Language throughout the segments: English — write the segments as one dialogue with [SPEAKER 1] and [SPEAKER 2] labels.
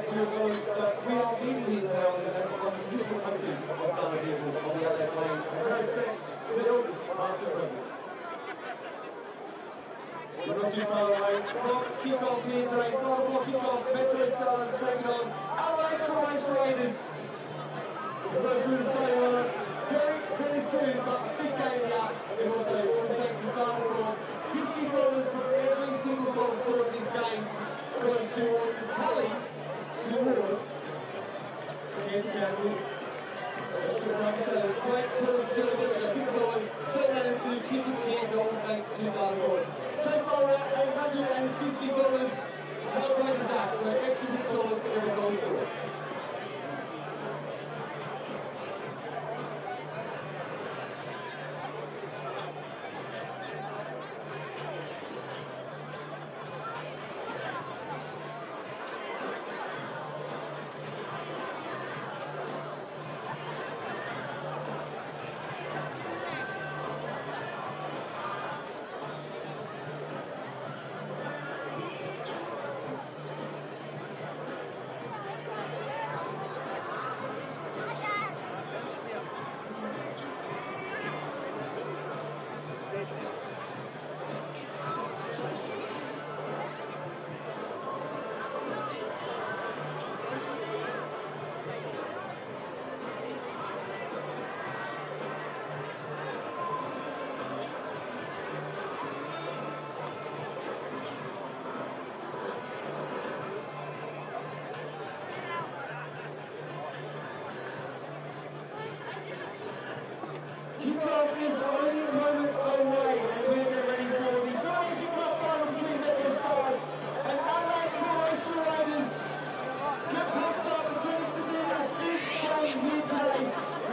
[SPEAKER 1] we are meeting here today on the beautiful country of Ghana here on the Adelaide Plains. And I respect to the elders, past and present. We're not too far away from kick-off here today. 5 o'clock kick-off, MetroStars taking on Adelaide, Croatia Raiders. The first room is starting on very, very soon, but a big game here. And also, all thanks to title for $50 for every single goal scored in this game. Goes towards the tally towards against Adelaide. So like I said, it's great players doing it. $50, put that into keeping the hands on thanks to title. So far we're at $850. How great is that? So extra $50 for every goal scored. Kickoff is only moments away, and we're getting ready for the Croatia Cup final between MetroStars and Adelaide Croatia Raiders. Get pumped up, it's going to be a big game here today.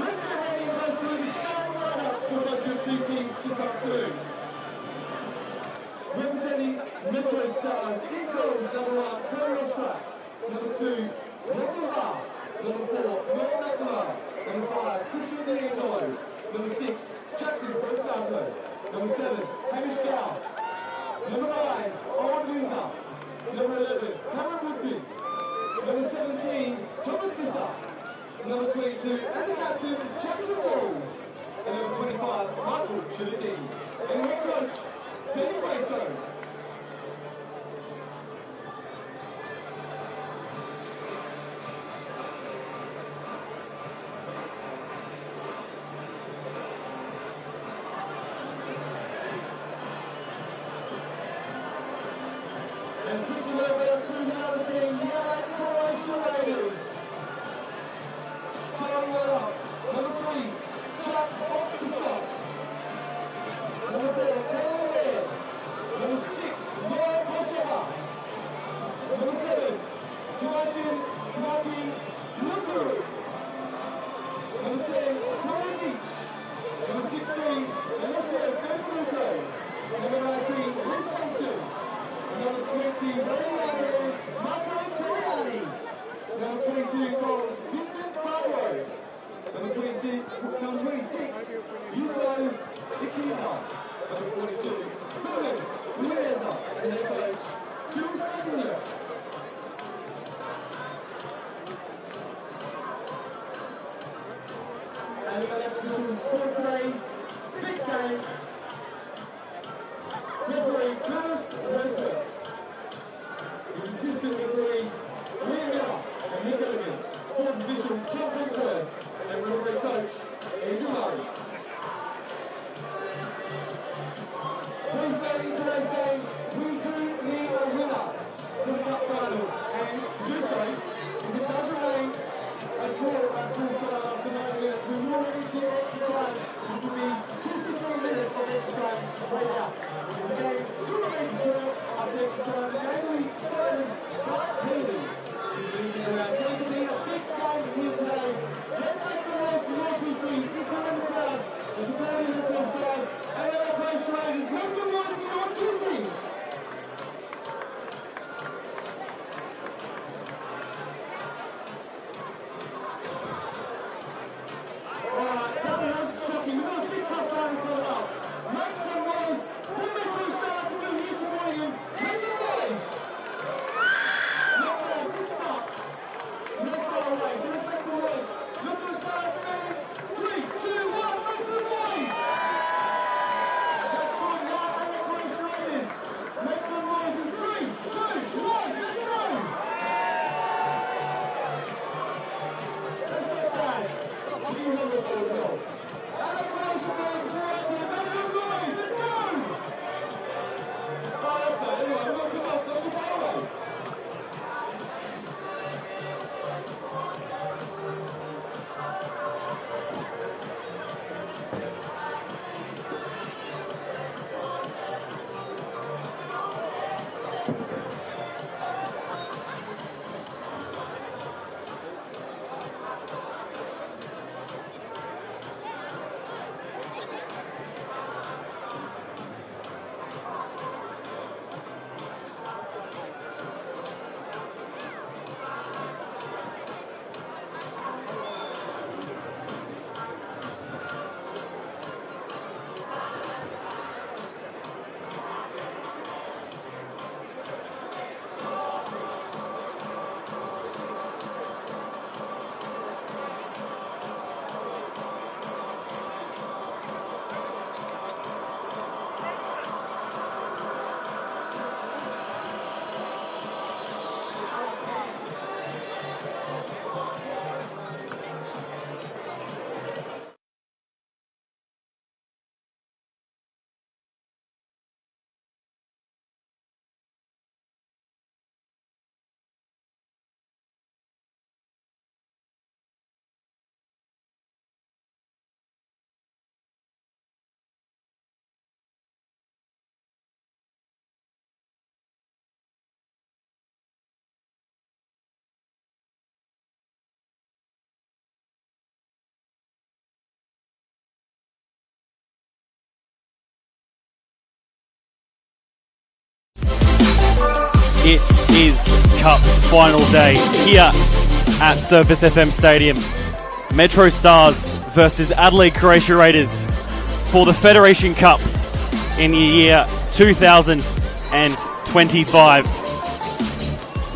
[SPEAKER 1] Let's get ready and go through the starting lineups for both your two teams this afternoon. Representing MetroStars in goals, number 1, Croatia, number 2, Rotterdam, number 4, Noel McNamara, number 5, Christian D'Angelo, number 6, Jackson Prostato. Number 7, Hamish Gow. Number 9, Owen Windsor. Number 11, Cameron Woodby. Number 17, Thomas Visser. Number 22, and the captain, Jackson Walls. And number 25, Michael Chiladini. And head coach, Danny Grayson. And switching over to the other team, the Adelaide Croatia Raiders. Starting well up, number 3, Chuck Oxterstock. Number 4, Colin Laird. Number 6, Noah Kosheva. Number 7, Sebastian Knakin Lukuru. Number 10, Corey Deach. Number 16, Alessio Ferrucco. Number 19, Liz Hampton. Number 20, Ryan Marco Toriani. Number 22, Carlos Vincent Barrow. Number 26, Yuko Ikima. Number 42, Fulham Lueza. And head coach, Jules Agnew. And the next officials for today's big game. Referee Curtis Redford. His assistant referees Liam Miller and Nick Elligan. Fourth official John Pickford. And referee coach Adrian Murray. Please note in today's game, we do need a winner for the cup final. And to do so, if it does remain a draw at full time after 90 minutes, we will reach an extra time, which will be 2 to 3 minutes of extra time laid out. The game still remains a draw after extra time. The game will be decided by penalties. So losing around. It's going to be a big game here today. Let's make some noise for your two teams. Equal in the crowd. There's a penalty in the MetroStars and Adelaide Croatia Raiders. Make some noise for your two teams. Alright, that was shocking. We've got a big cup final coming up. Make some noise for MetroStars. We're here supporting him. Make some noise. Good start.
[SPEAKER 2] It is Cup final day here at Surface FM Stadium. MetroStars versus Adelaide Croatia Raiders for the Federation Cup in the year 2025.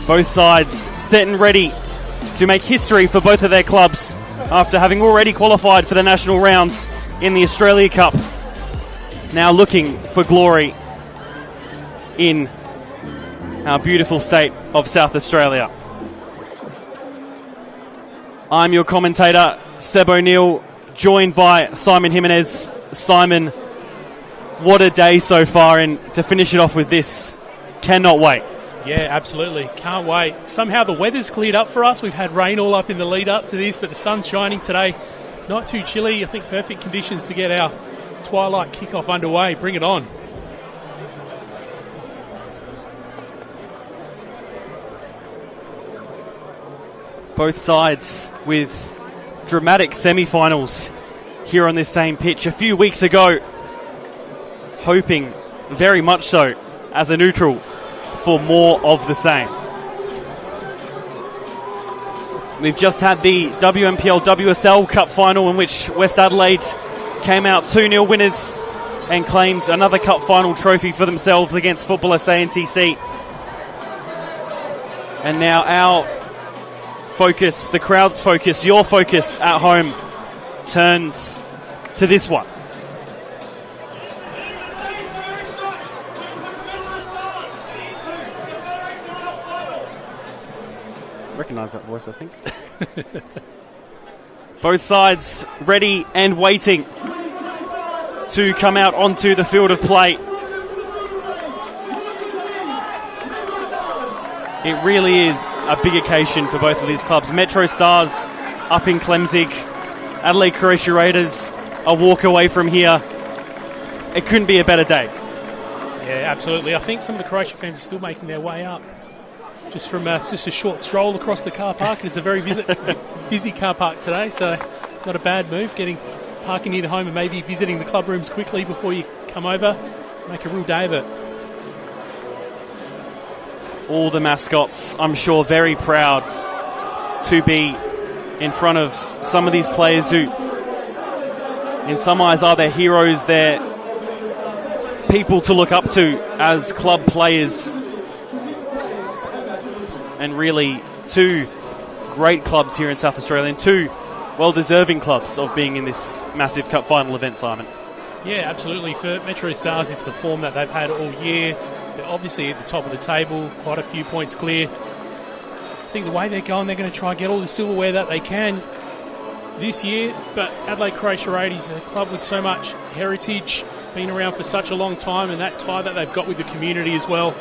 [SPEAKER 2] Both sides set and ready to make history for both of their clubs after having already qualified for the national rounds in the Australia Cup. Now looking for glory in our beautiful state of South Australia. I'm your commentator, Seb O'Neill, joined by Simon Jimenez. Simon, what a day so far, and to finish it off with this, cannot wait.
[SPEAKER 3] Yeah, absolutely. Can't wait. Somehow the weather's cleared up for us. We've had rain all up in the lead up to this, but the sun's shining today. Not too chilly. I think perfect conditions to get our twilight kickoff underway. Bring it on.
[SPEAKER 2] Both sides with dramatic semi-finals here on this same pitch a few weeks ago, hoping very much so as a neutral for more of the same. We've just had the WMPL WSL Cup final in which West Adelaide came out 2-0 winners and claimed another cup final trophy for themselves against Football SA and TC. And now our focus, the crowd's focus, your focus at home turns to this one. Recognise that voice, I think. Both sides ready and waiting to come out onto the field of play. It really is a big occasion for both of these clubs. MetroStars up in Clemzig, Adelaide Croatia Raiders a walk away from here. It couldn't be a better day.
[SPEAKER 3] Yeah, absolutely. I think some of the Croatia fans are still making their way up. Just from just a short stroll across the car park, and it's a very busy car park today, so not a bad move, parking near the home and maybe visiting the club rooms quickly before you come over. Make a real day of it.
[SPEAKER 2] All the mascots, I'm sure, very proud to be in front of some of these players who, in some eyes, are their heroes. They're people to look up to as club players. And really, two great clubs here in South Australia, and two well-deserving clubs of being in this massive cup final event, Simon.
[SPEAKER 3] Yeah, absolutely. For MetroStars, it's the form that they've had all year. They're obviously at the top of the table, quite a few points clear. I think the way they're going to try and get all the silverware that they can. this year, but Adelaide Croatia Raiders are a club with so much heritage, been around for such a long time, and that tie that they've got with the community as well.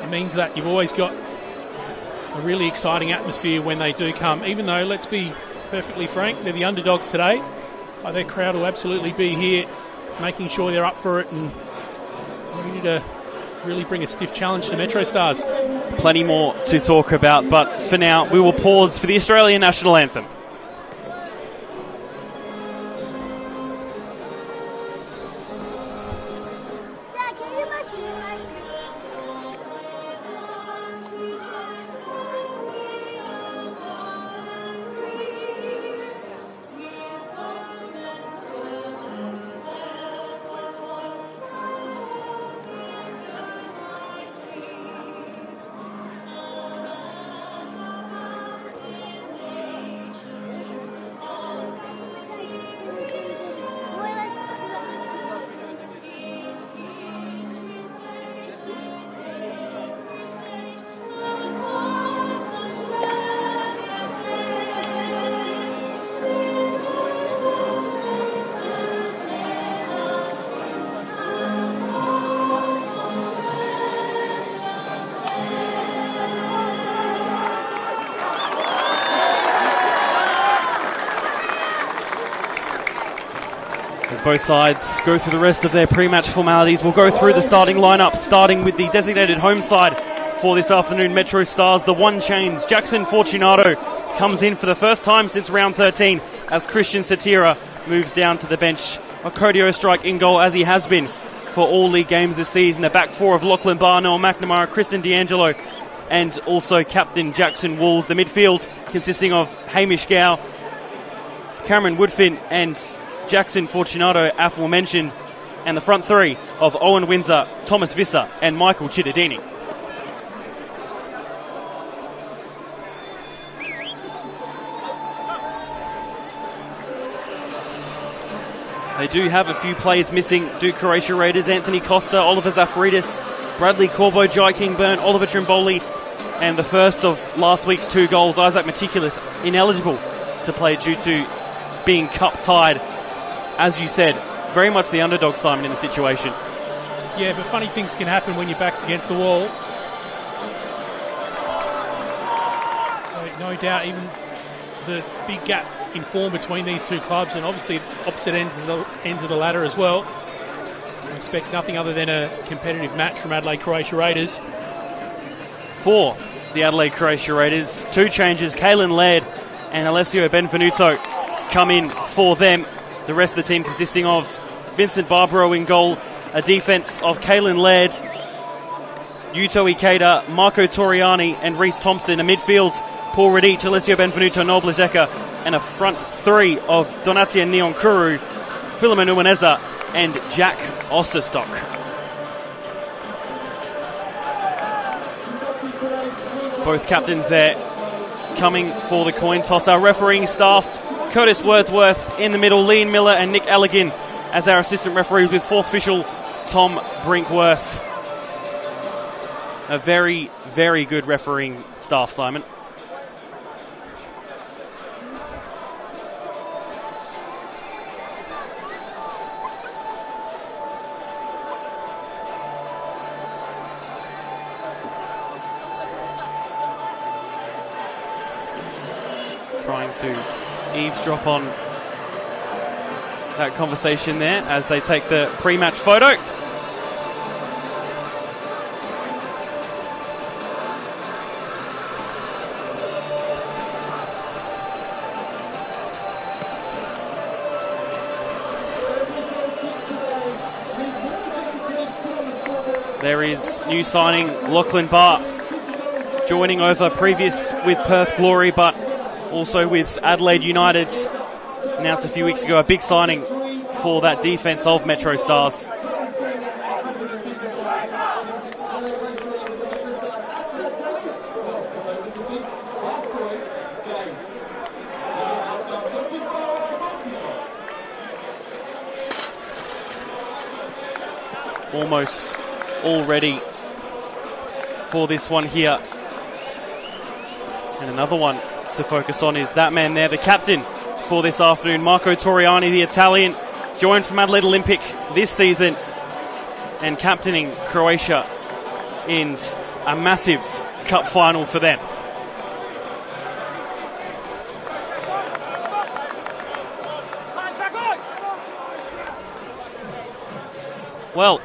[SPEAKER 3] It means that you've always got a really exciting atmosphere when they do come, even though, let's be perfectly frank, they're the underdogs today. But their crowd will absolutely be here, making sure they're up for it and ready to really bring a stiff challenge to MetroStars.
[SPEAKER 2] Plenty more to talk about, but for now we will pause for the Australian National Anthem. Both sides go through the rest of their pre-match formalities. We'll go through the starting lineup, starting with the designated home side for this afternoon, MetroStars. The one change, Jackson Fortunato comes in for the first time since round 13 as Christian Satira moves down to the bench. A Cody Ostrike in goal, as he has been for all league games this season. A back four of Lachlan Barr, Noah McNamara, Kristen D'Angelo, and also captain Jackson Wools. The midfield consisting of Hamish Gow, Cameron Woodfin, and Jackson Fortunato, aforementioned, and the front three of Owen Windsor, Thomas Visser, and Michael Cittadini. They do have a few players missing, do Croatia Raiders. Anthony Costa, Oliver Zafaridis, Bradley Corbo, Jai Kingburn, Oliver Trimboli, and the first of last week's 2 goals, Isaac Meticulous, ineligible to play due to being cup tied. As you said, very much the underdog, Simon, in the situation.
[SPEAKER 3] Yeah, but funny things can happen when your back's against the wall. So no doubt, even the big gap in form between these two clubs, and obviously opposite ends of the ladder as well. I expect nothing other than a competitive match from Adelaide Croatia Raiders. For the Adelaide Croatia Raiders, 2 changes, Caelan Laird and Alessio Benvenuto come in for them. The rest of the team consisting of Vincent Barbaro in goal, a defence of Caelan Laird, Yuto Ikeda, Marco Toriani, and Reece Thompson. A midfield, Paul Radic, Alessio Benvenuto, Noel Blazeka, and a front three of Donatien Nionkuru, Philemon Umaneza, and Jack Osterstock. Both captains there coming for the coin toss. Our refereeing staff, Curtis Wordsworth in the middle, Liam Miller and Nick Elligan as our assistant referees, with fourth official Tom Brinkworth. A very, very good refereeing staff, Simon. Trying to eavesdrop on that conversation there as they take the pre-match photo. There is new signing Lachlan Barr, joining over previous with Perth Glory, but also with Adelaide United. Announced a few weeks ago, a big signing for that defence of MetroStars. Almost all ready for this one here. And another one to focus on is that man there, the captain
[SPEAKER 2] for this afternoon. Marco Torriani, the Italian, joined from Adelaide Olympic this season and captaining Croatia in a massive cup final for them. Well,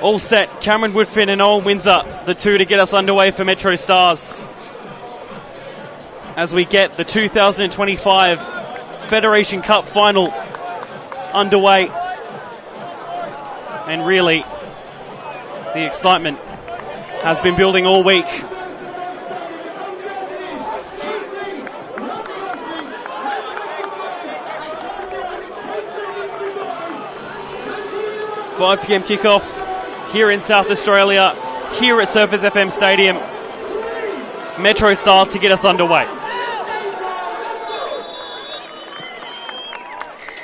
[SPEAKER 2] all set. Cameron Woodfin and Owen Windsor, the two to get us underway for MetroStars as we get the 2025 Federation Cup final underway. And really, the excitement has been building all week. $5 p.m. kickoff here in South Australia, here at Surfers FM Stadium. MetroStars to get us underway.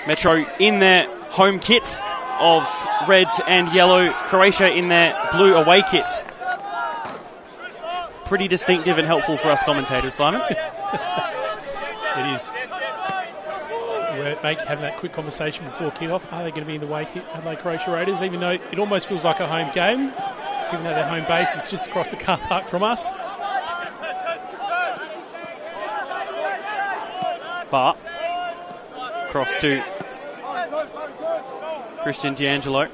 [SPEAKER 2] Metro in their home kits of red and yellow, Croatia in their blue away kits. Pretty distinctive and helpful for us commentators, Simon.
[SPEAKER 3] It is. We're having that quick conversation before kickoff. Are they going to be in the away kit, Adelaide Croatia Raiders, even though it almost feels like a home game, given that their home base is just across the car park from us.
[SPEAKER 2] But cross to Christian D'Angelo.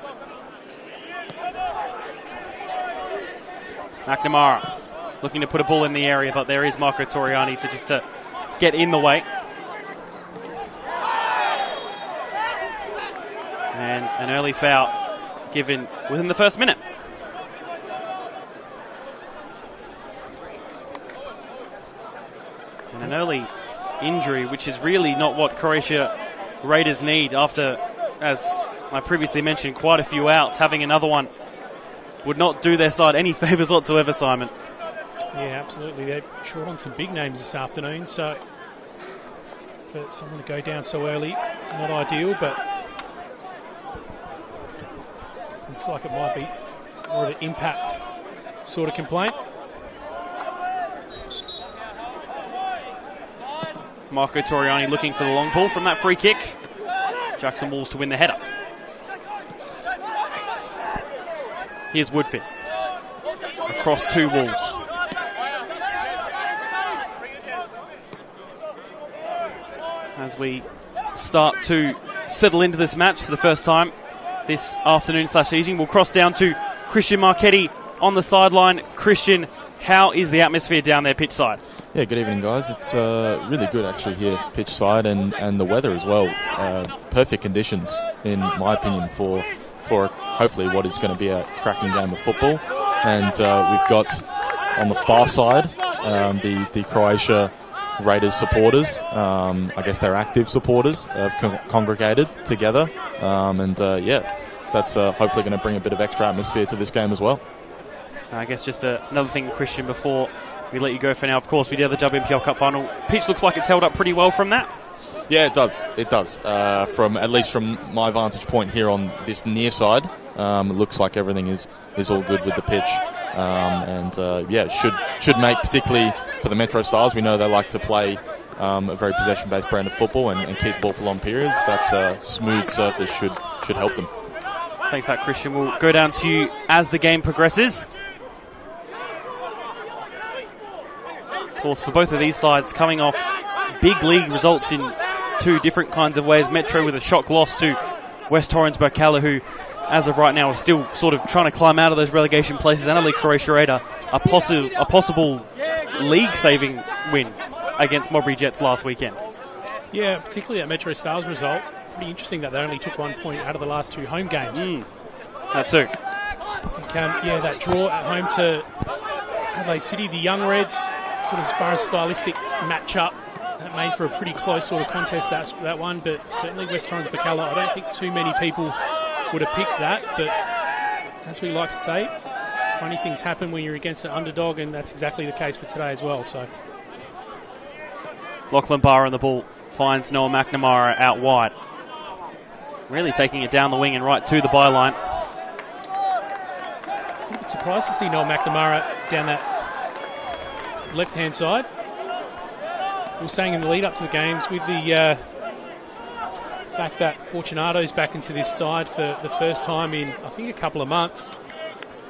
[SPEAKER 2] McNamara looking to put a ball in the area, but there is Marco Torriani to get in the way. And an early foul given within the first minute. And an early injury, which is really not what Croatia Raiders need after, as I previously mentioned, quite a few outs. Having another one would not do their side any favours whatsoever, Simon.
[SPEAKER 3] Yeah, absolutely. They're short on some big names this afternoon, so for someone to go down so early, not ideal, but looks like it might be more of an impact sort of complaint.
[SPEAKER 2] Marco Torriani looking for the long ball from that free kick. Jackson Walls to win the header. Here's Woodfin. Across two Walls. As we start to settle into this match for the first time this afternoon/evening, we'll cross down to Christian Marchetti on the sideline. Christian, how is the atmosphere down there pitch side?
[SPEAKER 4] Yeah, good evening, guys. It's really good actually here pitch side, and the weather as well. Perfect conditions, in my opinion, for hopefully what is going to be a cracking game of football. And we've got on the far side the Croatia Raiders supporters. I guess they're active supporters, have congregated together. That's hopefully going to bring a bit of extra atmosphere to this game as well.
[SPEAKER 2] I guess just another thing, Christian, before we let you go for now. Of course, we did the WNPL Cup final. Pitch looks like it's held up pretty well from that.
[SPEAKER 4] Yeah, it does. It does. At least from my vantage point here on this near side, it looks like everything is all good with the pitch. Should make, particularly for the MetroStars, we know they like to play a very possession-based brand of football and keep the ball for long periods. That smooth surface should help them.
[SPEAKER 2] Thanks for that, Christian. We'll go down to you as the game progresses. Of course, for both of these sides, coming off big league results in two different kinds of ways. Metro with a shock loss to West Torrens Bacala, who, as of right now, are still sort of trying to climb out of those relegation places. And Adelaide Croatia Raider, a possible league-saving win against Modbury Jets last weekend.
[SPEAKER 3] Yeah, particularly that MetroStars result. Pretty interesting that they only took 1 point out of the last two home games.
[SPEAKER 2] That too.
[SPEAKER 3] I think, that draw at home to Adelaide City, the Young Reds, sort of as far as stylistic match-up, that made for a pretty close sort of contest, that one. But certainly West Torrens Bacala, I don't think too many people would have picked that. But as we like to say, funny things happen when you're against an underdog, and that's exactly the case for today as well. So
[SPEAKER 2] Lachlan Barr on the ball finds Noah McNamara out wide. Really taking it down the wing and right to the byline.
[SPEAKER 3] I'm surprised to see Noah McNamara down that left-hand side. were saying in the lead up to the games, with the fact that Fortunato's back into this side for the first time in, I think, a couple of months,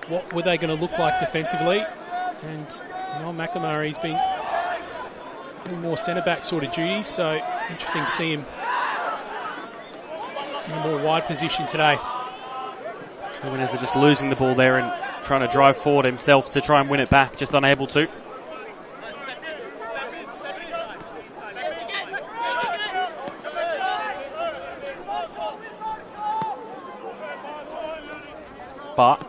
[SPEAKER 3] what were they going to look like defensively? And Noel McNamara's been doing more centre-back sort of duties, so interesting to see him in a more wide position today.
[SPEAKER 2] Jimenez are just losing the ball there and trying to drive forward himself to try and win it back, just unable to. But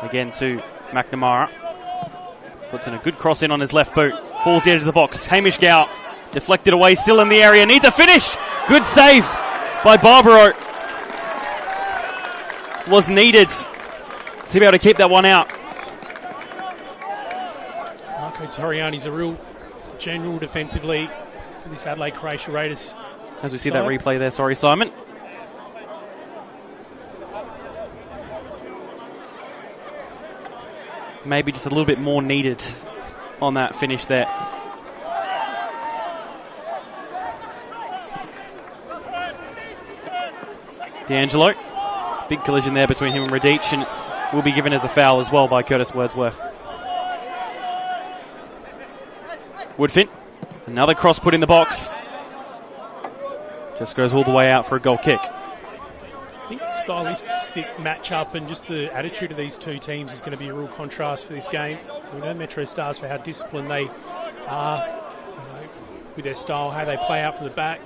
[SPEAKER 2] again to McNamara. Puts in a good cross in on his left boot. Falls the edge of the box. Hamish Gow deflected away, still in the area. Needs a finish. Good save by Barbaro. Was needed to be able to keep that one out.
[SPEAKER 3] Marco Toriani's a real general defensively for this Adelaide Croatia Raiders.
[SPEAKER 2] As we see that replay there, sorry Simon. Maybe just a little bit more needed on that finish there. D'Angelo. Big collision there between him and Radic, and will be given as a foul as well by Curtis Wordsworth. Woodfin. Another cross put in the box. Just goes all the way out for a goal kick.
[SPEAKER 3] I think the stylistic matchup and just the attitude of these two teams is going to be a real contrast for this game. We know MetroStars for how disciplined they are, with their style, how they play out from the back.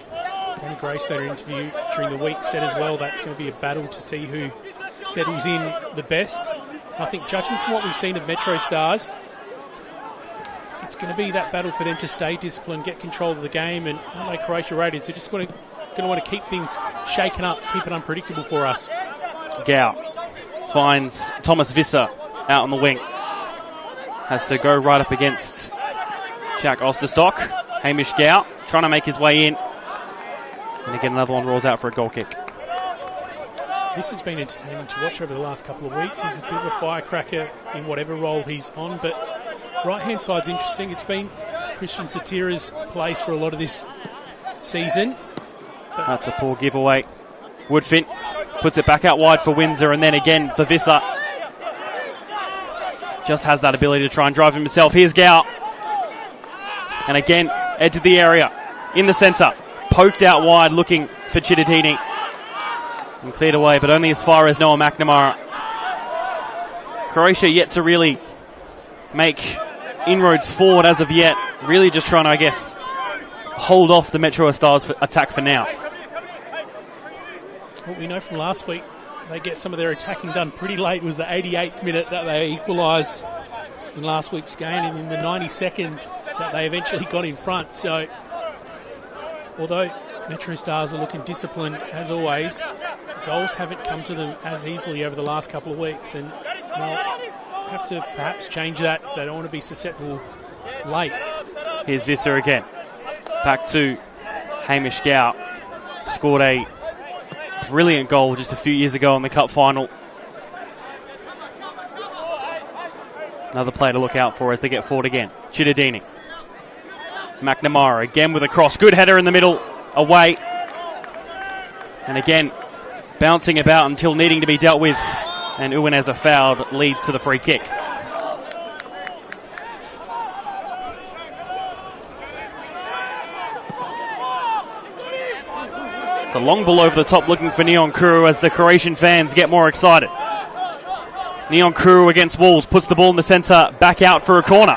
[SPEAKER 3] Danny Greystone interview during the week said as well that's going to be a battle to see who settles in the best. I think judging from what we've seen of MetroStars, it's going to be that battle for them to stay disciplined, get control of the game, and Adelaide Croatia Raiders, they're just going to want to keep things shaken up, keep it unpredictable for us.
[SPEAKER 2] Gow finds Thomas Visser out on the wing. Has to go right up against Jack Osterstock. Hamish Gow trying to make his way in. And again, another one rolls out for a goal kick.
[SPEAKER 3] This has been entertaining to watch over the last couple of weeks. He's a bit of a firecracker in whatever role he's on, but right-hand side's interesting. It's been Christian Satira's place for a lot of this season.
[SPEAKER 2] That's a poor giveaway. Woodfin puts it back out wide for Windsor, and then again for Visser. Just has that ability to try and drive himself. Here's Gow. And again, edge of the area, in the centre. Poked out wide, looking for Cittadini. And cleared away, but only as far as Noah McNamara. Croatia yet to really make inroads forward as of yet. Really just trying to, I guess, hold off the MetroStars attack for now.
[SPEAKER 3] What we know from last week, they get some of their attacking done pretty late. It was the 88th minute that they equalised in last week's game, and in the 92nd that they eventually got in front. So, although MetroStars are looking disciplined as always, goals haven't come to them as easily over the last couple of weeks, and they'll have to perhaps change that if they don't want to be susceptible late.
[SPEAKER 2] Here's Visser again. Back to Hamish Gow. Scored a brilliant goal just a few years ago in the Cup final. Another player to look out for as they get forward again. Cittadini. McNamara again with a cross. Good header in the middle. Away. And again, bouncing about until needing to be dealt with. And Uwineza fouled, leads to the free kick. It's a long ball over the top looking for Neon Kuru as the Croatian fans get more excited. Neon Kuru against Wolves, puts the ball in the centre, back out for a corner.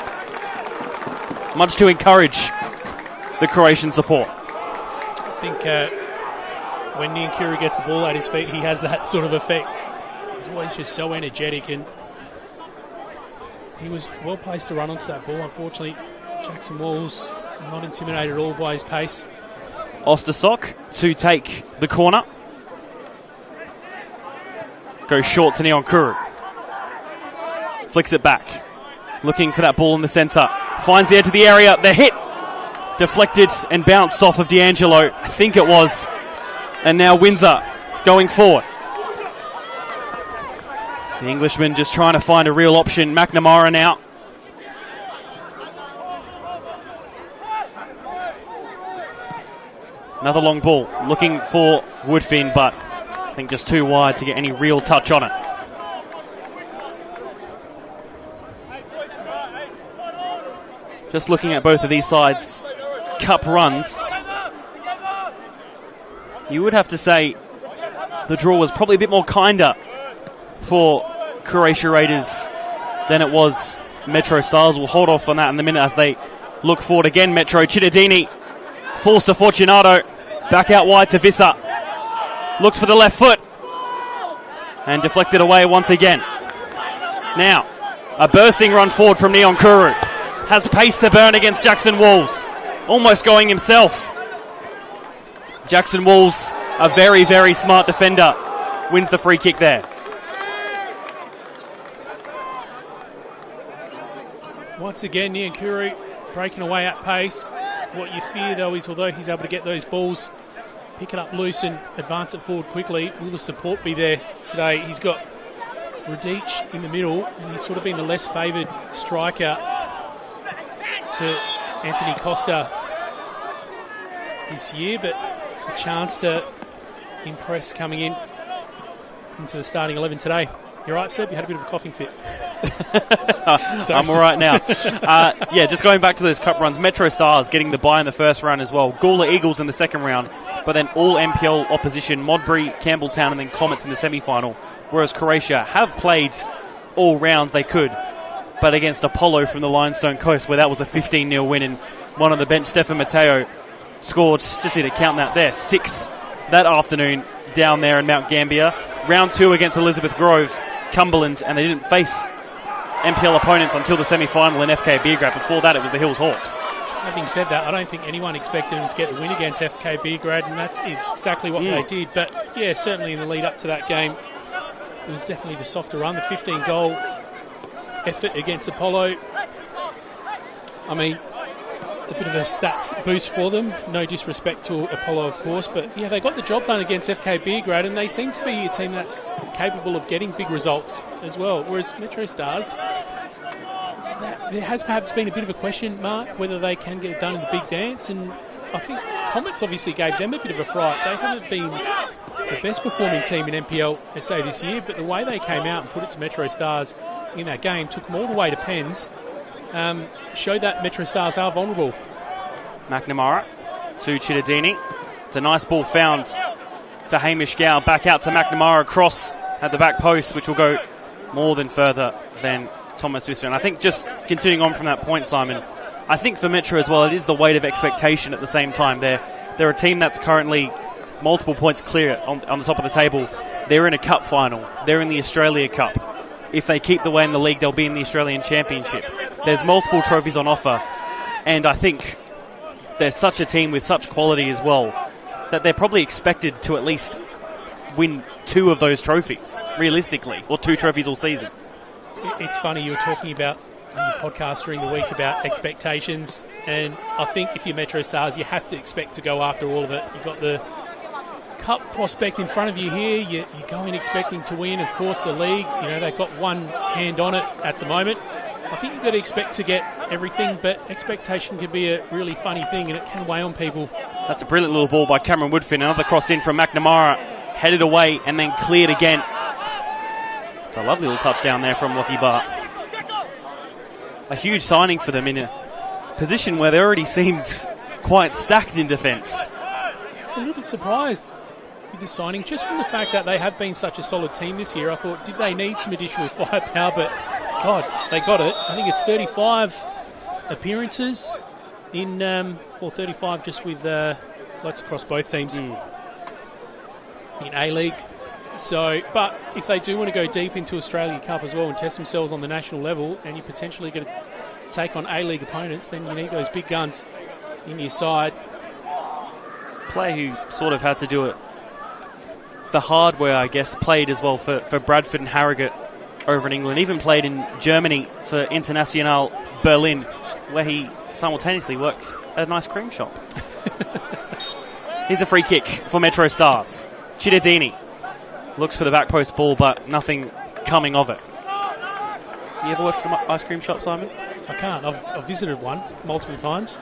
[SPEAKER 2] Much to encourage the Croatian support.
[SPEAKER 3] I think when Neon Kuru gets the ball at his feet, he has that sort of effect. He's always just so energetic, and he was well placed to run onto that ball. Unfortunately, Jackson Walls not intimidated at all by his pace.
[SPEAKER 2] Osterstock to take the corner. Goes short to Neon Kuru. Flicks it back. Looking for that ball in the centre. Finds the edge of the area. The hit deflected and bounced off of D'Angelo. I think it was. And now Windsor going forward. The Englishman just trying to find a real option. McNamara now. Another long ball, looking for Woodfin, but I think just too wide to get any real touch on it. Just looking at both of these sides' cup runs, you would have to say the draw was probably a bit more kinder for Croatia Raiders than it was MetroStars. We'll hold off on that in a minute as they look forward again. Metro Cittadini falls to Fortunato, back out wide to Vissa, looks for the left foot and deflected away once again. Now a bursting run forward from Neon Kuru, has pace to burn against Jackson Wolves, almost going himself. Jackson Wolves, a very, very smart defender, wins the free kick there.
[SPEAKER 3] Once again, Niankuru breaking away at pace. What you fear, though, is although he's able to get those balls, pick it up loose and advance it forward quickly, will the support be there today? He's got Radic in the middle, and he's sort of been the less favoured striker to Anthony Costa this year, but a chance to impress coming into the starting 11 today. You're right, Seb? You had a bit of a coughing fit.
[SPEAKER 2] I'm all right now. Yeah, just going back to those cup runs, MetroStars getting the bye in the first round as well. Gawler Eagles in the second round, but then all MPL opposition, Modbury, Campbelltown, and then Comets in the semi-final. Whereas Croatia have played all rounds they could, but against Apollo from the Limestone Coast, where that was a 15-0 win, and one on the bench, Stefan Mateo, scored, just need to count that there, 6 that afternoon down there in Mount Gambier. Round 2 against Elizabeth Grove, Cumberland, and they didn't face MPL opponents until the semi-final in FK Beergrad. Before that, it was the Hills Hawks.
[SPEAKER 3] Having said that, I don't think anyone expected them to get the win against FK Beergrad, and that's exactly what they did. But yeah, certainly in the lead up to that game, it was definitely the softer run, the 15-goal effort against Apollo. I mean, a bit of a stats boost for them. No disrespect to Apollo, of course, but yeah, they got the job done against FK Beergrad, and they seem to be a team that's capable of getting big results as well. Whereas MetroStars, there has perhaps been a bit of a question mark whether they can get it done in the big dance, and I think Comets obviously gave them a bit of a fright. They haven't been the best performing team in MPL SA this year, but the way they came out and put it to MetroStars in that game, took them all the way to pens, showed that MetroStars are vulnerable.
[SPEAKER 2] McNamara to Cittadini. It's a nice ball found to Hamish Gow. Back out to McNamara, across at the back post, which will go more than further than Thomas Visser. And I think just continuing on from that point, Simon, I think for Metro as well, it is the weight of expectation at the same time. They're a team that's currently multiple points clear on the top of the table. They're in a cup final. They're in the Australia Cup. If they keep the way in the league, they'll be in the Australian Championship. There's multiple trophies on offer, and I think they're such a team with such quality as well that they're probably expected to at least win 2 of those trophies, realistically, or 2 trophies all season.
[SPEAKER 3] It's funny, you were talking about on the podcast during the week about expectations, and I think if you're MetroStars, you have to expect to go after all of it. You've got the cup prospect in front of you here. You go in expecting to win, of course, the league. You know, they've got one hand on it at the moment. I think you've got to expect to get everything, but expectation can be a really funny thing, and it can weigh on people. That's
[SPEAKER 2] a brilliant little ball by Cameron Woodfin. Another cross in from McNamara, headed away and then cleared again. It's a lovely little touchdown there from Lockie Bart. A huge signing for them in a position where they already seemed quite stacked in defence.
[SPEAKER 3] I was a little bit surprised with the signing, just from the fact that they have been such a solid team this year. I thought, did they need some additional firepower? But God, they got it. I think it's 35 appearances in, 35 just with lots across both teams in A-League. So, but if they do want to go deep into Australia Cup as well and test themselves on the national level, and you're potentially going to take on A-League opponents, then you need those big guns in your side.
[SPEAKER 2] Player who sort of had to do it the hard way, I guess, played as well for Bradford and Harrogate over in England, even played in Germany for International Berlin, where he simultaneously worked at a nice cream shop. Here's a free kick for MetroStars. Cittadini looks for the back post ball, but nothing coming of it. You ever worked at an ice cream shop, Simon?
[SPEAKER 3] I can't. I've visited one multiple times.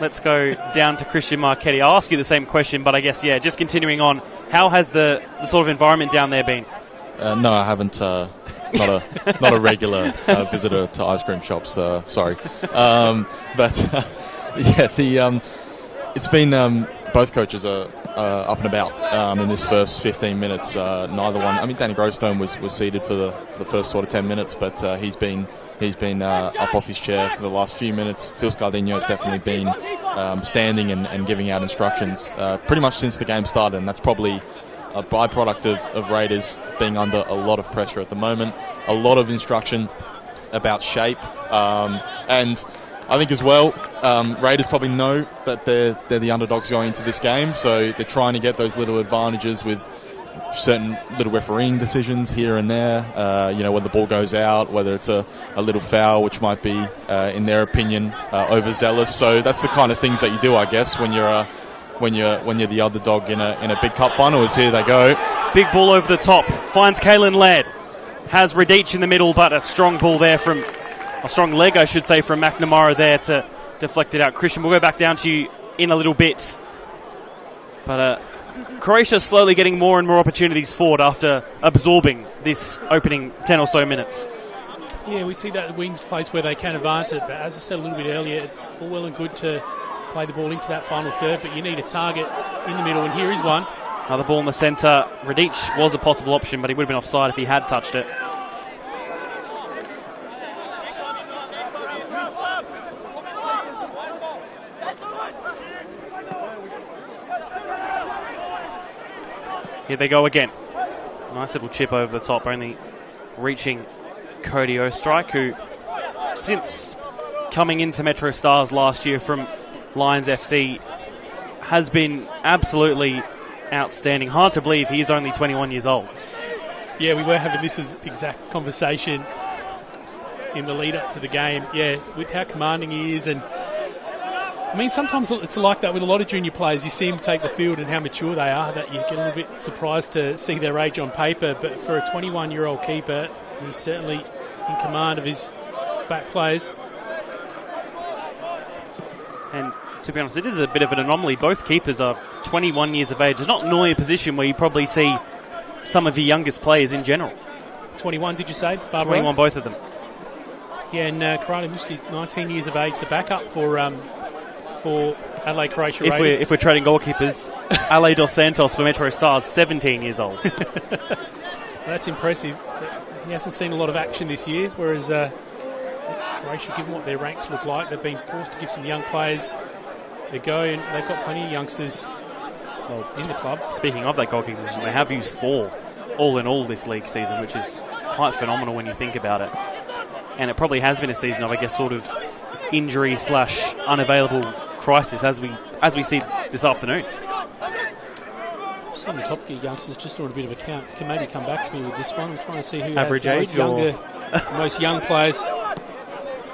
[SPEAKER 2] let's go down to Christian Marchetti. I'll ask you the same question, but I guess, yeah, just continuing on, how has the sort of environment down there been?
[SPEAKER 4] No, I haven't. Not a regular visitor to ice cream shops. Sorry, but yeah, it's been both coaches are up and about in this first 15 minutes. Neither one. I mean, Danny Grostone was seated for the first sort of 10 minutes, but he's been up off his chair for the last few minutes. Phil Scardino has definitely been standing and giving out instructions pretty much since the game started, and that's probably a byproduct of Raiders being under a lot of pressure at the moment. A lot of instruction about shape, and I think as well, Raiders probably know that they're the underdogs going into this game, so they're trying to get those little advantages with certain little refereeing decisions here and there. When the ball goes out, whether it's a little foul, which might be, in their opinion, overzealous. So that's the kind of things that you do, I guess, when you're the underdog in a big cup final. As here they go,
[SPEAKER 2] big ball over the top, finds Kalen Laird, has Radic in the middle, but a strong ball there from a strong leg, I should say, from McNamara there to deflect it out. Christian, we'll go back down to you in a little bit, but Croatia slowly getting more and more opportunities forward after absorbing this opening 10 or so minutes.
[SPEAKER 3] Yeah, we see that wings place where they can advance it, but as I said a little bit earlier, it's all well and good to play the ball into that final third, but you need a target in the middle, and here is one.
[SPEAKER 2] Another ball in the centre. Radic was a possible option, but he would have been offside if he had touched it. Here they go again. Nice little chip over the top, only reaching Cody Ostrike, who, since coming into MetroStars last year from Lions FC, has been absolutely outstanding. Hard to believe he is only 21 years old.
[SPEAKER 3] Yeah, we were having this exact conversation in the lead up to the game. Yeah, with how commanding he is, and I mean, sometimes it's like that with a lot of junior players. You see them take the field and how mature they are, that you get a little bit surprised to see their age on paper. But for a 21-year-old keeper, he's certainly in command of his back players.
[SPEAKER 2] And to be honest, it is a bit of an anomaly. Both keepers are 21 years of age. It's not normally a position where you probably see some of the youngest players in general.
[SPEAKER 3] 21, did you say, Barbara?
[SPEAKER 2] 21, both of them.
[SPEAKER 3] Yeah, and Karate Muski, 19 years of age, the backup for Adelaide Croatia Raiders.
[SPEAKER 2] If we're trading goalkeepers, Ale Dos Santos for MetroStars, 17 years old.
[SPEAKER 3] That's impressive. He hasn't seen a lot of action this year, whereas Croatia, given what their ranks look like, they've been forced to give some young players a go, and they've got plenty of youngsters in the club.
[SPEAKER 2] Speaking of that goalkeeper position, they have used 4 all in all this league season, which is quite phenomenal when you think about it. And it probably has been a season of, I guess, sort of injury / unavailable crisis as we see this afternoon.
[SPEAKER 3] Just on the topic of youngsters, just on a bit of a count, can maybe come back to me with this one. I'm trying to see who
[SPEAKER 2] average
[SPEAKER 3] has the
[SPEAKER 2] age
[SPEAKER 3] most young players.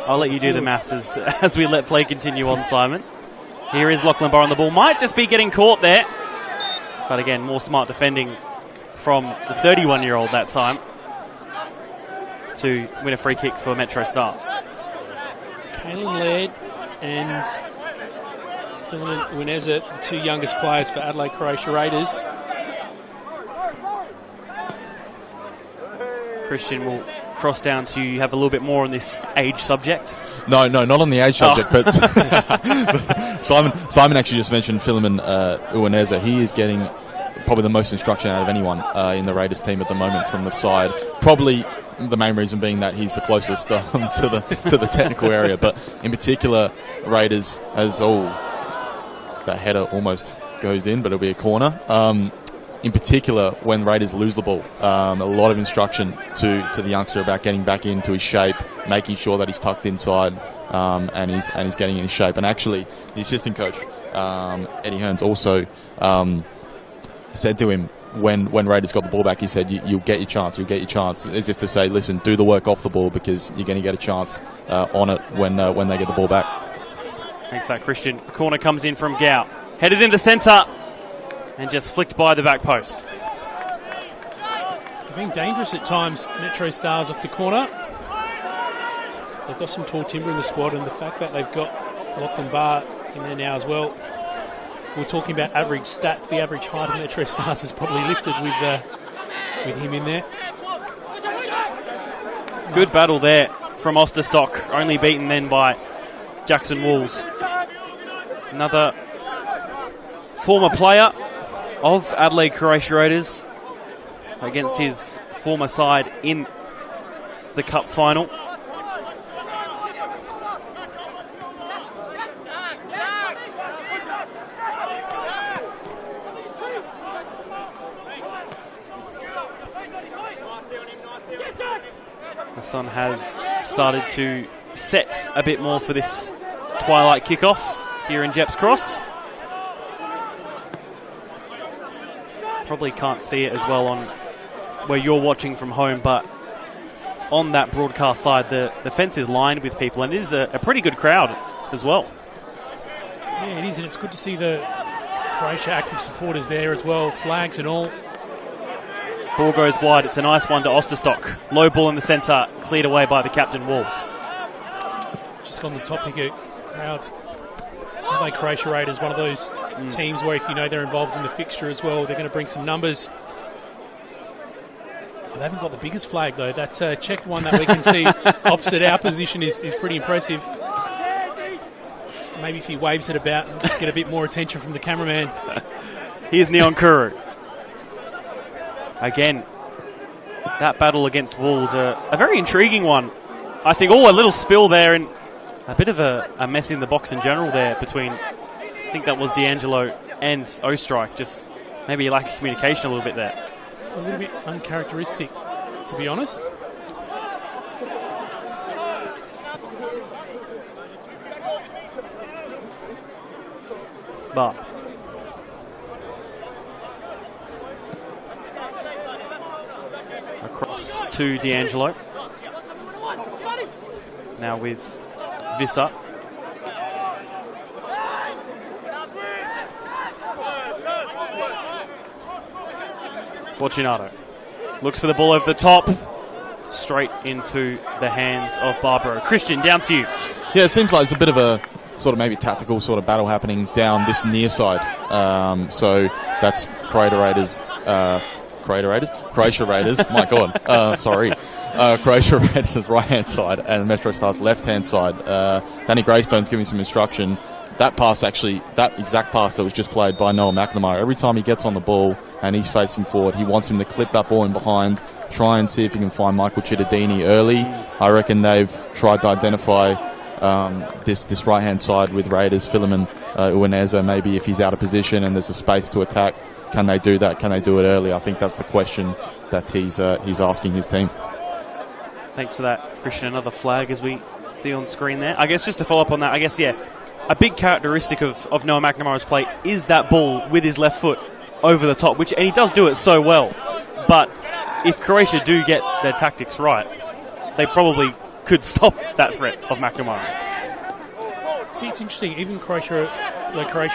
[SPEAKER 2] I'll let you do the maths as we let play continue on, Simon. Here is Lachlan Barr on the ball. Might just be getting caught there. But again, more smart defending from the 31-year-old that time to win a free kick for MetroStars.
[SPEAKER 3] Kalen Laird and Philip Wineza, the 2 youngest players for Adelaide Croatia Raiders.
[SPEAKER 2] Christian will cross down to you, have a little bit more on this age subject.
[SPEAKER 4] No, not on the age subject, but Simon actually just mentioned Philemon Uwaneza. He is getting probably the most instruction out of anyone in the Raiders team at the moment from the side. Probably the main reason being that he's the closest to the technical area, but in particular, Raiders as that header almost goes in, but it'll be a corner. In particular, when Raiders lose the ball, a lot of instruction to the youngster about getting back into his shape, making sure that he's tucked inside, and he's getting in his shape. And actually, the assistant coach, Eddie Hearns, also said to him when Raiders got the ball back, he said, "You'll get your chance. You'll get your chance," as if to say, "Listen, do the work off the ball because you're going to get a chance on it when they get the ball back."
[SPEAKER 2] Thanks for that, Christian. Corner comes in from Gow, headed into centre. And just flicked by the back post.
[SPEAKER 3] They've been dangerous at times, MetroStars off the corner. They've got some tall timber in the squad, and the fact that they've got Lachlan Barr in there now as well. We're talking about average stats. The average height of MetroStars has probably lifted with him in there.
[SPEAKER 2] Good battle there from Osterstock, only beaten then by Jackson Wolves. Another former player of Adelaide Croatia Raiders against his former side in the Cup final. The sun has started to set a bit more for this twilight kickoff here in Jeps Cross. Probably can't see it as well on where you're watching from home, but on that broadcast side, the fence is lined with people, and it is a pretty good crowd as well.
[SPEAKER 3] Yeah, it is, and it's good to see the Croatia active supporters there as well, flags and all.
[SPEAKER 2] Ball goes wide. It's a nice one to Osterstock. Low ball in the centre, cleared away by the captain Wolves.
[SPEAKER 3] Just on the topic of crowds, Adelaide Croatia Raiders, one of those teams where if you know they're involved in the fixture as well, they're going to bring some numbers. They haven't got the biggest flag though. That checked one that we can see opposite our position is pretty impressive. Maybe if he waves it about, get a bit more attention from the cameraman.
[SPEAKER 2] Here's Neon Kuru. Again, that battle against Wolves, a very intriguing one. I think, a little spill there and a bit of a mess in the box in general there between, I think that was D'Angelo and Ostrike. Just maybe a lack of communication a little bit there.
[SPEAKER 3] A little bit uncharacteristic, to be honest.
[SPEAKER 2] But across to D'Angelo. Now with Visser. Fortunato looks for the ball over the top. Straight into the hands of Barbaro. Christian, down to you.
[SPEAKER 4] Yeah, it seems like it's a bit of a sort of maybe tactical sort of battle happening down this near side. So that's Croatia Raiders, my God, sorry. Croatia Raiders' right-hand side and MetroStars' left-hand side. Danny Greystone's giving some instruction. That pass actually, that exact pass that was just played by Noah McNamara, every time he gets on the ball and he's facing forward, he wants him to clip that ball in behind, try and see if he can find Michael Cittadini early. I reckon they've tried to identify this right-hand side with Raiders, Philemon Uineza, maybe if he's out of position and there's a space to attack, can they do that? Can they do it early? I think that's the question that he's asking his team.
[SPEAKER 2] Thanks for that, Christian. Another flag as we see on screen there. I guess just to follow up on that, a big characteristic of Noah McNamara's play is that ball with his left foot over the top, and he does do it so well. But if Croatia do get their tactics right, they probably could stop that threat of McNamara.
[SPEAKER 3] See, it's interesting. Even the Croatia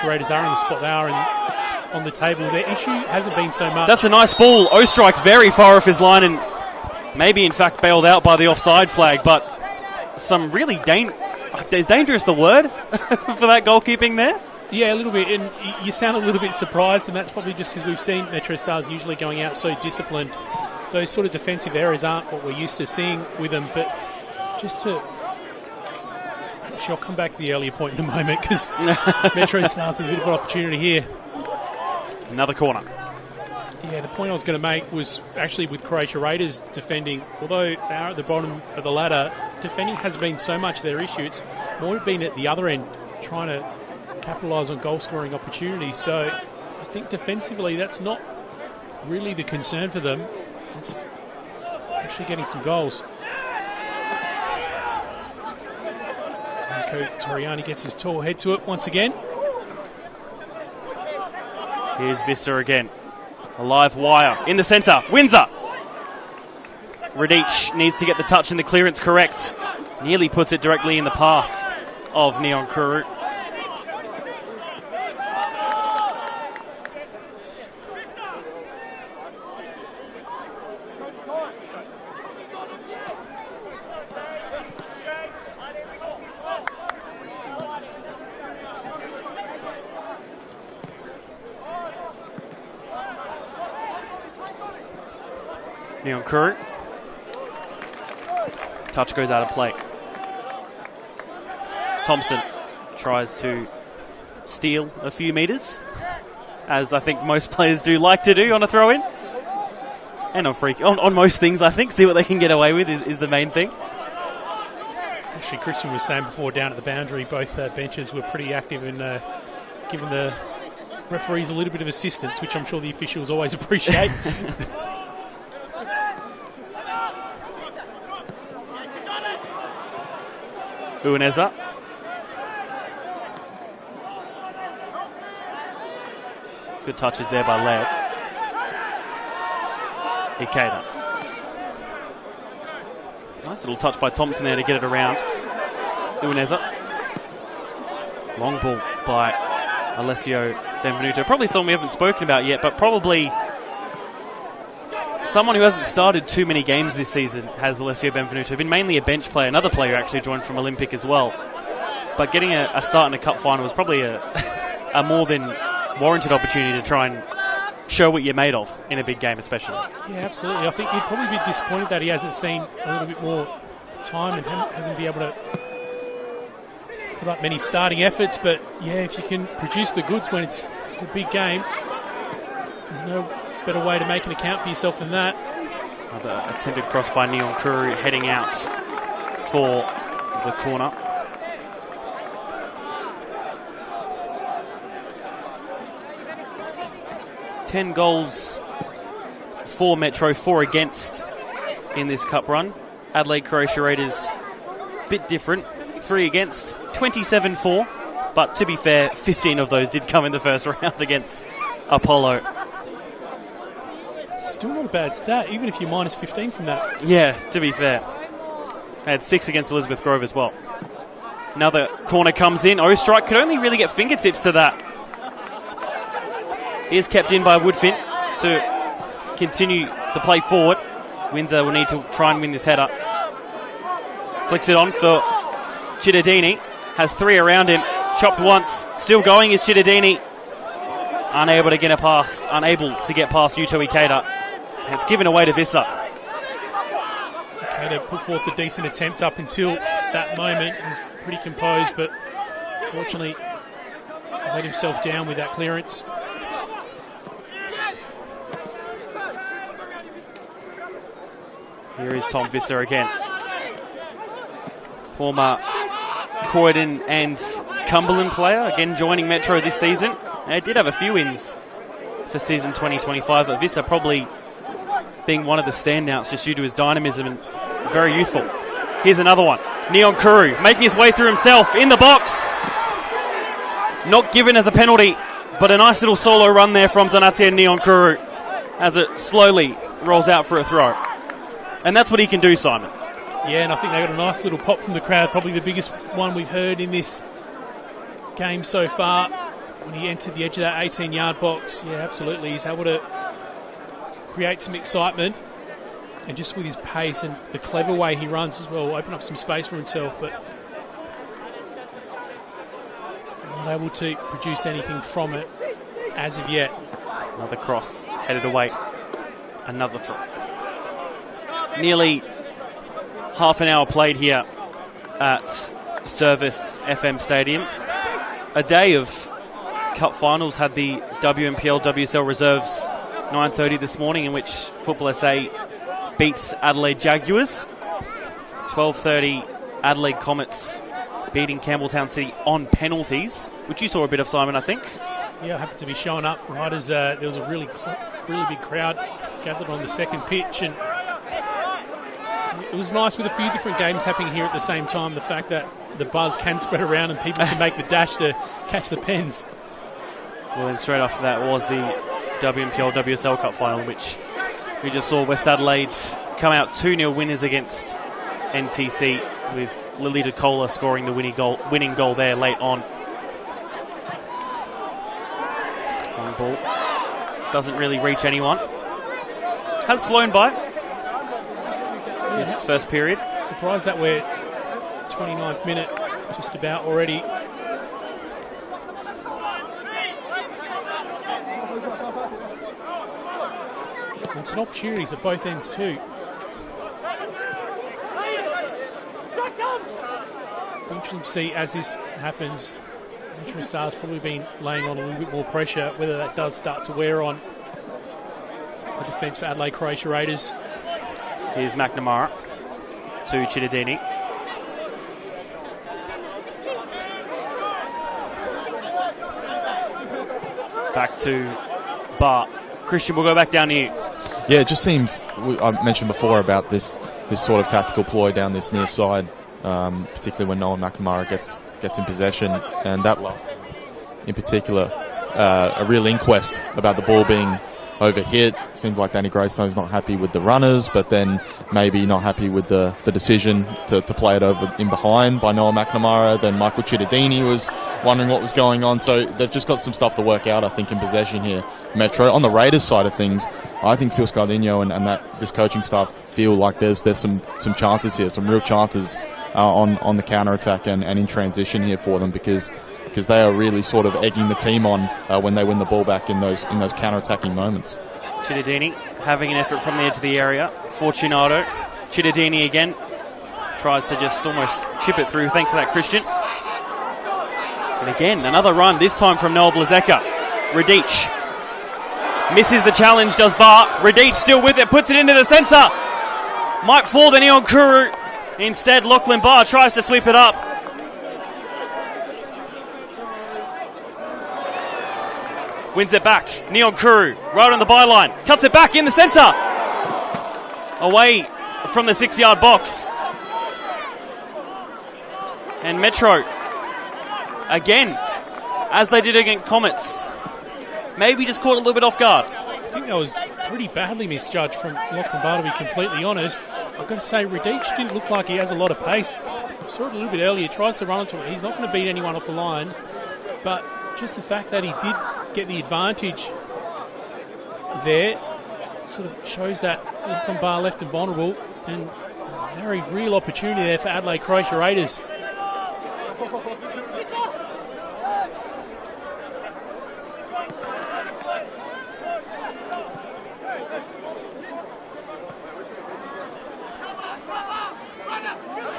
[SPEAKER 3] Raiders are in the spot they are on the table. Their issue hasn't been so much.
[SPEAKER 2] That's a nice ball. Ostrike very far off his line and maybe, in fact, bailed out by the offside flag. But some really is dangerous the word for that goalkeeping there?
[SPEAKER 3] Yeah, a little bit. And you sound a little bit surprised, and that's probably just because we've seen MetroStars usually going out so disciplined. Those sort of defensive errors aren't what we're used to seeing with them. But just to... Actually, I'll come back to the earlier point in a moment because MetroStars with a bit of an opportunity here.
[SPEAKER 2] Another corner.
[SPEAKER 3] Yeah, the point I was going to make was actually with Croatia Raiders defending, although they are at the bottom of the ladder, defending hasn't been so much their issue. It's more been at the other end, trying to capitalise on goal-scoring opportunities. So I think defensively that's not really the concern for them. It's actually getting some goals. Marco Toriani gets his tall head to it once again.
[SPEAKER 2] Here's Visser again. A live wire in the centre. Windsor. Radic needs to get the touch and the clearance correct. Nearly puts it directly in the path of Neon Kuru. Neonkuru. Touch goes out of play. Thompson tries to steal a few metres, as I think most players do like to do on a throw-in. And on most things, I think. See what they can get away with is the main thing.
[SPEAKER 3] Actually, Christian was saying before, down at the boundary, both benches were pretty active in giving the referees a little bit of assistance, which I'm sure the officials always appreciate.
[SPEAKER 2] Uineza. Good touches there by Laird. Ikeda. Nice little touch by Thompson there to get it around. Uineza. Long ball by Alessio Benvenuto. Probably someone we haven't spoken about yet, but probably someone who hasn't started too many games this season has Alessio Benvenuto. Been mainly a bench player. Another player actually joined from Olympic as well. But getting a start in a cup final was probably a more than warranted opportunity to try and show what you're made of in a big game especially. Yeah,
[SPEAKER 3] absolutely. I think he'd probably be disappointed that he hasn't seen a little bit more time and hasn't been able to put up many starting efforts. But yeah, if you can produce the goods when it's a big game, there's no better way to make an account for yourself than that.
[SPEAKER 2] Another attempted cross by Neonkuru heading out for the corner. $10 goals for Metro, 4 against in this cup run. Adelaide Croatia Raiders, bit different. 3 against, 27-4. But to be fair, 15 of those did come in the first round against Apollo.
[SPEAKER 3] Still not a bad stat, even if you're minus 15 from that.
[SPEAKER 2] Yeah, to be fair. They had 6 against Elizabeth Grove as well. Another corner comes in. Ostrike could only really get fingertips to that. He is kept in by Woodfin to continue the play forward. Windsor will need to try and win this header. Flicks it on for Cittadini. Has 3 around him. Chopped once. Still going is Cittadini. Unable to get a pass. Unable to get past Yuto Ikeda. It's given away to Visser.
[SPEAKER 3] Ikeda put forth a decent attempt up until that moment. He was pretty composed, but fortunately let himself down with that clearance.
[SPEAKER 2] Here is Tom Visser again. Former Croydon and Cumberland player, again joining Metro this season. They did have a few wins for season 2025, but Visser probably being one of the standouts just due to his dynamism and very youthful. Here's another one. Neonkuru making his way through himself in the box. Not given as a penalty, but a nice little solo run there from Donatia Neonkuru as it slowly rolls out for a throw. And that's what he can do, Simon.
[SPEAKER 3] Yeah, and I think they got a nice little pop from the crowd, probably the biggest one we've heard in this game so far. When he entered the edge of that 18-yard box, yeah, absolutely. He's able to create some excitement. And just with his pace and the clever way he runs as well, open up some space for himself, but not able to produce anything from it as of yet.
[SPEAKER 2] Another cross headed away. Another throw. Nearly half an hour played here at Service FM Stadium. A day of cup finals. Had the WMPL WSL reserves 9:30 this morning, in which Football SA beats Adelaide Jaguars. 12:30 Adelaide Comets beating Campbelltown City on penalties, which you saw a bit of, Simon, I think.
[SPEAKER 3] Yeah, I happened to be showing up right as there was a really big crowd gathered on the second pitch, and it was nice with a few different games happening here at the same time. The fact that the buzz can spread around and people can make the dash to catch the pens.
[SPEAKER 2] Well, then straight after that was the WMPL WSL Cup final, which we just saw West Adelaide come out 2-0 winners against NTC, with Lolita Kohler scoring the winning goal there late on. Long ball. Doesn't really reach anyone. Has flown by this first period.
[SPEAKER 3] Surprised that we're 29th minute just about already. And it's an opportunities at both ends too. Interesting to see as this happens. MetroStars probably been laying on a little bit more pressure, whether that does start to wear on the defence for Adelaide Croatia Raiders.
[SPEAKER 2] Here's McNamara to Cittadini. Back to Bart. Christian, we'll go back down to you.
[SPEAKER 4] Yeah, it just seems, I mentioned before about this sort of tactical ploy down this near side, particularly when Nolan McNamara gets in possession, and that last in particular, a real inquest about the ball being overhit. Seems like Danny Greystone's not happy with the runners, but then maybe not happy with the decision to play it over in behind by Noah McNamara. Then Michael Cittadini was wondering what was going on. So they've just got some stuff to work out, I think, in possession here. Metro. On the Raiders side of things, I think Phil Scardino and this coaching staff feel like there's some chances here, some real chances on the counter-attack and in transition here for them, because they are really sort of egging the team on when they win the ball back in those counter-attacking moments.
[SPEAKER 2] Cittadini having an effort from the edge of the area. Fortunato. Cittadini again. Tries to just almost chip it through. Thanks for that, Christian. And again, another run, this time from Noel Blazeka. Radic. Misses the challenge, does Bart. Radic still with it, puts it into the centre. Might fall to Neon Kuru. Instead, Lachlan Barr tries to sweep it up. Wins it back. Neon Kuru, right on the byline. Cuts it back in the centre. Away from the 6-yard box. And Metro, again, as they did against Comets, maybe just caught a little bit off guard.
[SPEAKER 3] I think that was pretty badly misjudged from Lachlan Barr, to be completely honest. I've got to say, Radic didn't look like he has a lot of pace. I saw it a little bit earlier. He tries to run into it. He's not going to beat anyone off the line. But just the fact that he did get the advantage there sort of shows that Lachlan Barr left him vulnerable, and a very real opportunity there for Adelaide Croatia Raiders.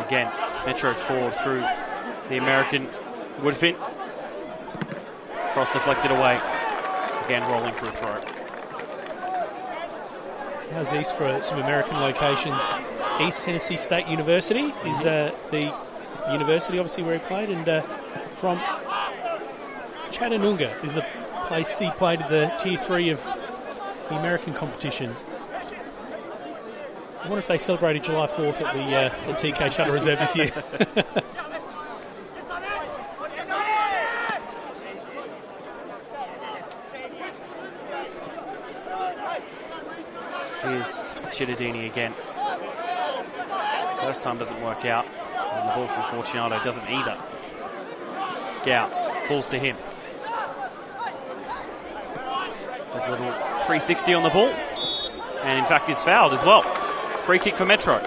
[SPEAKER 2] Again, Metro forward through the American Woodfin. Cross deflected away. Again, rolling for a throw.
[SPEAKER 3] How's east for some American locations? East Tennessee State University is the university, obviously, where he played, and from Chattanooga is the place he played at the Tier 3 of the American competition. I wonder if they celebrated July 4th at the TK Shuttle Reserve this year.
[SPEAKER 2] Here's Cittadini again. First time doesn't work out. And the ball from Fortunato doesn't either. Gow falls to him. There's a little 360 on the ball. And in fact is fouled as well. Free kick for Metro.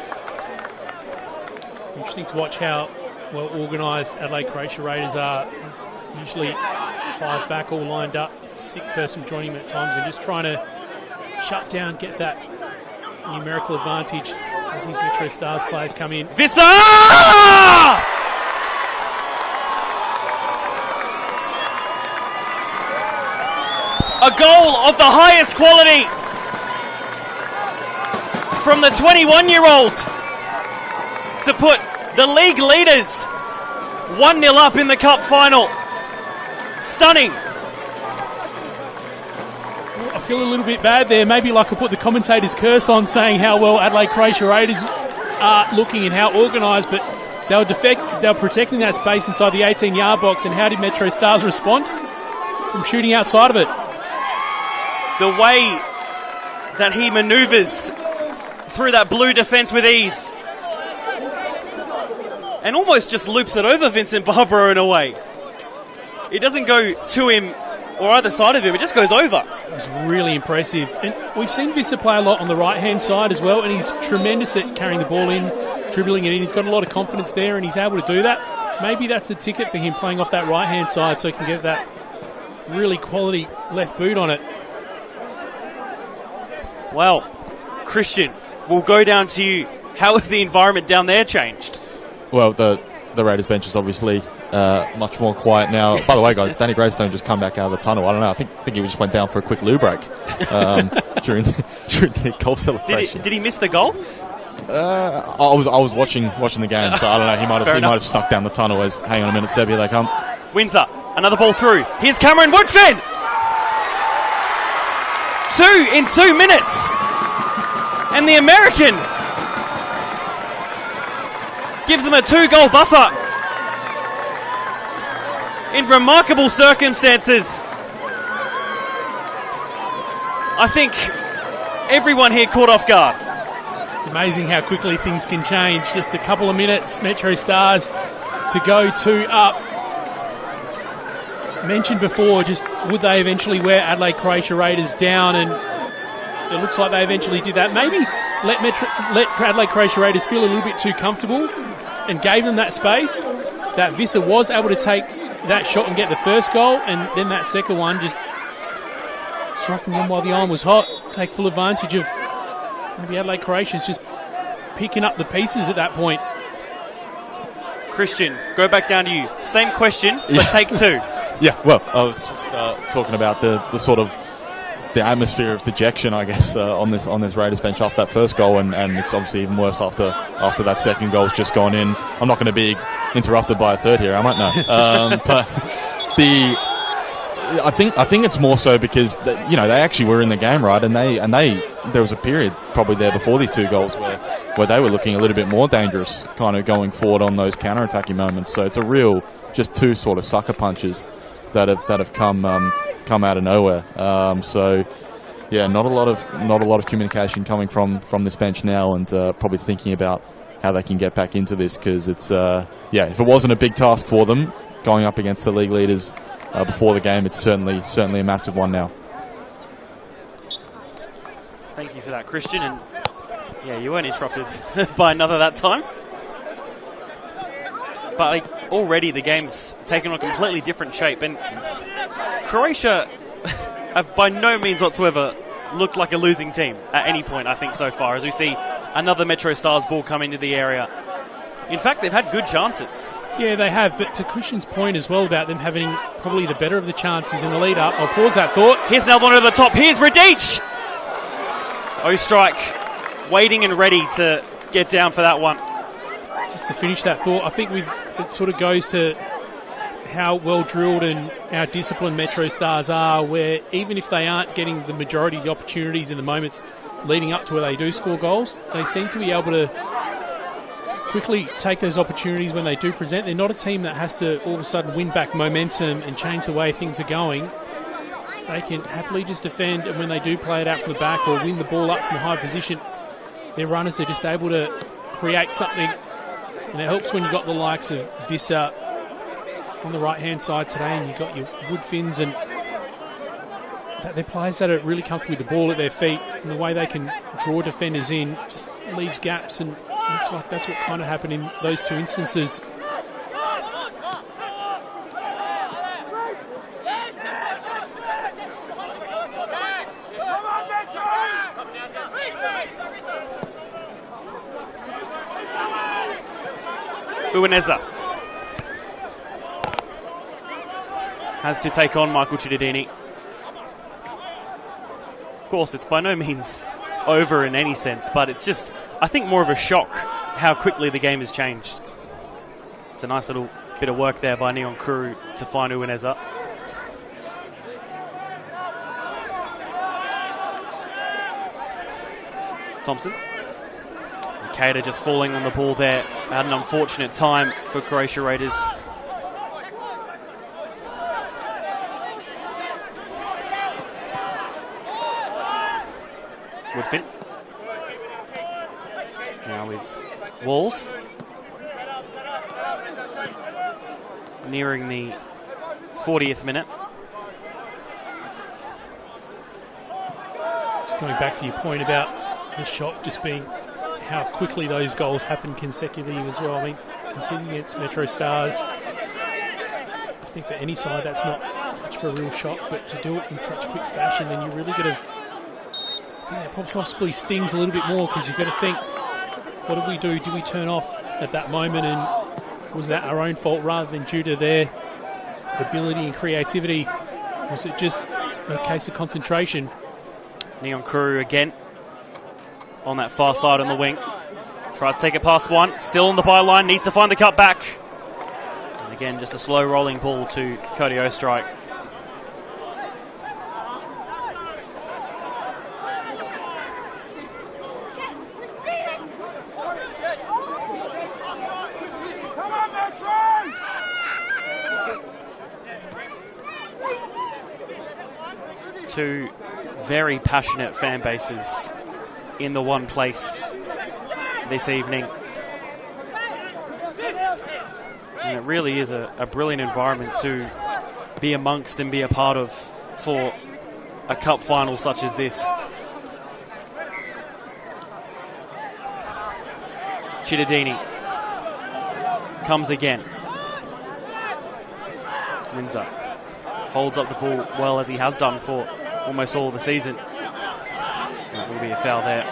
[SPEAKER 3] Interesting to watch how well organised Adelaide Croatia Raiders are. It's usually 5 back all lined up, 6 person joining them at times, and just trying to shut down, get that numerical advantage as these MetroStars players come in.
[SPEAKER 2] Visser! A goal of the highest quality from the 21-year-old to put the league leaders 1-0 up in the cup final. Stunning.
[SPEAKER 3] I feel a little bit bad there. Maybe like I put the commentator's curse on, saying how well Adelaide Croatia Raiders are looking and how organised, but they were protecting that space inside the 18-yard box. And how did MetroStars respond? From shooting outside of it.
[SPEAKER 2] The way that he manoeuvres through that blue defence with ease. And almost just loops it over Vincent Barbaro in a way. It doesn't go to him or either side of him, it just goes over.
[SPEAKER 3] It was really impressive. And we've seen Visser play a lot on the right-hand side as well, and he's tremendous at carrying the ball in, dribbling it in. He's got a lot of confidence there, and he's able to do that. Maybe that's the ticket for him, playing off that right-hand side, so he can get that really quality left boot on it.
[SPEAKER 2] Well, Christian, we'll go down to you. How has the environment down there changed?
[SPEAKER 4] Well, the Raiders bench is obviously much more quiet now. By the way, guys, Danny Greystone just come back out of the tunnel. I don't know. I think he just went down for a quick loo break during the goal celebration.
[SPEAKER 2] Did he miss the goal?
[SPEAKER 4] I was watching the game, so I don't know. He might have snuck down the tunnel. As hang on a minute, Seb, here they come.
[SPEAKER 2] Windsor, another ball through. Here's Cameron Woodfin. 2 in 2 minutes, and the American gives them a 2-goal buffer in remarkable circumstances. I think everyone here caught off guard.
[SPEAKER 3] It's amazing how quickly things can change. Just a couple of minutes, MetroStars to go 2 up. Mentioned before, just would they eventually wear Adelaide Croatia Raiders down, and it looks like they eventually did that. Maybe let Adelaide Croatia Raiders feel a little bit too comfortable and gave them that space. That Visser was able to take that shot and get the first goal, and then that second one just striking them while the iron was hot. Take full advantage of maybe Adelaide Croatia's just picking up the pieces at that point.
[SPEAKER 2] Christian, go back down to you. Same question, but take 2.
[SPEAKER 4] Yeah, well, I was just talking about the sort of the atmosphere of dejection, I guess, on this Raiders bench after that first goal, and it's obviously even worse after that second goal's just gone in. I'm not going to be interrupted by a third here, am I? No. But I think it's more so because they actually were in the game, right? And there was a period probably there before these 2 goals where they were looking a little bit more dangerous, kind of going forward on those counter-attacking moments. So it's a real just 2 sort of sucker punches that have come out of nowhere. So yeah, not a lot of communication coming from this bench now, and probably thinking about how they can get back into this, because it's if it wasn't a big task for them going up against the league leaders before the game, it's certainly a massive one now.
[SPEAKER 2] Thank you for that, Christian, and yeah, you weren't interrupted by another that time. But already the game's taken on a completely different shape, and Croatia have by no means whatsoever looked like a losing team at any point, I think, so far, as we see another MetroStars ball come into the area. In fact, they've had good chances.
[SPEAKER 3] Yeah, they have, but to Christian's point as well about them having probably the better of the chances in the lead-up, I'll pause that thought.
[SPEAKER 2] Here's Nelbon over the top. Here's Radic. O-Strike waiting and ready to get down for that one.
[SPEAKER 3] Just to finish that thought, I think it sort of goes to how well drilled and how disciplined MetroStars are, where even if they aren't getting the majority of the opportunities in the moments leading up to where they do score goals, they seem to be able to quickly take those opportunities when they do present. They're not a team that has to all of a sudden win back momentum and change the way things are going. They can happily just defend, and when they do play it out from the back or win the ball up from a high position, their runners are just able to create something. And it helps when you've got the likes of Visser on the right-hand side today, and you've got your Woodfins, and they're players that are really comfortable with the ball at their feet, and the way they can draw defenders in just leaves gaps, and it looks like that's what kind of happened in those 2 instances.
[SPEAKER 2] Uwaneza has to take on Michael Cittadini. Of course, it's by no means over in any sense, but it's just, I think, more of a shock how quickly the game has changed. It's a nice little bit of work there by Neon Crew to find Uwaneza. Thompson. Cater just falling on the ball there at an unfortunate time for Croatia Raiders. Woodfin. Now with Walls. Nearing the 40th minute.
[SPEAKER 3] Just going back to your point about the shot just being how quickly those goals happen consecutively as well. I mean, considering against MetroStars, I think for any side that's not much for a real shot, but to do it in such quick fashion, then you really got to think that possibly stings a little bit more, because you've got to think, what did we do? Did we turn off at that moment, and was that our own fault rather than due to their ability and creativity? Was it just a case of concentration?
[SPEAKER 2] Neon Kuru again on that far side on the wing. Tries to take it past one. Still on the byline. Needs to find the cut back. And again, just a slow rolling ball to Cody Ostrike. Two very passionate fan bases in the one place this evening. And it really is a brilliant environment to be amongst and be a part of for a cup final such as this. Chittadini comes again. Windsor holds up the ball well, as he has done for almost all of the season. That will be a foul there.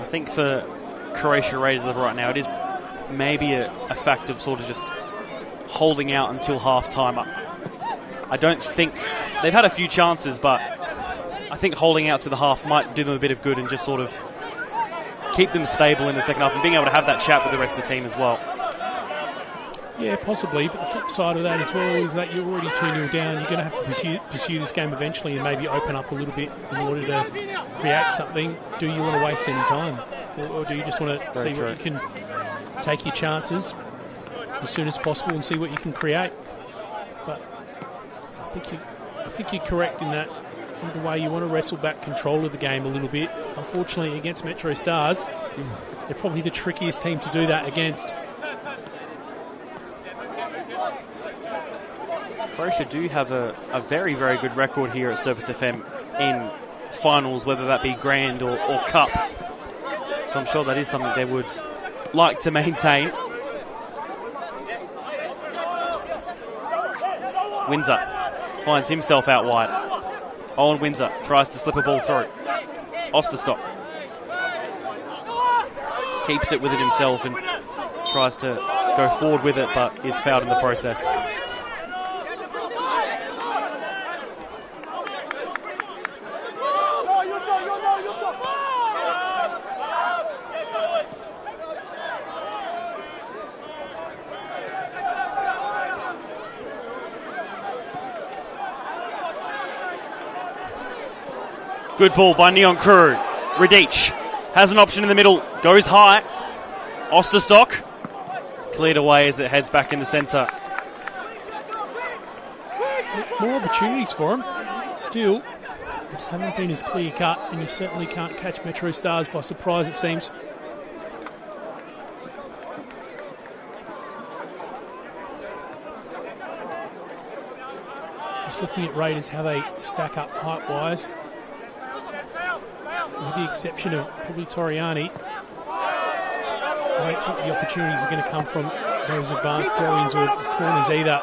[SPEAKER 2] I think for Croatia Raiders right now, it is maybe a fact of sort of just holding out until half-time. I don't think they've had a few chances, but I think holding out to the half might do them a bit of good and just sort of keep them stable in the second half and being able to have that chat with the rest of the team as well.
[SPEAKER 3] Yeah, possibly, but the flip side of that as well is that you're already 2-0 down. You're going to have to pursue this game eventually and maybe open up a little bit in order to create something. Do you want to waste any time? Or do you just want to see what you can take your chances as soon as possible and see what you can create? But I think you're correct in that. Either way, you want to wrestle back control of the game a little bit. Unfortunately, against MetroStars, they're probably the trickiest team to do that against.
[SPEAKER 2] Croatia do have a very, very good record here at Surface FM in finals, whether that be Grand or Cup. So I'm sure that is something they would like to maintain. Windsor finds himself out wide. Owen Windsor tries to slip a ball through. Osterstock keeps it with it himself and tries to go forward with it, but is fouled in the process. Good ball by Neon Kuru. Radic has an option in the middle, goes high. Osterstock cleared away as it heads back in the centre.
[SPEAKER 3] More opportunities for him. Still, just haven't been as clear cut, and you certainly can't catch MetroStars by surprise, it seems. Just looking at Raiders, how they stack up height-wise. With the exception of probably Toriani, I don't think the opportunities are going to come from those advanced throw-ins or corners either.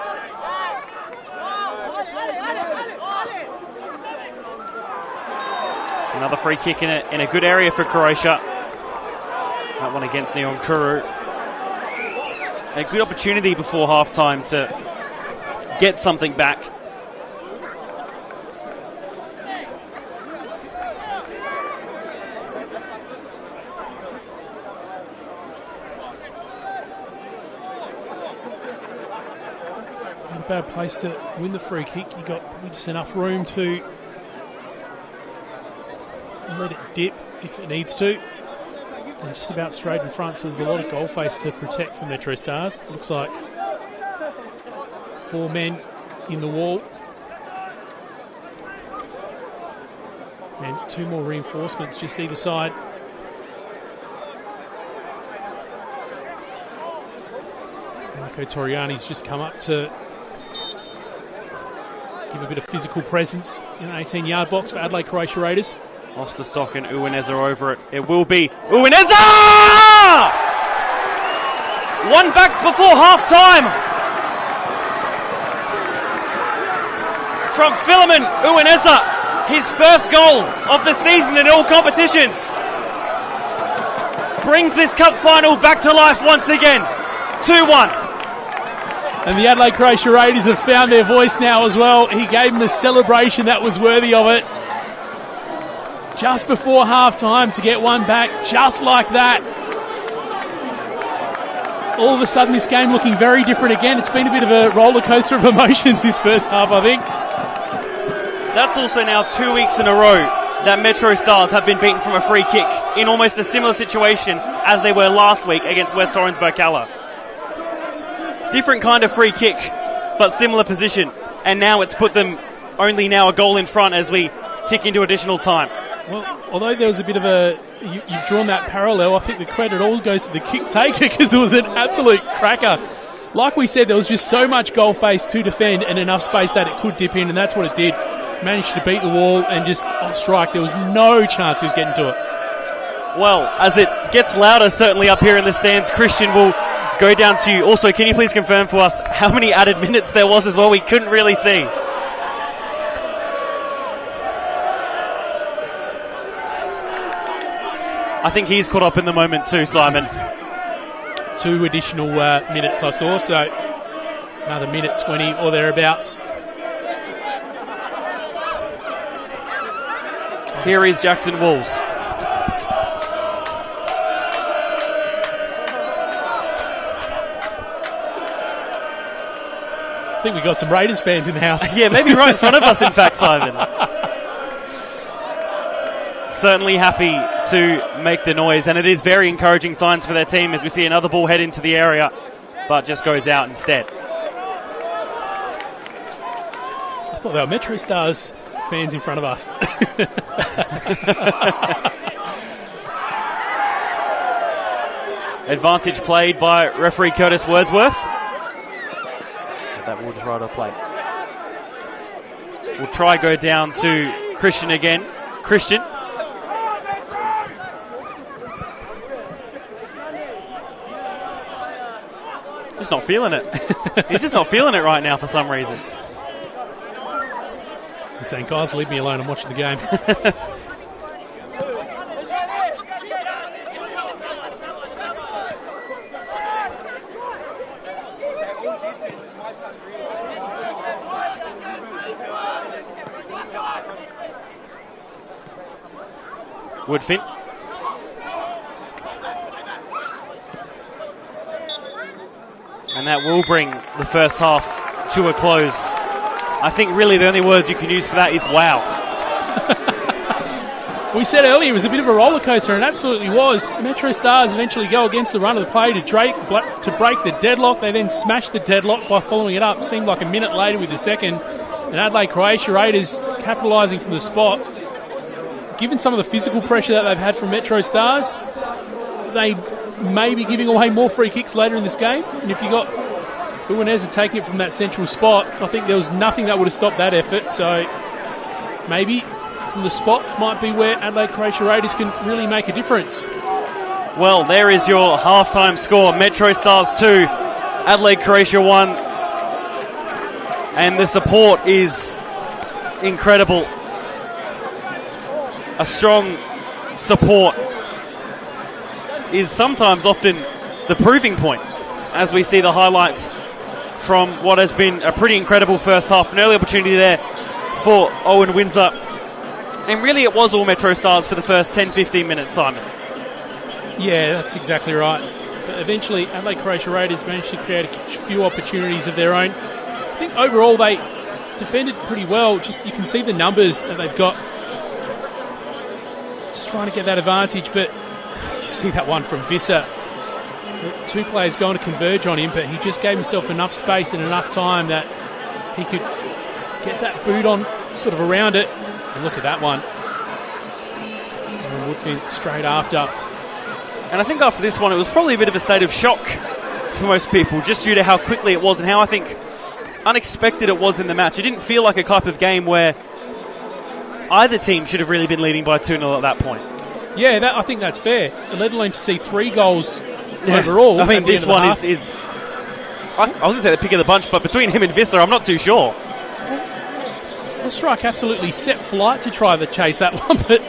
[SPEAKER 2] It's another free kick in a good area for Croatia. That one against Neon Kuru. A good opportunity before half-time to get something back. Bad place to win the free kick. You got just enough room to let it dip if it needs to. And just about straight in front, so there's a lot of goal face to protect for MetroStars. Looks like 4 men in the wall. And 2 more reinforcements just either side. Marco Toriani's just come up to
[SPEAKER 3] give a bit of physical presence in the 18-yard box for Adelaide Croatia Raiders.
[SPEAKER 2] Osterstock and Uwineza over it. It will be Uwineza! One back before half-time from Philemon Uwineza. His first goal of the season in all competitions. Brings this cup final back to life once again. 2-1.
[SPEAKER 3] And the Adelaide Croatia Raiders have found their voice now as well. He gave them a celebration that was worthy of it. Just before half-time to get one back, just like that. All of a sudden this game looking very different again. It's been a bit of a roller coaster of emotions this first half, I think.
[SPEAKER 2] That's also now 2 weeks in a row that MetroStars have been beaten from a free kick in almost a similar situation as they were last week against West Orange Bocala. Different kind of free kick, but similar position. And now it's put them only now a goal in front as we tick into additional time.
[SPEAKER 3] Well, although there was a bit of a... You've drawn that parallel, I think the credit all goes to the kick taker because it was an absolute cracker. Like we said, there was just so much goal face to defend and enough space that it could dip in, and that's what it did. Managed to beat the wall and just on strike. There was no chance he was getting to it.
[SPEAKER 2] Well, as it gets louder, certainly up here in the stands, Christian will go down to you. Also, can you please confirm for us how many added minutes there was as well? We couldn't really see. I think he's caught up in the moment too, Simon.
[SPEAKER 3] 2 additional minutes I saw, so another minute 20 or thereabouts.
[SPEAKER 2] Here is Jackson Walls.
[SPEAKER 3] I think we got some Raiders fans in the house.
[SPEAKER 2] Yeah, maybe right in front of us, in fact, Simon. Certainly happy to make the noise, and it is very encouraging signs for their team as we see another ball head into the area, but just goes out instead.
[SPEAKER 3] I thought they were MetroStars fans in front of us.
[SPEAKER 2] Advantage played by referee Curtis Wordsworth. That will just right off play. We'll try go down to Christian again. Christian. Just not feeling it. He's just not feeling it right now for some reason.
[SPEAKER 3] He's saying, guys, leave me alone. I'm watching the game.
[SPEAKER 2] Woodfin. And that will bring the first half to a close. I think really the only words you can use for that is wow.
[SPEAKER 3] We said earlier it was a bit of a roller coaster, and it absolutely was. MetroStars eventually go against the run of the play to break the deadlock. They then smash the deadlock by following it up. Seemed like a minute later with the second. And Adelaide Croatia Raiders capitalising from the spot. Given some of the physical pressure that they've had from MetroStars, they may be giving away more free kicks later in this game. And if you got Uwineza taking it from that central spot, I think there was nothing that would have stopped that effort. So maybe from the spot might be where Adelaide Croatia Raiders can really make a difference.
[SPEAKER 2] Well, there is your halftime score. MetroStars 2, Adelaide Croatia 1. And the support is incredible. A strong support is sometimes often the proving point as we see the highlights from what has been a pretty incredible first half. An early opportunity there for Owen Windsor. And really it was all MetroStars for the first 10-15 minutes, Simon.
[SPEAKER 3] Yeah, that's exactly right. But eventually Adelaide Croatia Raiders managed to create a few opportunities of their own. I think overall they defended pretty well. Just you can see the numbers that they've got. Just trying to get that advantage, but you see that one from Visser. 2 players going to converge on him, but he just gave himself enough space and enough time that he could get that boot on sort of around it. And look at that one. And Woodfin straight after.
[SPEAKER 2] And I think after this one, it was probably a bit of a state of shock for most people, just due to how quickly it was and how I think unexpected it was in the match. It didn't feel like a type of game where either team should have really been leading by 2-0 at that point.
[SPEAKER 3] Yeah, I think that's fair. Let alone to see 3 goals overall.
[SPEAKER 2] I mean, this one is I was going to say the pick of the bunch, but between him and Visser, I'm not too sure.
[SPEAKER 3] The strike absolutely set flight to try to chase that one, but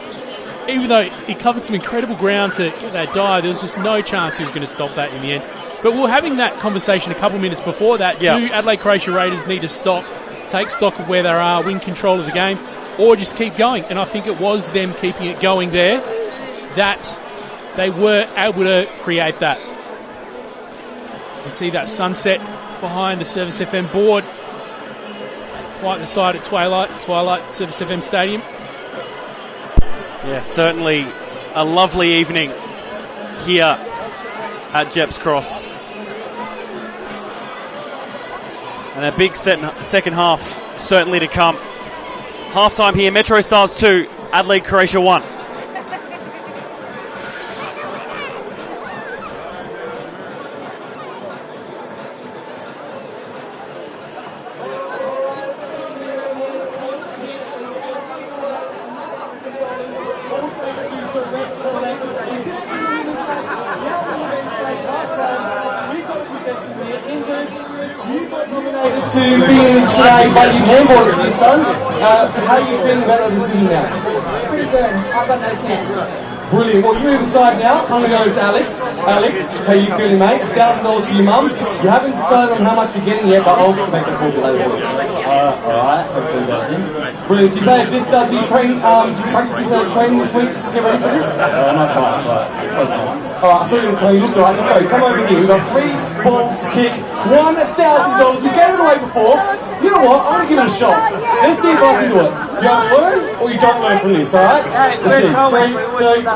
[SPEAKER 3] even though he covered some incredible ground to get that dive, there was just no chance he was going to stop that in the end. But we were having that conversation a couple of minutes before that. Do Adelaide Croatia Raiders need to stop, take stock of where they are, win control of the game, or just keep going? And I think it was them keeping it going there that they were able to create that. You can see that sunset behind the Service FM board. Quite the sight at Twilight Service FM Stadium.
[SPEAKER 2] Yeah, certainly a lovely evening here at Jeps Cross. And a big second half certainly to come. Half-time here, MetroStars 2, Adelaide Croatia 1.
[SPEAKER 1] To be in this today, but you handballed it to your son. How are you feeling about the decision now?
[SPEAKER 5] Pretty good. I've got no chance.
[SPEAKER 1] Brilliant. Well, you move aside now. I'm going to go to Alex. Alex, how you feeling, mate? $1,000 for your mum. You haven't decided on how much you're getting yet, but I'll make the call later.
[SPEAKER 6] Alright, hopefully that's
[SPEAKER 1] Brilliant. So you played this stuff. Do you train, practice training this week just to get ready for this?
[SPEAKER 6] not quite, but
[SPEAKER 1] Alright, I saw you in the training. Look alright. Let's go. Come over here. We've got 3 balls to kick. $1,000. We gave it away before. You know what? I'm going to give it a shot. Let's see if I can do it. You either learn or you don't learn from this, alright? Let's see. 3, 2.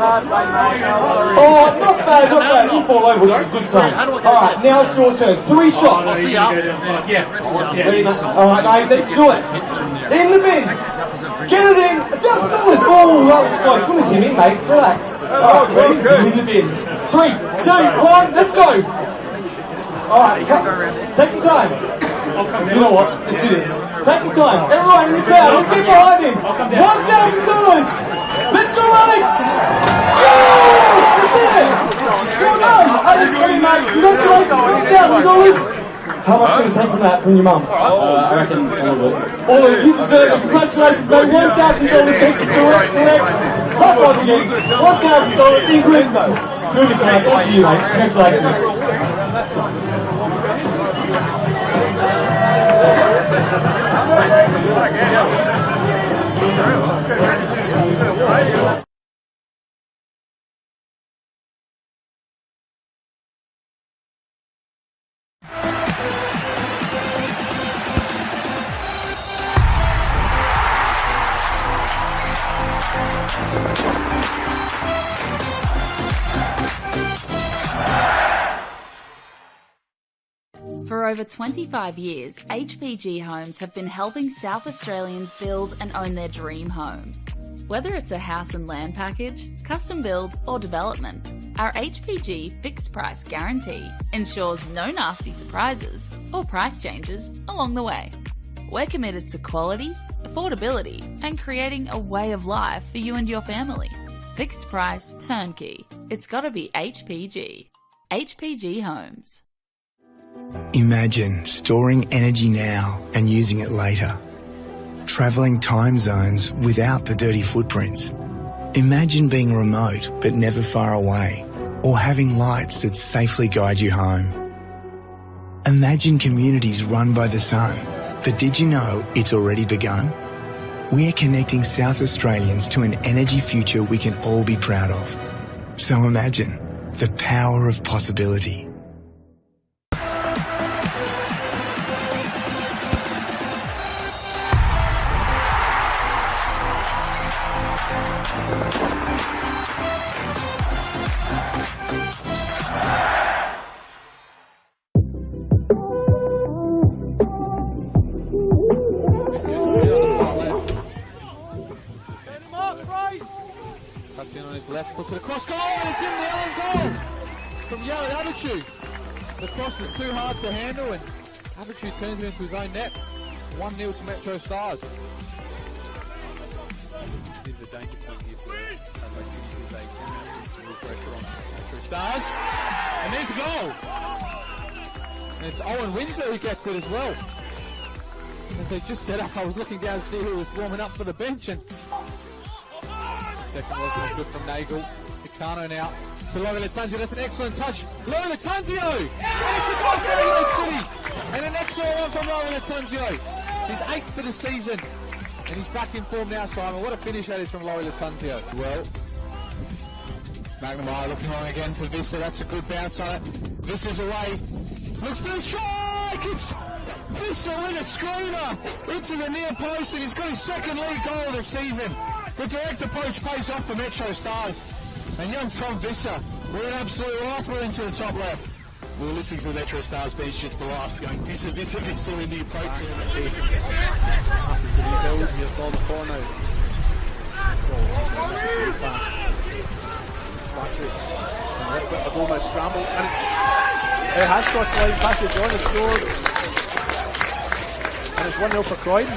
[SPEAKER 1] Oh, not bad, not bad. You fall over, which is a good sign. Alright, now it's your turn. 3 shots. Ready, mate? Alright, mate, let's do it. In the bin. Get it in. Oh, that was close. Put him in, mate. Relax. Alright, ready? In the bin. 3, 2, 1, let's go. Alright, take your time. You know what? Let's do this. Take your time. Everyone in the crowd, let's get behind him. $1,000. Let's go, Alex. Yeah! We did it. Well done. Alex, ready, mate. Congratulations. $1,000. How much are you going to take from that from your mum?
[SPEAKER 6] I reckon all of it.
[SPEAKER 1] All of it. You deserve it. Congratulations, mate. $1,000 takes you direct. High five again. $1,000 in green. Move this, mate. On to you, mate. Congratulations.
[SPEAKER 5] For over 25 years, HPG Homes have been helping South Australians build and own their dream home. Whether it's a house and land package, custom build or development, our HPG fixed price guarantee ensures no nasty surprises or price changes along the way. We're committed to quality, affordability and creating a way of life for you and your family. Fixed price turnkey. It's gotta be HPG. HPG Homes.
[SPEAKER 7] Imagine storing energy now and using it later. Travelling time zones without the dirty footprints. Imagine being remote but never far away, or having lights that safely guide you home. Imagine communities run by the sun, but did you know it's already begun? We're connecting South Australians to an energy future we can all be proud of. So imagine the power of possibility.
[SPEAKER 8] Left hook across goal, and it's in the own goal from Yellow Attitude. The cross was too hard to handle, and Aperture turns it into his own net. 1-0 to MetroStars.
[SPEAKER 3] Bit of a danger point here for Adelaide City because they put some real pressure on MetroStars.
[SPEAKER 8] And there's a goal. And it's Owen Windsor who gets it as well. And as they just set up, I was looking down to see who was warming up for the bench. And second wasn't good from Nagel. Ixano now to Lowe Latanzio. That's an excellent touch. Lowe Latanzio! And it's a goal for Adelaide City. And an excellent one from Lowe Latanzio. His 8th for the season. And he's back in form now, Simon. What a finish that is from Lowe Latanzio. Well, McNamara looking on again for Visser. That's a good bounce on it. Visser's away. Looks for the strike! It's Visser with a screamer into the near post, and he's got his second league goal of the season. The direct approach pays off for MetroStars. And young Tom Visser with an absolute rifle into the top left.
[SPEAKER 3] We were listening to the MetroStars bench just below us going, Visser in the approach. Happens to be held here for the corner. A little bit of almost scramble, and it has crossed the line. Passage on has scored, and it's 1-0 for Croydon,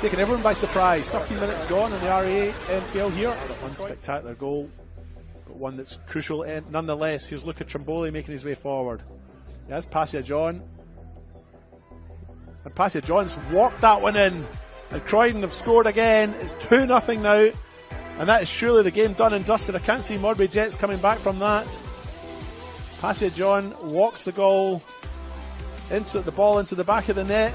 [SPEAKER 3] taking everyone by surprise. 13 minutes gone in the RAA NPL here. One spectacular goal, but one that's crucial nonetheless. Here's Luca Trimboli making his way forward. He has Passia John, and Passia John's walked that one in, and Croydon have scored again. It's 2-0 now. And that is surely the game done and dusted. I can't see Modbury Jets coming back from that. Passia John walks the goal, into the ball into the back of the net.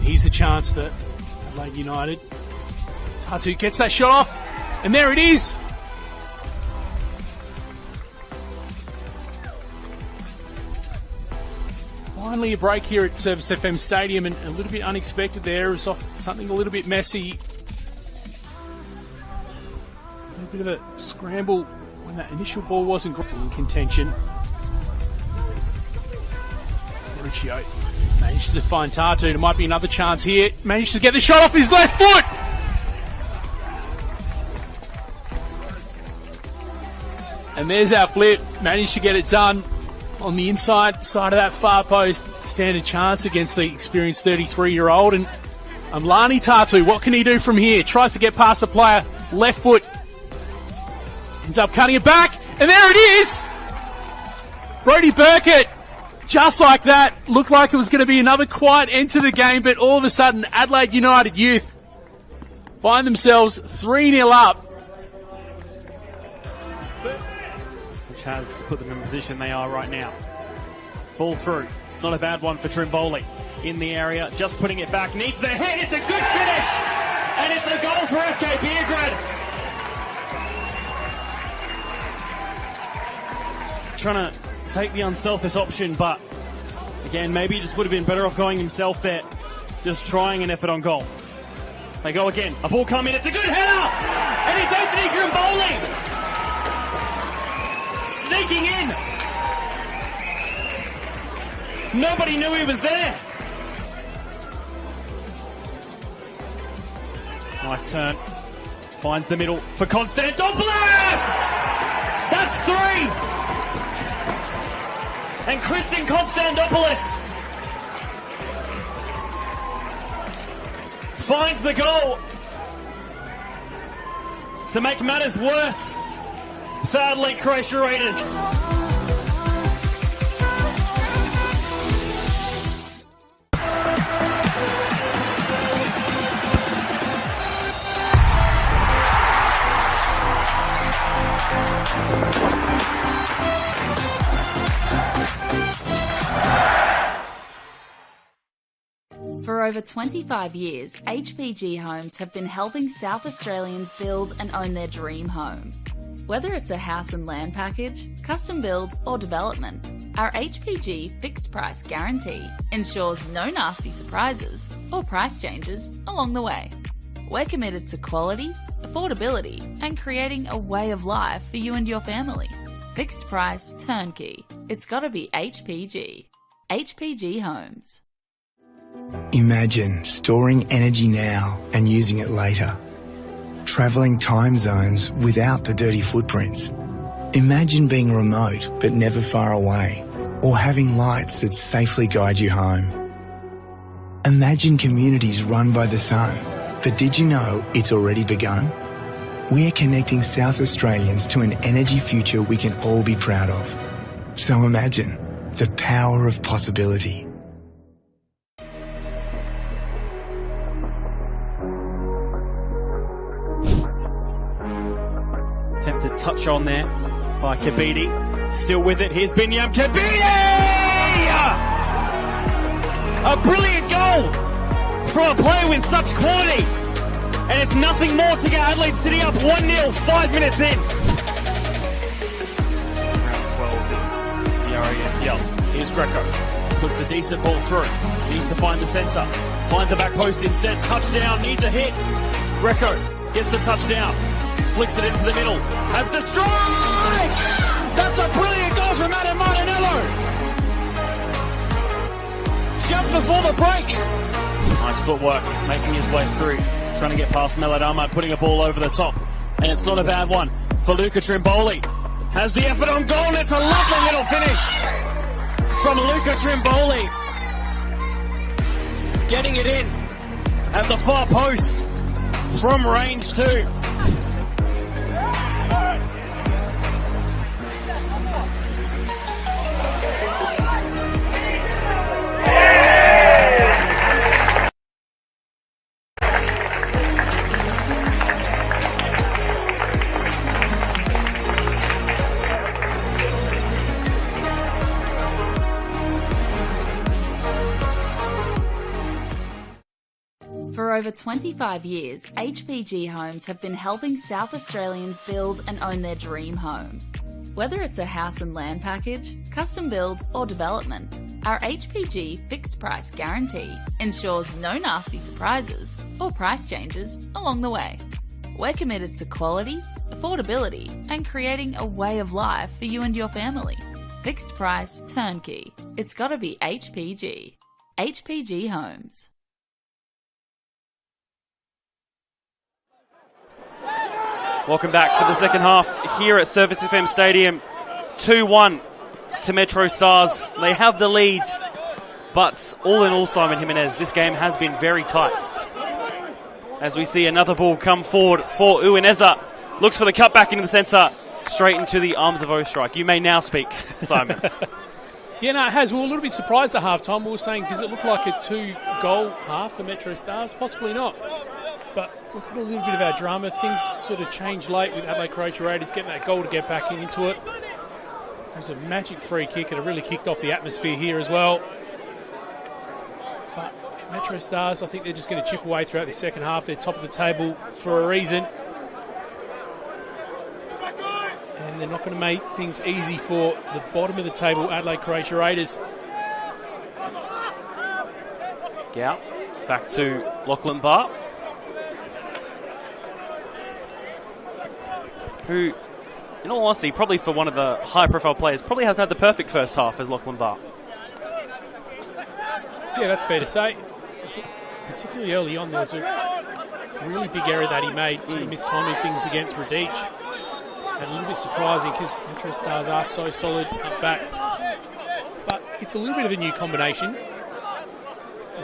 [SPEAKER 3] Here's a chance for Adelaide United. Tatu gets that shot off, and there it is. Finally a break here at Service FM Stadium, and a little bit unexpected there. It was off something a little bit messy. A little bit of a scramble when that initial ball wasn't in contention. Riccio manages to find Tatu. There might be another chance here. Manages to get the shot off his left foot. And there's our flip. Managed to get it done on the inside side of that far post. Standard chance against the experienced 33-year-old. And Amlani Tatu, what can he do from here? Tries to get past the player. Left foot. Ends up cutting it back. And there it is! Brodie Burkett. Just like that, looked like it was going to be another quiet end to the game, but all of a sudden, Adelaide United youth find themselves 3-0 up.
[SPEAKER 2] Which has put them in the position they are right now. Ball through. It's not a bad one for Trimboli. In the area, just putting it back. Needs the hit. It's a good finish. And it's a goal for FK Beograd. Trying to take the unselfish option, but again, maybe he just would have been better off going himself there, just trying an effort on goal. They go again, a ball coming, it's a good header, and it's Anthony Trimboli sneaking in. Nobody knew he was there. Nice turn, finds the middle for Konstantopoulos. That's 3. And Christian Konstantopoulos finds the goal to make matters worse for Adelaide Croatia Raiders.
[SPEAKER 5] over 25 years, HPG Homes have been helping South Australians build and own their dream home. Whether it's a house and land package, custom build or development, our HPG fixed price guarantee ensures no nasty surprises or price changes along the way. We're committed to quality, affordability and creating a way of life for you and your family. Fixed price turnkey. It's gotta be HPG. HPG Homes.
[SPEAKER 7] Imagine storing energy now and using it later. Travelling time zones without the dirty footprints. Imagine being remote but never far away, or having lights that safely guide you home. Imagine communities run by the sun, but did you know it's already begun? We're connecting South Australians to an energy future we can all be proud of. So imagine the power of possibility.
[SPEAKER 2] Attempted touch on there by Kabidi. Still with it. Here's Binyam Kabidi! A brilliant goal from a player with such quality. And it's nothing more to get Adelaide City up 1-0, 5 minutes in. Round 12, the Here's Greco. Puts a decent ball through. Needs to find the centre. Finds the back post instead. Touchdown. Needs a hit. Greco gets the touchdown. Flicks it into the middle. Has the strike! That's a brilliant goal from Adam Martinello. Just before the break. Nice footwork. Making his way through. Trying to get past Meladama. Putting a ball over the top. And it's not a bad one for Luca Trimboli. Has the effort on goal. It's a lovely little finish from Luca Trimboli. Getting it in at the far post from range 2.
[SPEAKER 5] For over 25 years, HPG Homes have been helping South Australians build and own their dream home. Whether it's a house and land package, custom build or development, our HPG fixed price guarantee ensures no nasty surprises or price changes along the way. We're committed to quality, affordability and creating a way of life for you and your family. Fixed price turnkey. It's gotta be HPG. HPG Homes.
[SPEAKER 2] Welcome back to the second half here at Service FM Stadium. 2-1 to MetroStars. They have the lead, but all in all, Simon Jimenez, this game has been very tight. As we see another ball come forward for Uineza. Looks for the cutback into the centre, straight into the arms of Ostrike. You may now speak, Simon.
[SPEAKER 3] Yeah, no, it has. We were a little bit surprised at half-time. We were saying, does it look like a 2-goal half for MetroStars? Possibly not. But we've got a little bit of our drama. Things sort of changed late with Adelaide Croatia Raiders getting that goal to get back into it. It was a magic free kick and it really kicked off the atmosphere here as well. But MetroStars, I think they're just going to chip away throughout the second half. They're top of the table for a reason. And they're not going to make things easy for the bottom of the table, Adelaide Croatia Raiders.
[SPEAKER 2] Yeah, back to Lachlan Barr, who, in all honesty, probably for one of the high-profile players, probably hasn't had the perfect first half as Lachlan Barr.
[SPEAKER 3] Yeah, that's fair to say. Particularly early on, there was a really big error that he made, sort of mistiming things against Radic. And a little bit surprising because MetroStars are so solid up back. But it's a little bit of a new combination.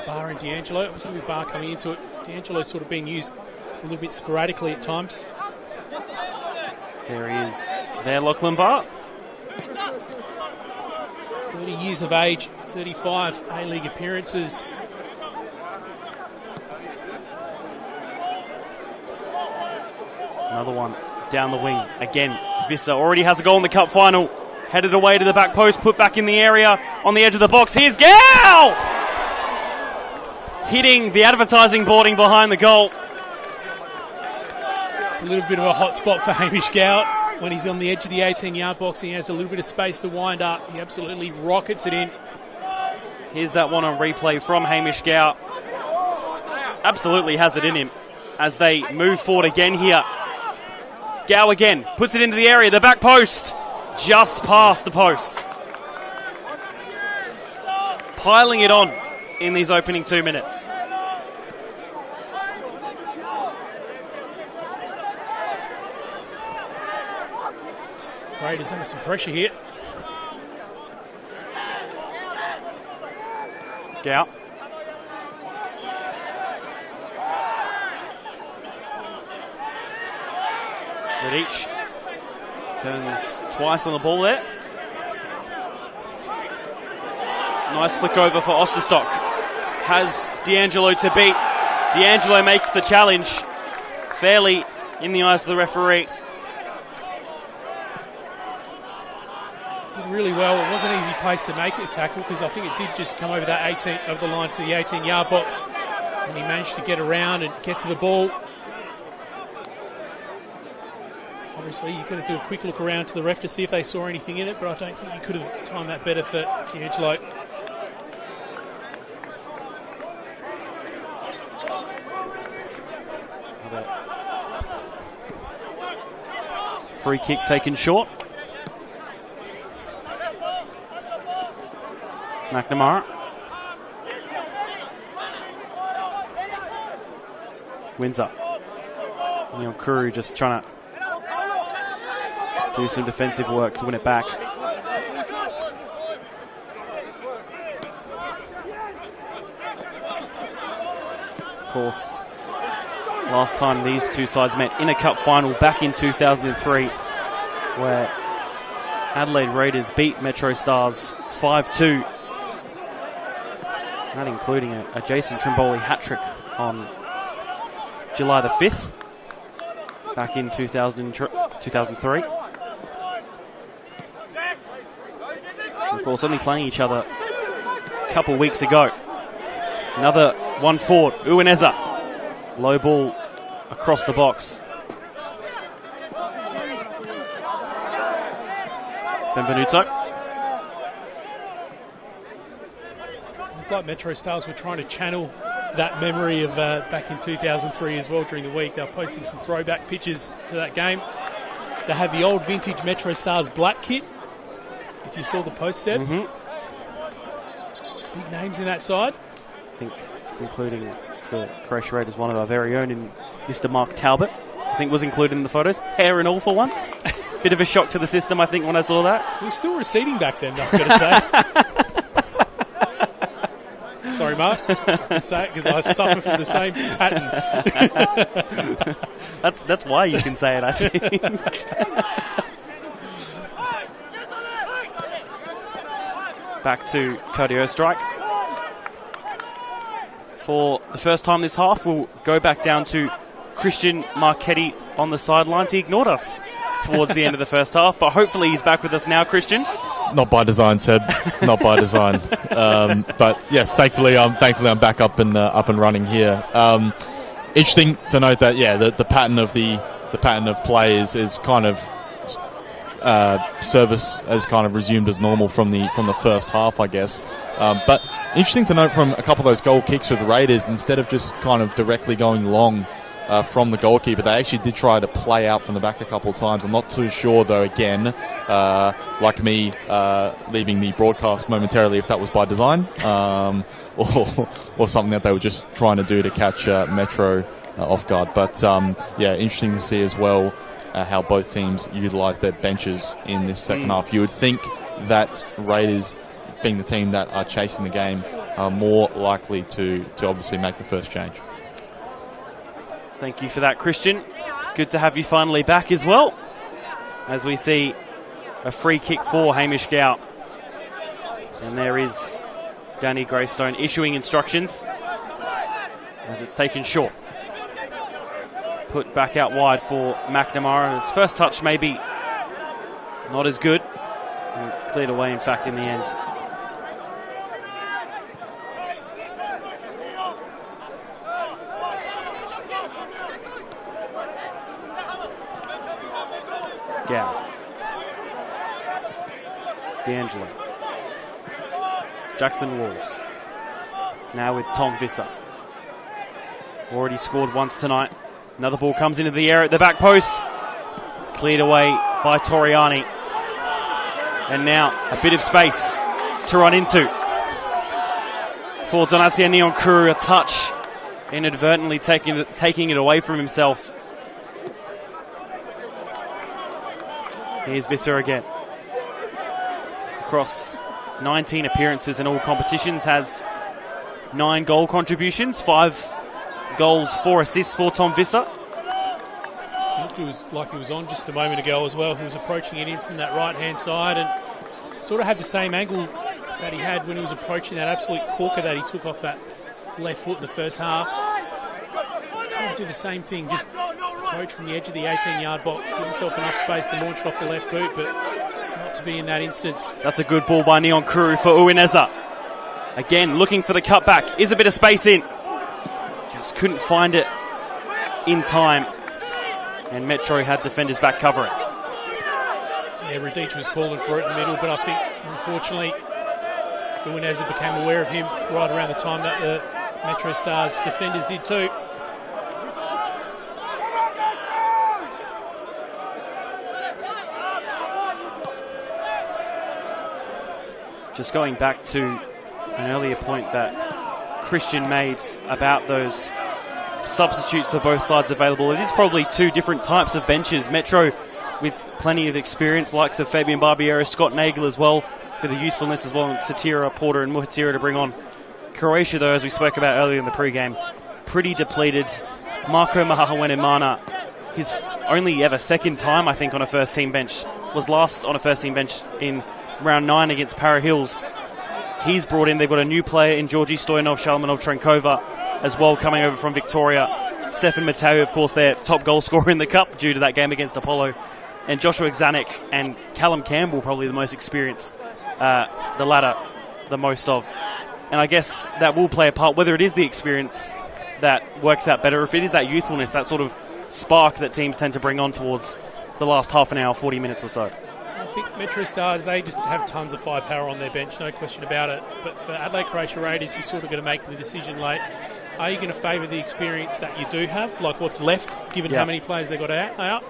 [SPEAKER 3] Barr and D'Angelo. Obviously with Barr coming into it, D'Angelo's sort of being used a little bit sporadically at times.
[SPEAKER 2] There he is. There, Lachlan Barr.
[SPEAKER 3] 30 years of age, 35 A-League appearances.
[SPEAKER 2] Another one down the wing. Again, Visser already has a goal in the cup final. Headed away to the back post, put back in the area on the edge of the box. Here's Gao! hitting the advertising boarding behind the goal.
[SPEAKER 3] It's a little bit of a hot spot for Hamish Gout when he's on the edge of the 18-yard box and he has a little bit of space to wind up. He absolutely rockets it in.
[SPEAKER 2] Here's that one on replay from Hamish Gout. Absolutely has it in him as they move forward again here. Gow again, puts it into the area, the back post, just past the post. Piling it on in these opening 2 minutes.
[SPEAKER 3] Raiders under some pressure here.
[SPEAKER 2] Gow. Redic turns twice on the ball there. Nice flick over for Osterstock. Has D'Angelo to beat. D'Angelo makes the challenge. Fairly in the eyes of the referee.
[SPEAKER 3] Did really well. It wasn't an easy place to make it a tackle because I think it did just come over that over the line to the 18-yard box. And he managed to get around and get to the ball. Obviously, you've got to do a quick look around to the ref to see if they saw anything in it, but I don't think you could have timed that better for D'Angelo.
[SPEAKER 2] Free kick taken short. McNamara. Wins up. Neil Crew just trying to do some defensive work to win it back. Of course, last time these two sides met in a cup final back in 2003, where Adelaide Raiders beat MetroStars 5-2. That including a Jason Trimboli hat-trick on July the 5th, back in 2003. Of course, only playing each other a couple weeks ago. Another one forward, Uwineza. Low ball across the box. Benvenuto.
[SPEAKER 3] Like MetroStars were trying to channel that memory of back in 2003 as well during the week. They were posting some throwback pictures to that game. They had the old vintage MetroStars black kit. If you saw the post set. Big names in that side.
[SPEAKER 2] I think including for Croatia Raiders, one of our very own in Mr. Mark Talbot, I think was included in the photos. Hair and all for once. Bit of a shock to the system, I think, when I saw that.
[SPEAKER 3] He was still receding back then, I've got to say. Sorry, Mark. I can say it because I suffer from the same pattern.
[SPEAKER 2] That's why you can say it, I think. Back to Cody Ostrike. For the first time this half, we'll go back down to Christian Marchetti on the sidelines. He ignored us towards the end of the first half, but hopefully he's back with us now, Christian.
[SPEAKER 4] Not by design, Seb. Not by design. But yes, thankfully I'm back up and running here. Interesting to note that the pattern of play is kind of service has kind of resumed as normal from the first half, I guess. But interesting to note from a couple of those goal kicks with the Raiders, instead of just kind of directly going long from the goalkeeper, they actually did try to play out from the back a couple of times. I'm not too sure though, again, like me leaving the broadcast momentarily, if that was by design or something that they were just trying to do to catch Metro off guard. But interesting to see as well how both teams utilise their benches in this second half. You would think that Raiders, being the team that are chasing the game, are more likely to obviously make the first change.
[SPEAKER 2] Thank you for that, Christian. Good to have you finally back as well, as we see a free kick for Hamish Gout. And there is Danny Greystone issuing instructions as it's taken short. Put back out wide for McNamara. His first touch maybe not as good. And cleared away, in fact, in the end. Gow. D'Angelo. Jackson Walls. Now with Tom Visser. Already scored once tonight. Another ball comes into the air at the back post. Cleared away by Toriani. And now a bit of space to run into. For Donatia Neonkuru, a touch. Inadvertently taking it away from himself. Here's Visser again. Across 19 appearances in all competitions, has 9 goal contributions, 5 goals, 4 assists for Tom Visser.
[SPEAKER 3] I think it was like he was on just a moment ago as well. He was approaching it in from that right-hand side and sort of had the same angle that he had when he was approaching that absolute corker that he took off that left foot in the first half. He's trying to do the same thing, just approach from the edge of the 18-yard box, give himself enough space to launch it off the left boot, but not to be in that instance.
[SPEAKER 2] That's a good ball by Neonkuru for Uineza. Again, looking for the cutback. Is a bit of space in. Just couldn't find it in time. And Metro had defenders back covering.
[SPEAKER 3] Yeah, Radic was calling for it in the middle, but I think, unfortunately, Uineza became aware of him right around the time that the MetroStars defenders did too.
[SPEAKER 2] Just going back to an earlier point that Christian made about those substitutes for both sides available. It is probably 2 different types of benches. Metro with plenty of experience, likes of Fabian Barbiero, Scott Nagel as well, with the youthfulness as well, and Satira, Porter and Muhatira to bring on. Croatia, though, as we spoke about earlier in the pre-game, pretty depleted. Marco Mahawenemana, his only ever second time, I think, on a first-team bench, was last on a first-team bench in round 9 against Para Hills. He's brought in, they've got a new player in Georgi Stoyanov, Shalmanov Trenkova as well, coming over from Victoria. Stefan Mateo, of course, their top goal scorer in the cup due to that game against Apollo. And Joshua Exanic and Callum Campbell, probably the most experienced, the latter the most of. And I guess that will play a part, whether it is the experience that works out better, if it is that youthfulness, that sort of spark that teams tend to bring on towards the last half an hour, 40 minutes or so.
[SPEAKER 3] I think MetroStars, they just have tons of firepower on their bench, no question about it. But for Adelaide Croatia Raiders, you're sort of going to make the decision late. Are you going to favour the experience that you do have, like what's left, given how many players they've got out?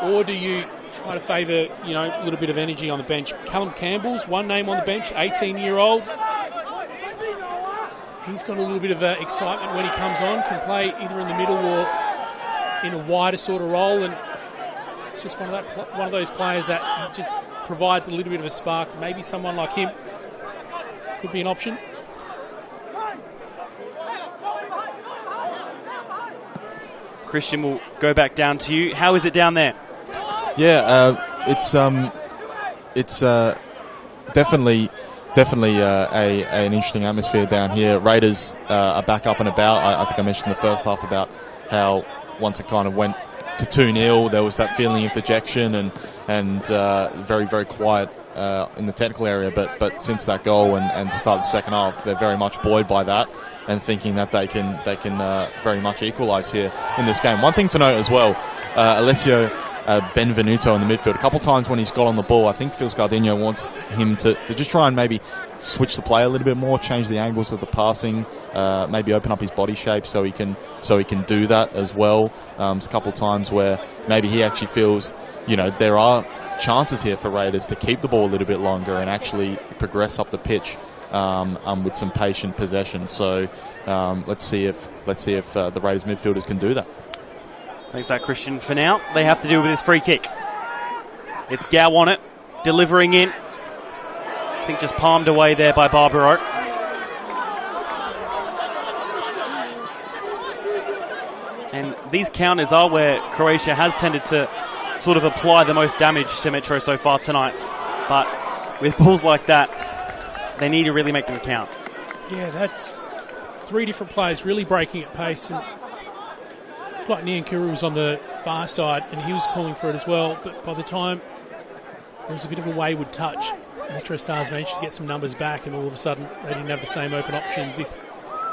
[SPEAKER 3] Or do you try to favour, a little bit of energy on the bench? Callum Campbell's one name on the bench, 18-year-old. He's got a little bit of excitement when he comes on, can play either in the middle or in a wider sort of role, and it's just one of those players that just provides a little bit of a spark. Maybe someone like him could be an option.
[SPEAKER 2] Christian, will go back down to you. How is it down there?
[SPEAKER 4] Yeah, it's definitely an interesting atmosphere down here. Raiders are back up and about. I think I mentioned in the first half about how once it kind of went to 2-0, there was that feeling of dejection and very, very quiet in the technical area. But since that goal and to start the second half, they're very much buoyed by that and thinking that they can very much equalise here in this game. One thing to note as well, Alessio Benvenuto in the midfield. A couple times when he's got on the ball, I think Phil Scardino wants him to just try and maybe switch the play a little bit more, change the angles of the passing, maybe open up his body shape so he can do that as well. There's a couple of times where maybe he actually feels, there are chances here for Raiders to keep the ball a little bit longer and actually progress up the pitch with some patient possession. So let's see if the Raiders midfielders can do that.
[SPEAKER 2] Thanks for that, Christian. For now, they have to deal with this free kick. It's Gow on it, delivering in. I think just palmed away there by Barbaro. And these counters are where Croatia has tended to sort of apply the most damage to Metro so far tonight. But with balls like that, they need to really make them count.
[SPEAKER 3] Yeah, that's 3 different players really breaking at pace. And like Neonkuru was on the far side and he was calling for it as well, but by the time there was a bit of a wayward touch, MetroStars managed to get some numbers back and all of a sudden they didn't have the same open options. If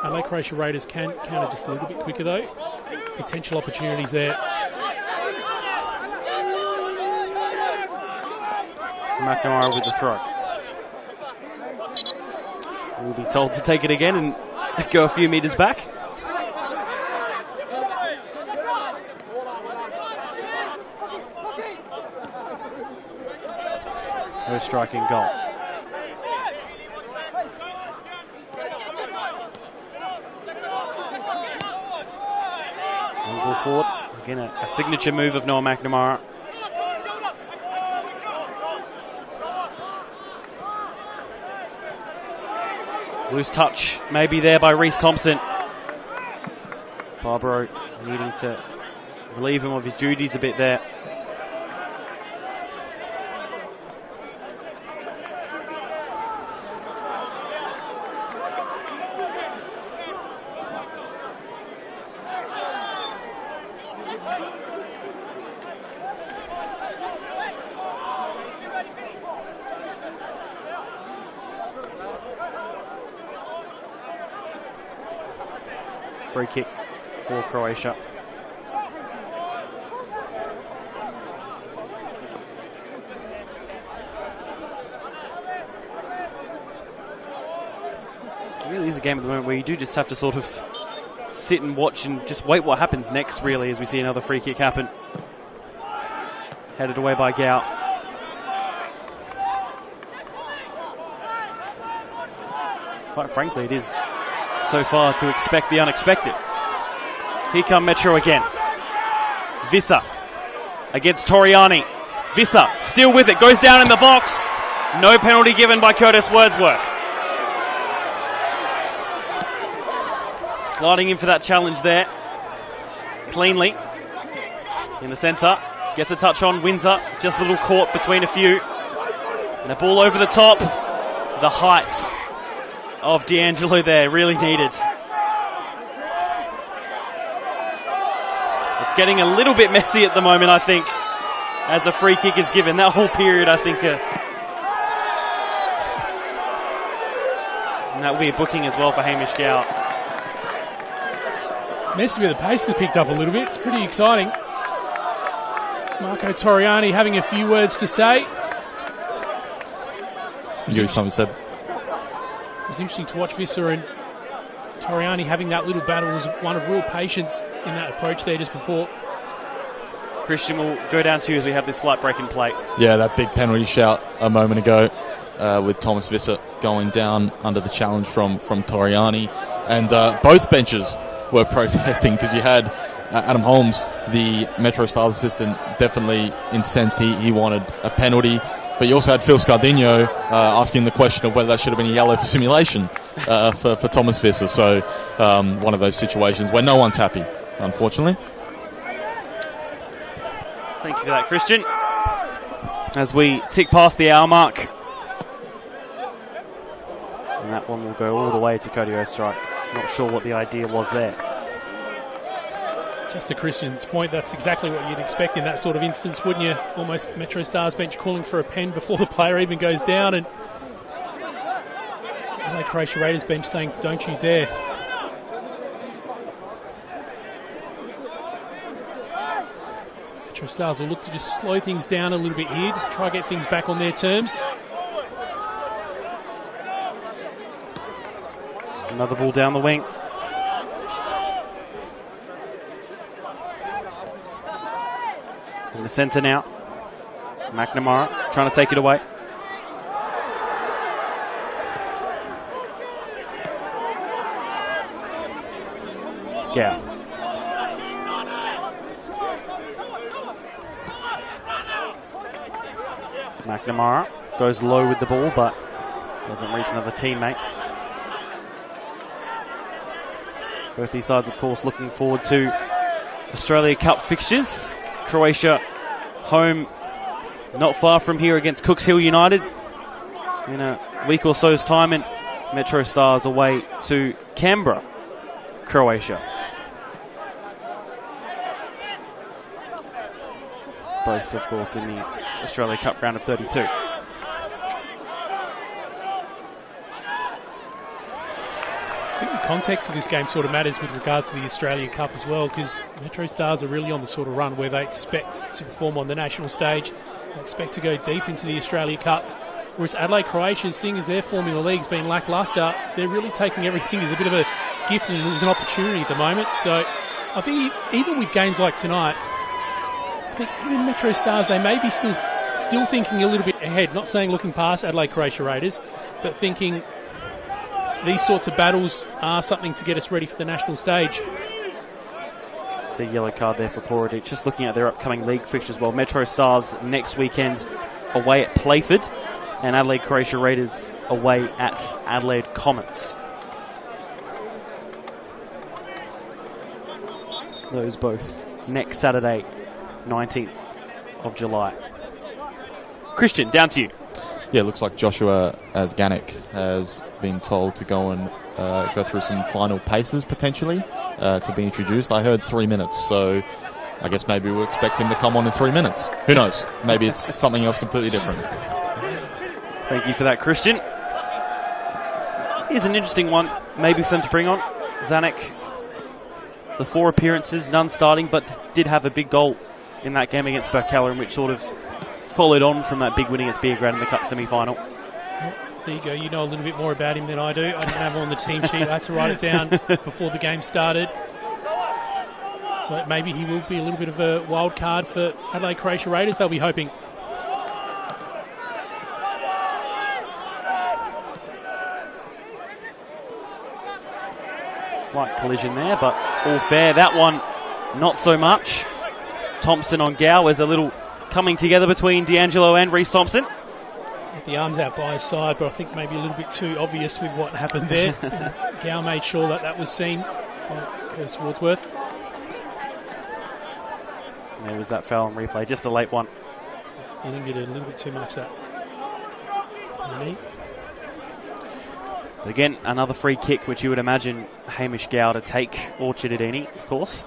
[SPEAKER 3] Adelaide Croatia Raiders can counter just a little bit quicker though, potential opportunities there.
[SPEAKER 2] McNamara with the throw. We'll be told to take it again and go a few metres back. No striking goal. Ball forward. Again, a signature move of Noah McNamara. Loose touch, maybe there by Reece Thompson. Barbaro needing to relieve him of his duties a bit there. Free kick for Croatia. It really is a game at the moment where you do just have to sort of sit and watch and just wait what happens next, really, as we see another free kick happen. Headed away by Gow. Quite frankly, it is so far to expect the unexpected. Here come Metro again. Visser against Toriani. Visser still with it, goes down in the box. No penalty given by Curtis Wordsworth. Sliding in for that challenge there. Cleanly. In the centre. Gets a touch on Windsor. Just a little caught between a few. And a ball over the top. The height of D'Angelo there, really needed. It's getting a little bit messy at the moment, I think, as a free kick is given. That whole period, I think, and that will be a booking as well for Hamish Gow.
[SPEAKER 3] Messy with the pace has picked up a little bit. It's pretty exciting. Marco Toriani having a few words to say.
[SPEAKER 4] Something said.
[SPEAKER 3] It was interesting to watch Visser and Toriani having that little battle. Was one of real patience in that approach there just before.
[SPEAKER 2] Christian will go down to you as we have this slight break in play.
[SPEAKER 4] Yeah, that big penalty shout a moment ago with Thomas Visser going down under the challenge from Toriani. And both benches were protesting because you had Adam Holmes, the MetroStars assistant, definitely incensed. He wanted a penalty. But you also had Phil Scardino asking the question of whether that should have been a yellow for simulation for Thomas Visser. So one of those situations where no one's happy, unfortunately.
[SPEAKER 2] Thank you for that, Christian. As we tick past the hour mark. And that one will go all the way to Cody Ostrike. Not sure what the idea was there.
[SPEAKER 3] Just to Christian's point, that's exactly what you'd expect in that sort of instance, wouldn't you? Almost MetroStars bench calling for a pen before the player even goes down, and Adelaide Croatia Raiders bench saying, "Don't you dare." MetroStars will look to just slow things down a little bit here, just try to get things back on their terms.
[SPEAKER 2] Another ball down the wing. In the centre now. McNamara trying to take it away. Gow. McNamara goes low with the ball, but doesn't reach another teammate. Both these sides, of course, looking forward to Australia Cup fixtures. Croatia home not far from here against Cooks Hill United in a week or so's time, and MetroStars away to Canberra, Croatia. Both, of course, in the Australia Cup round of 32.
[SPEAKER 3] I think the context of this game sort of matters with regards to the Australia Cup as well, because MetroStars are really on the sort of run where they expect to perform on the national stage. They expect to go deep into the Australia Cup. Whereas Adelaide, Croatia, seeing as their form in the league's been lacklustre, they're really taking everything as a bit of a gift and as an opportunity at the moment. So I think even with games like tonight, I think even MetroStars, they may be still thinking a little bit ahead. Not saying looking past Adelaide, Croatia Raiders, but thinking these sorts of battles are something to get us ready for the national stage.
[SPEAKER 2] See a yellow card there for Porodic. Just looking at their upcoming league fixtures as well. MetroStars next weekend away at Playford, and Adelaide Croatia Raiders away at Adelaide Comets. Those both next Saturday, 19th of July. Christian, down to you.
[SPEAKER 4] Yeah, it looks like Joshua Asganic has been told to go and go through some final paces potentially to be introduced. I heard 3 minutes, so I guess maybe we'll expect him to come on in 3 minutes. Who knows? Maybe it's something else completely different.
[SPEAKER 2] Thank you for that, Christian. Here's an interesting one, maybe for them to bring on. Zanuck, the 4 appearances, none starting, but did have a big goal in that game against Berkelerin, which sort of followed on from that big win against Beograd in the Cup semi-final.
[SPEAKER 3] There you go. You know a little bit more about him than I do. I didn't have him on the team sheet. I had to write it down before the game started. So maybe he will be a little bit of a wild card for Adelaide Croatia Raiders, they'll be hoping.
[SPEAKER 2] Slight collision there, but all fair. That one, not so much. Thompson on Gow as a little coming together between D'Angelo and Reece Thompson.
[SPEAKER 3] The arms out by his side, but I think maybe a little bit too obvious with what happened there. Gow made sure that was seen by Curtis Wadsworth.
[SPEAKER 2] There was that foul on replay, just a late one.
[SPEAKER 3] Lingered a little bit too much, that.
[SPEAKER 2] But again, another free kick, which you would imagine Hamish Gow to take, or Chidadini, of course.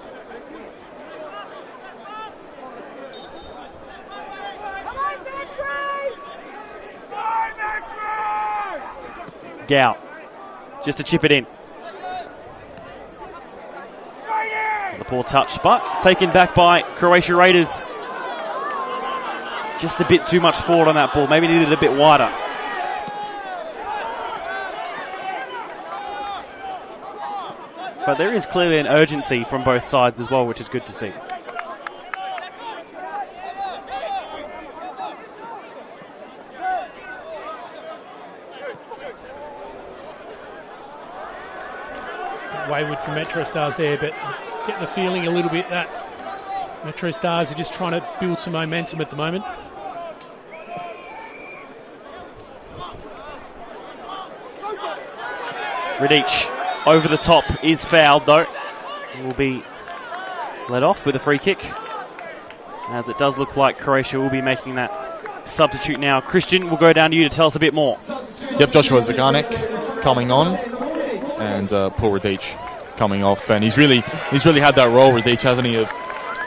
[SPEAKER 2] Gow, just to chip it in. The poor touch, but taken back by Croatia Raiders. Just a bit too much forward on that ball. Maybe needed a bit wider. But there is clearly an urgency from both sides as well, which is good to see.
[SPEAKER 3] Wayward from MetroStars there, but getting the feeling a little bit that MetroStars are just trying to build some momentum at the moment.
[SPEAKER 2] Radic over the top is fouled though. Will be let off with a free kick, as it does look like Croatia will be making that substitute now. Christian, we'll go down to you to tell us a bit more.
[SPEAKER 4] Yep, Joshua Zagarnik coming on, and Paul Radic coming off, and he's really had that role, Radic, hasn't he, of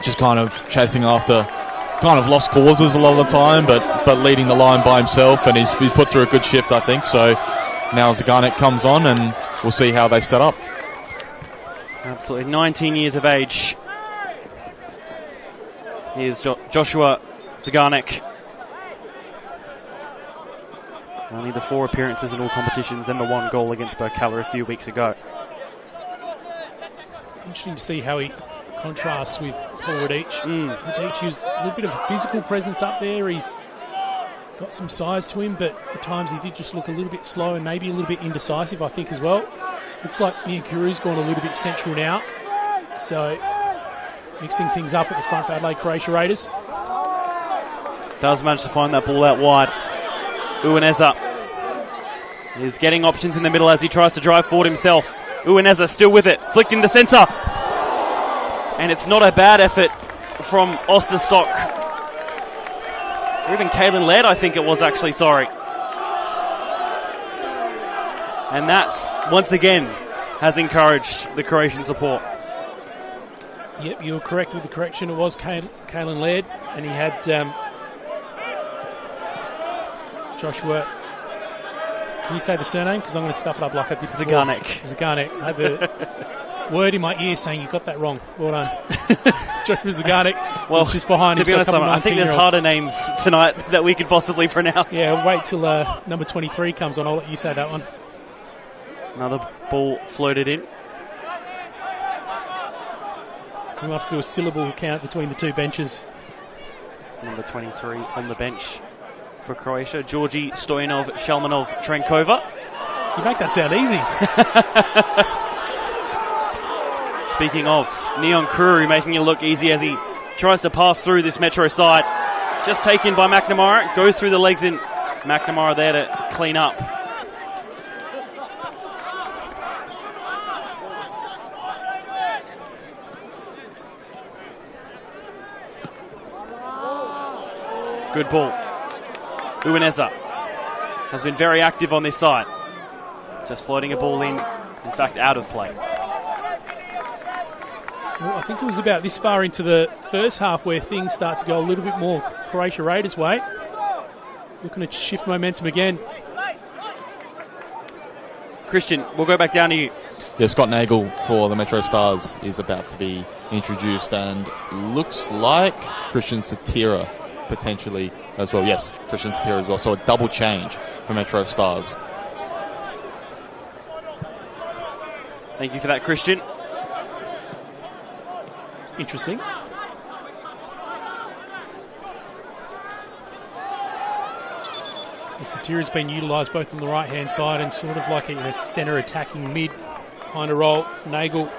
[SPEAKER 4] just kind of chasing after kind of lost causes a lot of the time, but leading the line by himself, and he's put through a good shift, I think. So now Zagarnik comes on, and we'll see how they set up.
[SPEAKER 2] Absolutely, 19 years of age. Here's Joshua Zagarnik. Only the 4 appearances in all competitions and the 1 goal against Berkelerin a few weeks ago.
[SPEAKER 3] Interesting to see how he contrasts with Paul Radic. Radic is a little bit of a physical presence up there. He's got some size to him, but at times he did just look a little bit slow and maybe a little bit indecisive, I think, as well. Looks like Niankuru's gone a little bit central now. So mixing things up at the front for Adelaide Croatia Raiders.
[SPEAKER 2] Does manage to find that ball out wide. Uwaneza is getting options in the middle as he tries to drive forward himself. Uwaneza still with it, flicked in the centre. And it's not a bad effort from Osterstock. Or even Kalen Laird, I think it was actually, sorry. And that's, once again, has encouraged the Croatian support.
[SPEAKER 3] Yep, you were correct with the correction. It was Kalen Laird, and he had Joshua Can you say the surname? Because I'm going to stuff it up like I did before.
[SPEAKER 2] Zaganek.
[SPEAKER 3] I had the word in my ear saying you got that wrong. Well done. Joshua Zaganek was just behind him.
[SPEAKER 2] To be honest, I think there's harder names tonight that we could possibly pronounce.
[SPEAKER 3] Yeah, wait till number 23 comes on. I'll let you say that one.
[SPEAKER 2] Another ball floated in.
[SPEAKER 3] We'll have to do a syllable count between the two benches.
[SPEAKER 2] Number 23 on the bench for Croatia. Georgi, Stoyanov, Shalmanov, Trenkova.
[SPEAKER 3] You make that sound easy.
[SPEAKER 2] Speaking of, Neon Kuru making it look easy as he tries to pass through this Metro side. Just taken by McNamara. Goes through the legs in. McNamara there to clean up. Good ball. Uwaneza has been very active on this side. Just floating a ball in fact, out of play.
[SPEAKER 3] Well, I think it was about this far into the first half where things start to go a little bit more Croatia Raiders' way. Looking to shift momentum again.
[SPEAKER 2] Christian, we'll go back down to you.
[SPEAKER 4] Yeah, Scott Nagel for the MetroStars is about to be introduced, and looks like Christian Satira potentially as well. Yes, Christian Satira as well. So a double change for MetroStars.
[SPEAKER 2] Thank you for that, Christian.
[SPEAKER 3] Interesting. So Satira's been utilised both on the right-hand side and sort of like a centre attacking mid kind of role. Nagel,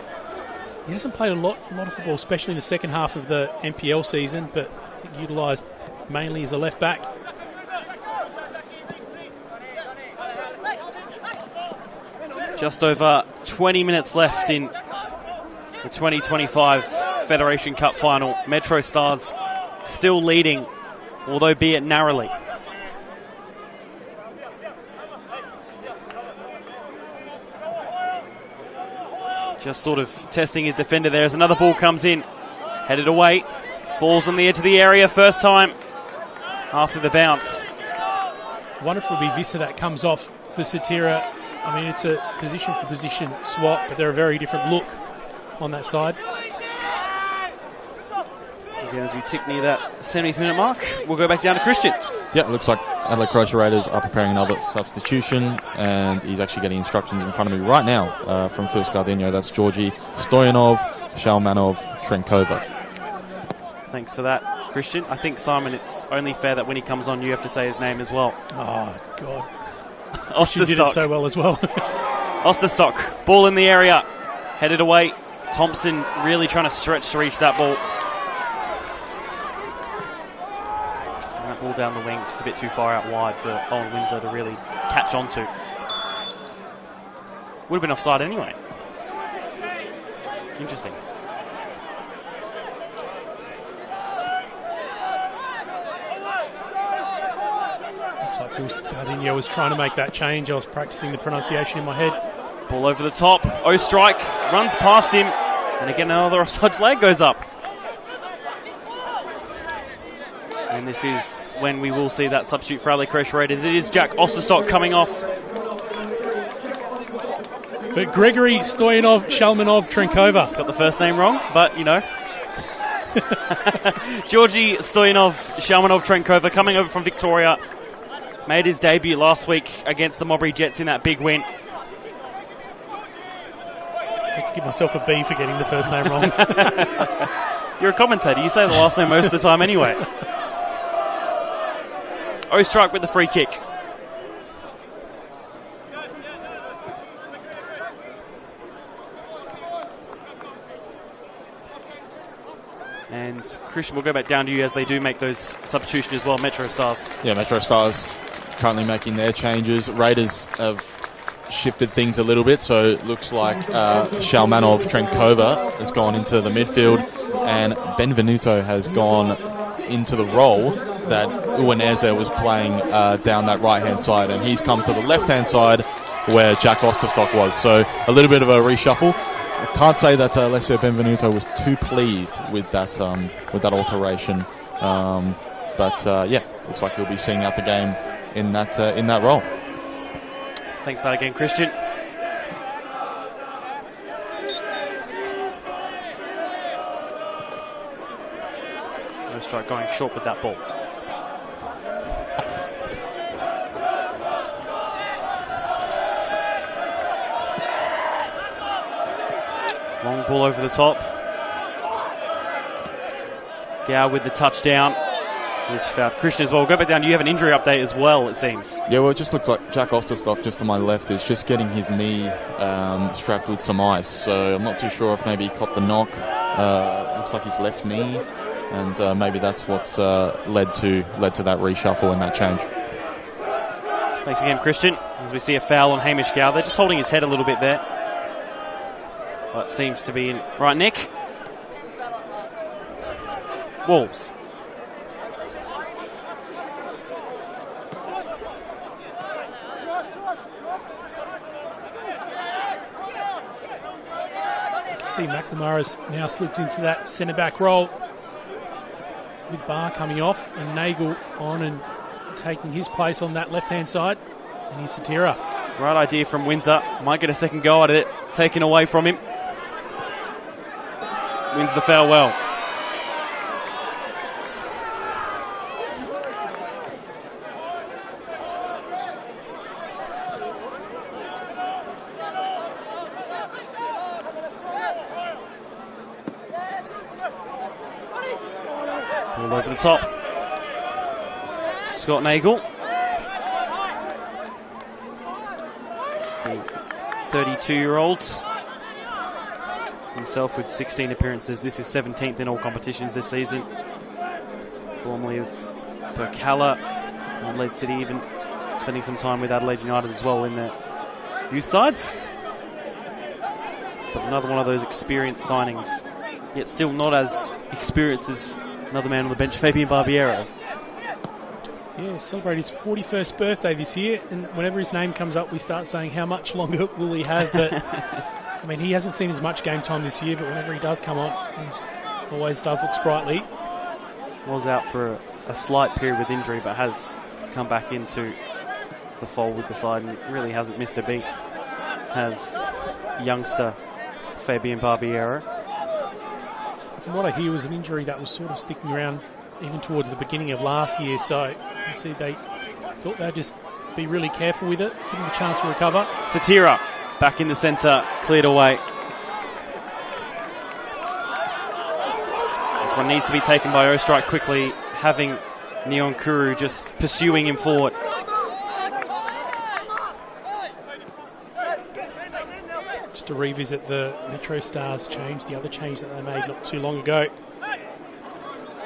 [SPEAKER 3] he hasn't played a lot of football, especially in the second half of the NPL season, but I think utilised mainly as a left back.
[SPEAKER 2] Just over 20 minutes left in the 2025 Federation Cup final. MetroStars still leading, although be it narrowly. Just sort of testing his defender there as another ball comes in. Headed away. Falls on the edge of the area first time after the bounce.
[SPEAKER 3] I wonder if it'll be Visser that comes off for Satira. I mean, it's a position-for-position swap, but they're a very different look on that side.
[SPEAKER 2] Again, as we tick near that 70th minute mark, we'll go back down to Christian.
[SPEAKER 4] Yeah, it looks like Adelaide Croatia Raiders are preparing another substitution, and he's actually getting instructions in front of me right now from Phil Scardino. That's Georgi, Stoyanov, Shalmanov, Trenkova.
[SPEAKER 2] Thanks for that, Christian. I think, Simon, it's only fair that when he comes on, you have to say his name as well.
[SPEAKER 3] Oh, God.
[SPEAKER 2] Osterstock.
[SPEAKER 3] She did it so well as well.
[SPEAKER 2] Osterstock, ball in the area, headed away. Thompson really trying to stretch to reach that ball. And that ball down the wing, just a bit too far out wide for Owen Winslow to really catch onto. Would have been offside anyway. Interesting.
[SPEAKER 3] So Phil Scardino was trying to make that change. I was practicing the pronunciation in my head.
[SPEAKER 2] Ball over the top. Ostrike runs past him. And again, another offside flag goes up. And this is when we will see that substitute for Adelaide Croatia Raiders. It is Jack Osterstock coming off.
[SPEAKER 3] But Gregory Stoyanov, Shalmanov, Trenkova.
[SPEAKER 2] Got the first name wrong, but you know. Georgi Stoyanov, Shalmanov, Trenkova coming over from Victoria. Made his debut last week against the Mowbray Jets in that big win.
[SPEAKER 3] I'll give myself a B for getting the first name wrong.
[SPEAKER 2] You're a commentator. You say the last name most of the time anyway. Ostrike with the free kick. And Christian, we'll go back down to you as they do make those substitutions as well. MetroStars.
[SPEAKER 4] Yeah, MetroStars currently making their changes. Raiders have shifted things a little bit, so it looks like Shalmanov Trenkova has gone into the midfield, and Benvenuto has gone into the role that Uwaneza was playing down that right-hand side, and he's come to the left-hand side where Jack Osterstock was. So a little bit of a reshuffle. I can't say that Alessio Benvenuto was too pleased with that alteration, but yeah, looks like he'll be seeing out the game in that role.
[SPEAKER 2] Thanks for that again, Christian. No strike going short with that ball. Long ball over the top. Gow with the touchdown. He's fouled Christian as well. We'll go back down. You have an injury update as well, it seems.
[SPEAKER 4] Yeah, well, it just looks like Jack Osterstock, just to my left, is just getting his knee strapped with some ice. So I'm not too sure if maybe he copped the knock. Looks like his left knee, and maybe that's what's led to that reshuffle and that change.
[SPEAKER 2] Thanks again, Christian. As we see a foul on Hamish Gow. They're just holding his head a little bit there. That seems to be in right neck. Wolves.
[SPEAKER 3] See McNamara's now slipped into that centre-back role with Barr coming off and Nagel on and taking his place on that left-hand side. And here's Satira.
[SPEAKER 2] Right idea from Windsor. Might get a second go at it. Taken away from him. Wins the foul well. Ball over the top. Scott Nagel. The 32-year-olds. Himself with 16 appearances. This is 17th in all competitions this season. Formerly of Burkalla, Adelaide City, even spending some time with Adelaide United as well in their youth sides. But another one of those experienced signings, yet still not as experienced as another man on the bench, Fabian Barbiero.
[SPEAKER 3] Yeah, celebrate his 41st birthday this year, and whenever his name comes up, we start saying how much longer will he have, but I mean, he hasn't seen as much game time this year, but whenever he does come on, he always does look sprightly.
[SPEAKER 2] Was out for a slight period with injury, but has come back into the fold with the side and really hasn't missed a beat. Has youngster Fabian Barbiero.
[SPEAKER 3] From what I hear, was an injury that was sort of sticking around even towards the beginning of last year, so you see they thought they'd just be really careful with it, give him a chance to recover.
[SPEAKER 2] Satira back in the centre, cleared away. This one needs to be taken by Ostrike quickly, having Neon Kuru just pursuing him forward.
[SPEAKER 3] Just to revisit the MetroStars change, the other change that they made not too long ago.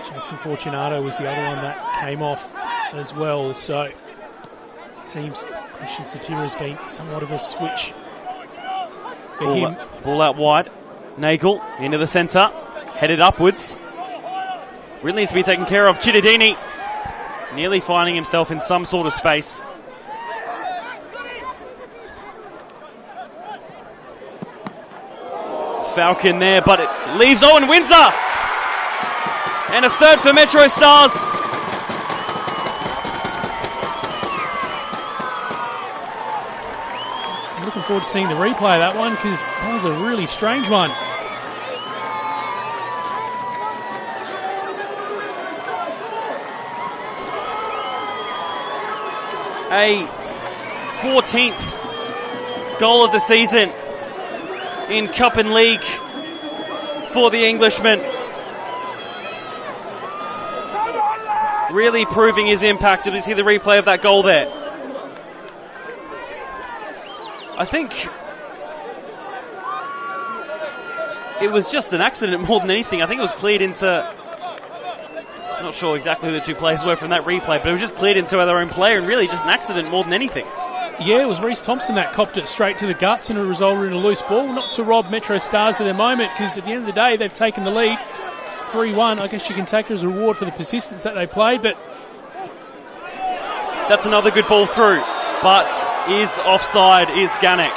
[SPEAKER 3] Jackson Fortunato was the other one that came off as well, so it seems Christian Satira has been somewhat of a switch for him.
[SPEAKER 2] Ball out wide. Nagel into the centre, headed upwards. Really needs to be taken care of. Chittadini nearly finding himself in some sort of space. Falcon there, but it leaves Owen Windsor. And a third for MetroStars.
[SPEAKER 3] I'm looking forward to seeing the replay of that one because that was a really strange one.
[SPEAKER 2] A 14th goal of the season in Cup and League for the Englishman. Really proving his impact. Did you see the replay of that goal there? I think it was just an accident more than anything. I think it was cleared into... I'm not sure exactly who the two players were from that replay, but it was just cleared into their own player and really just an accident more than anything.
[SPEAKER 3] Yeah, it was Reece Thompson that copped it straight to the guts and it resulted in a loose ball. Not to rob MetroStars of their moment because at the end of the day, they've taken the lead. 3-1, I guess you can take it as a reward for the persistence that they played, but...
[SPEAKER 2] That's another good ball through, but is offside, is Ganek.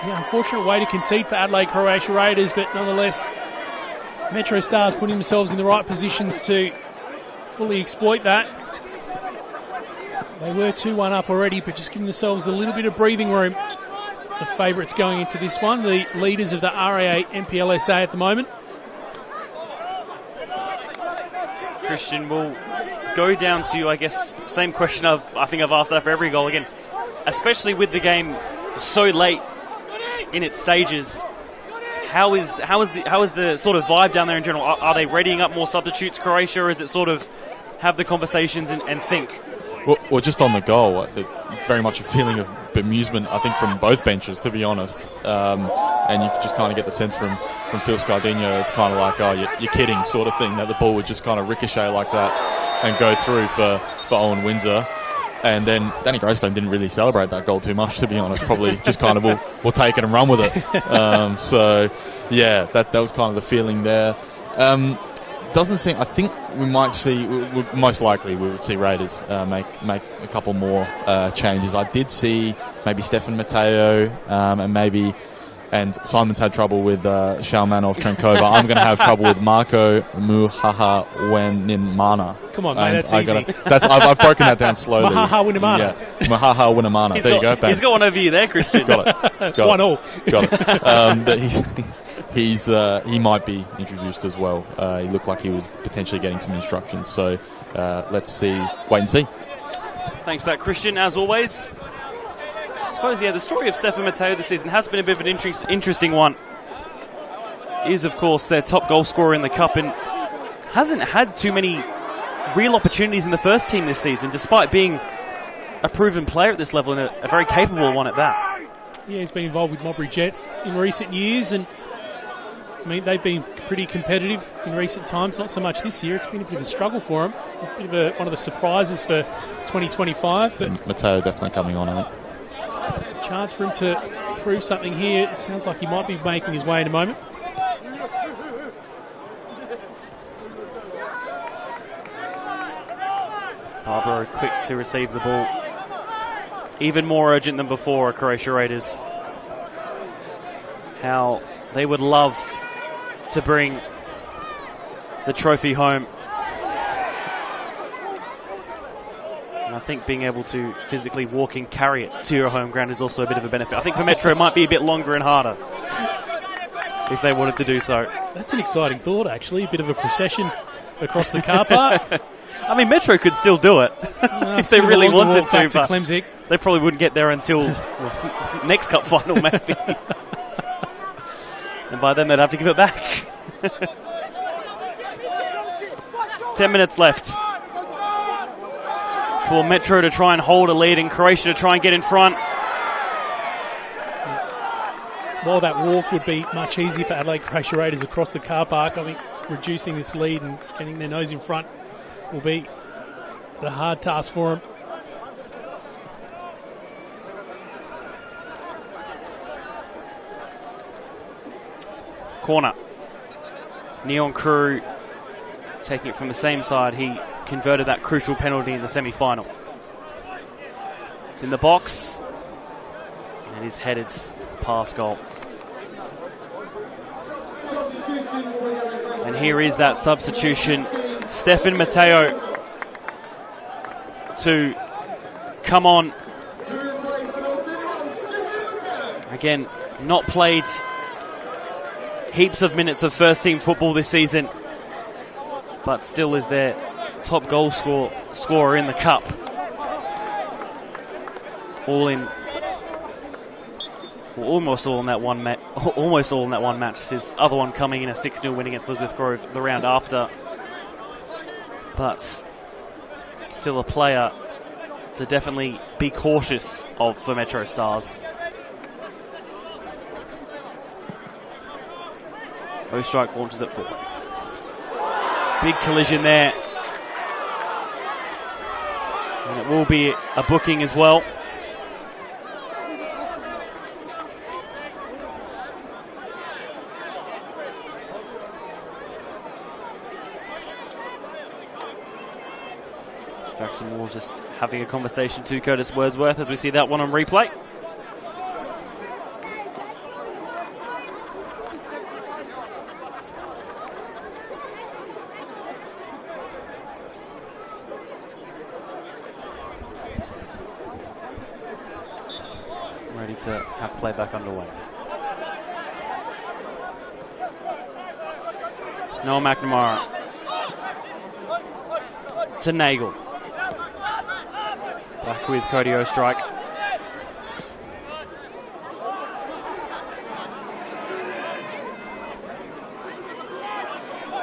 [SPEAKER 3] Yeah, unfortunate way to concede for Adelaide Croatia Raiders, but nonetheless, MetroStars putting themselves in the right positions to fully exploit that. They were 2-1 up already, but just giving themselves a little bit of breathing room. The favourites going into this one, the leaders of the RAA MPLSA at the moment.
[SPEAKER 2] Christian will go down to, I guess, same question I think I've asked after every goal again, especially with the game so late in its stages. How is the sort of vibe down there in general? Are they readying up more substitutes, Croatia, or is it sort of have the conversations and think?
[SPEAKER 4] Well, just on the goal, very much a feeling of bemusement, I think, from both benches, to be honest. And you could just kind of get the sense from Phil Scardino, it's kind of like, oh, you're kidding sort of thing, that the ball would just kind of ricochet like that and go through for Owen Windsor. And then Danny Greystone didn't really celebrate that goal too much, to be honest. Probably just kind of, we'll take it and run with it. So, yeah, that was kind of the feeling there. Doesn't seem. I think we might see. Most likely, we would see Raiders make a couple more changes. I did see maybe Stefan Mateo and Simon's had trouble with Shalmanov Trenkova. I'm going to have trouble with Marko Muhaha-Wenimana.
[SPEAKER 3] Come on, mate, that's easy.
[SPEAKER 4] I've broken that down slowly.
[SPEAKER 3] Muhaha-Winimana.
[SPEAKER 4] Yeah, Muhaha-Winimana. There you go. Bang.
[SPEAKER 2] He's got one over you there, Christian.
[SPEAKER 4] Got it.
[SPEAKER 3] 1-1.
[SPEAKER 4] Got it. But he might be introduced as well. He looked like he was potentially getting some instructions. So let's see. Wait and see.
[SPEAKER 2] Thanks for that, Christian, as always. I suppose, the story of Stefan Mateo this season has been a bit of an interesting one. Is, of course, their top goal scorer in the Cup and hasn't had too many real opportunities in the first team this season, despite being a proven player at this level and a very capable one at that.
[SPEAKER 3] Yeah, he's been involved with Modbury Jets in recent years, and I mean, they've been pretty competitive in recent times, not so much this year. It's been a bit of a struggle for them. A bit of one of the surprises for 2025. But
[SPEAKER 4] Mateo definitely coming on, I think.
[SPEAKER 3] Chance for him to prove something here. It sounds like he might be making his way in a moment.
[SPEAKER 2] Barbaro quick to receive the ball. Even more urgent than before, Croatia Raiders. How they would love to bring the trophy home. And I think being able to physically walk and carry it to your home ground is also a bit of a benefit. I think for Metro it might be a bit longer and harder if they wanted to do so.
[SPEAKER 3] That's an exciting thought, actually. A bit of a procession across the car park.
[SPEAKER 2] I mean, Metro could still do it if they really wanted to, but
[SPEAKER 3] Clemzik.
[SPEAKER 2] They probably wouldn't get there until next cup final, maybe. And by then they'd have to give it back. 10 minutes left for Metro to try and hold a lead and Croatia to try and get in front.
[SPEAKER 3] While that walk would be much easier for Adelaide Croatia Raiders across the car park, I think reducing this lead and getting their nose in front will be the hard task for them.
[SPEAKER 2] Corner. Neon Crew taking it from the same side. He converted that crucial penalty in the semi-final. It's in the box and is headed past goal. And here is that substitution. Stefan Mateo to come on. Again, not played heaps of minutes of first team football this season, but still is their top goal scorer in the cup. Almost all in that one match. His other one coming in a 6-0 win against Elizabeth Grove the round after. But still a player to definitely be cautious of for MetroStars. Ostrike launches it forward. Big collision there. And it will be a booking as well. Jackson Wall just having a conversation to Curtis Wordsworth as we see that one on replay. to have play back underway. Noah McNamara to Nagel. Back with Cody Ostrike.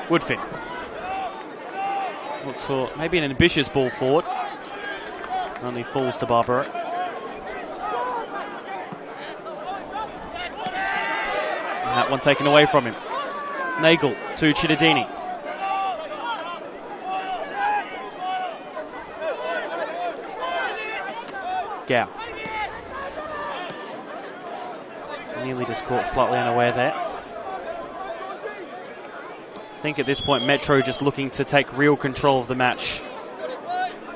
[SPEAKER 2] Woodfin looks for maybe an ambitious ball forward. Only falls to Barbara. And that one taken away from him. Nagel to Chittadini. Gow. Nearly just caught slightly unaware there. I think at this point Metro just looking to take real control of the match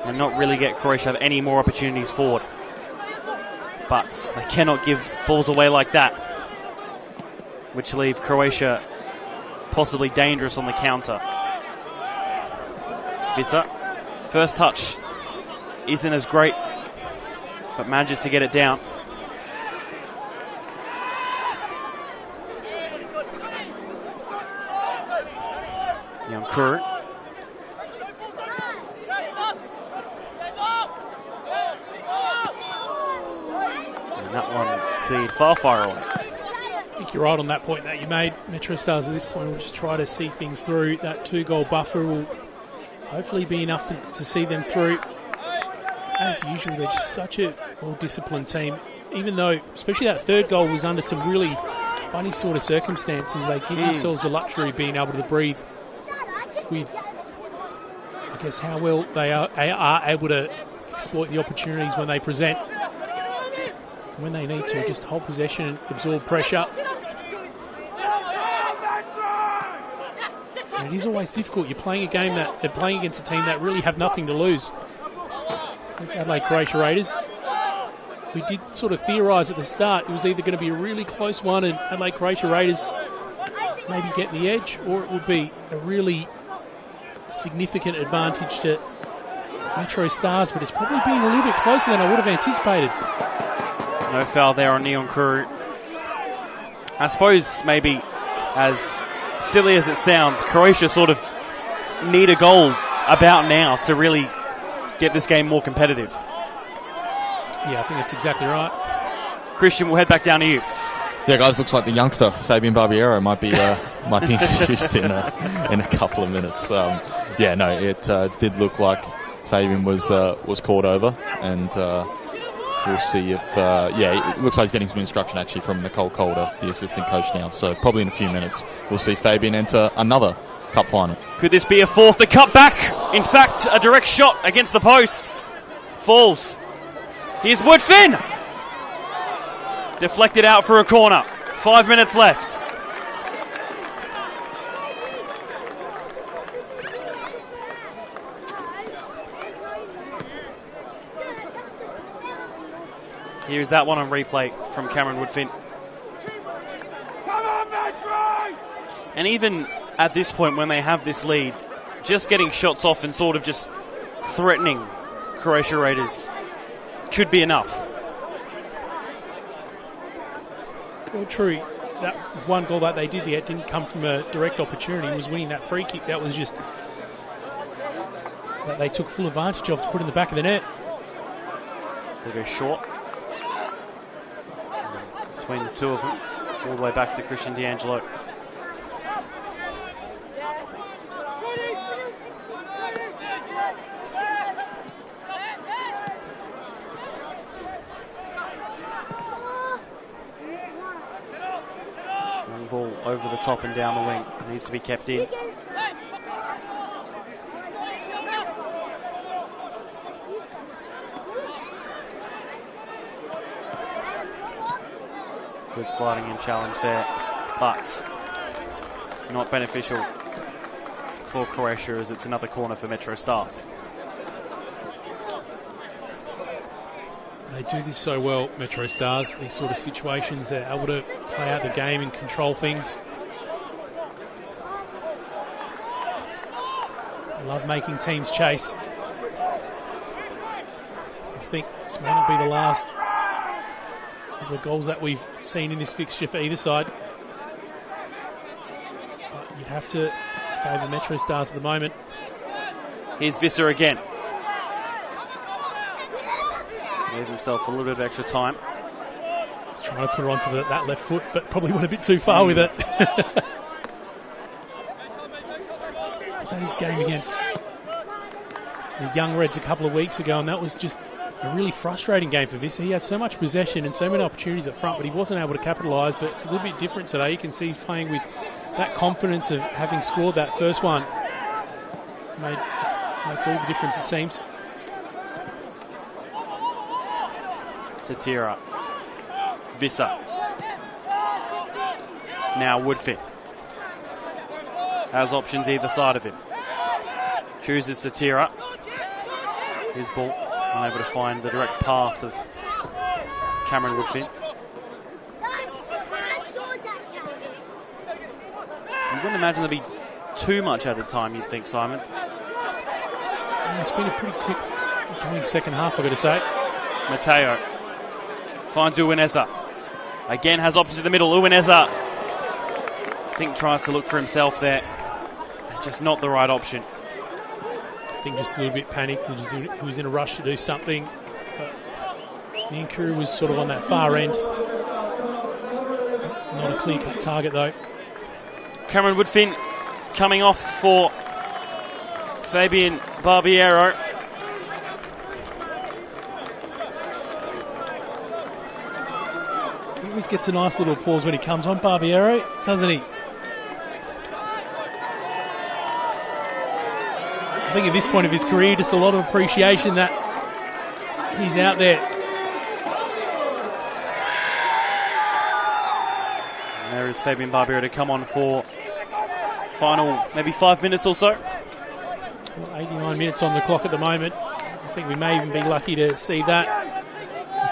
[SPEAKER 2] and not really get Croatia have any more opportunities forward. But they cannot give balls away like that, which leave Croatia possibly dangerous on the counter. Visser, first touch isn't as great, but manages to get it down. Young-Kuru. And that one cleared far away.
[SPEAKER 3] I think you're right on that point that you made. MetroStars at this point will just try to see things through. That 2-goal buffer will hopefully be enough to see them through. As usual, they're just such a well-disciplined team. Even though, especially that third goal was under some really funny sort of circumstances, they give themselves the luxury of being able to breathe with, I guess, how well they are able to exploit the opportunities when they present. When they need to, just hold possession and absorb pressure. And it is always difficult. You're playing a game that they're playing against a team that really have nothing to lose. It's Adelaide Croatia Raiders. We did sort of theorise at the start it was either going to be a really close one and Adelaide Croatia Raiders maybe get the edge, or it would be a really significant advantage to MetroStars, but it's probably been a little bit closer than I would have anticipated.
[SPEAKER 2] No foul there on Neon-Kuru. I suppose maybe, as silly as it sounds, Croatia sort of need a goal about now to really get this game more competitive.
[SPEAKER 3] Yeah, I think that's exactly right.
[SPEAKER 2] Christian, we'll head back down to you.
[SPEAKER 4] Yeah, guys, looks like the youngster Fabian Barbiero might be introduced in a couple of minutes. It did look like Fabian was called over, and we'll see if it looks like he's getting some instruction actually from Nicole Calder, the assistant coach now. So probably in a few minutes we'll see Fabian enter another cup final.
[SPEAKER 2] Could this be a fourth? The cut back. In fact, a direct shot against the post. Falls. Here's Woodfin. Deflected out for a corner. 5 minutes left. Here's that one on replay from Cameron Woodfin. And even at this point, when they have this lead, just getting shots off and sort of just threatening Croatia Raiders could be enough.
[SPEAKER 3] Well, true. That one goal that they did there didn't come from a direct opportunity. It was winning that free kick. That was just that they took full advantage of to put in the back of the net.
[SPEAKER 2] They go short. Between the two of them, all the way back to Christian D'Angelo. Long ball over the top and down the wing. It needs to be kept in. Good sliding in challenge there, but not beneficial for Croatia as it's another corner for MetroStars.
[SPEAKER 3] They do this so well, MetroStars, these sort of situations. They're able to play out the game and control things. They love making teams chase. I think this may not be the last of the goals that we've seen in this fixture for either side. But you'd have to favour MetroStars at the moment.
[SPEAKER 2] Here's Visser again. Gave himself a little bit of extra time.
[SPEAKER 3] He's trying to put her onto that left foot, but probably went a bit too far with it. Was that his game against the Young Reds a couple of weeks ago, and that was just a really frustrating game for Visser. He had so much possession and so many opportunities up front, but he wasn't able to capitalise. But it's a little bit different today. You can see he's playing with that confidence of having scored that first one. Makes all the difference, it seems.
[SPEAKER 2] Satira. Visser. Now Woodfin. Has options either side of him. Chooses Satira. His ball. Unable to find the direct path of Cameron Woodfin. You wouldn't imagine there'd be too much added time, you'd think, Simon.
[SPEAKER 3] It's been a pretty quick going second half, I've got to say.
[SPEAKER 2] Mateo finds Uwineza. Again has options in the middle. Uwineza, I think, tries to look for himself there. Just not the right option.
[SPEAKER 3] I think just a little bit panicked. He was in a rush to do something. But Ninkuru was sort of on that far end. Not a clear-cut target, though.
[SPEAKER 2] Cameron Woodfin coming off for Fabian Barbiero.
[SPEAKER 3] He always gets a nice little applause when he comes on, Barbiero, doesn't he? I think at this point of his career, just a lot of appreciation that he's out there.
[SPEAKER 2] And there is Fabian Barbiero to come on for final maybe 5 minutes or so.
[SPEAKER 3] 89 minutes on the clock at the moment. I think we may even be lucky to see that.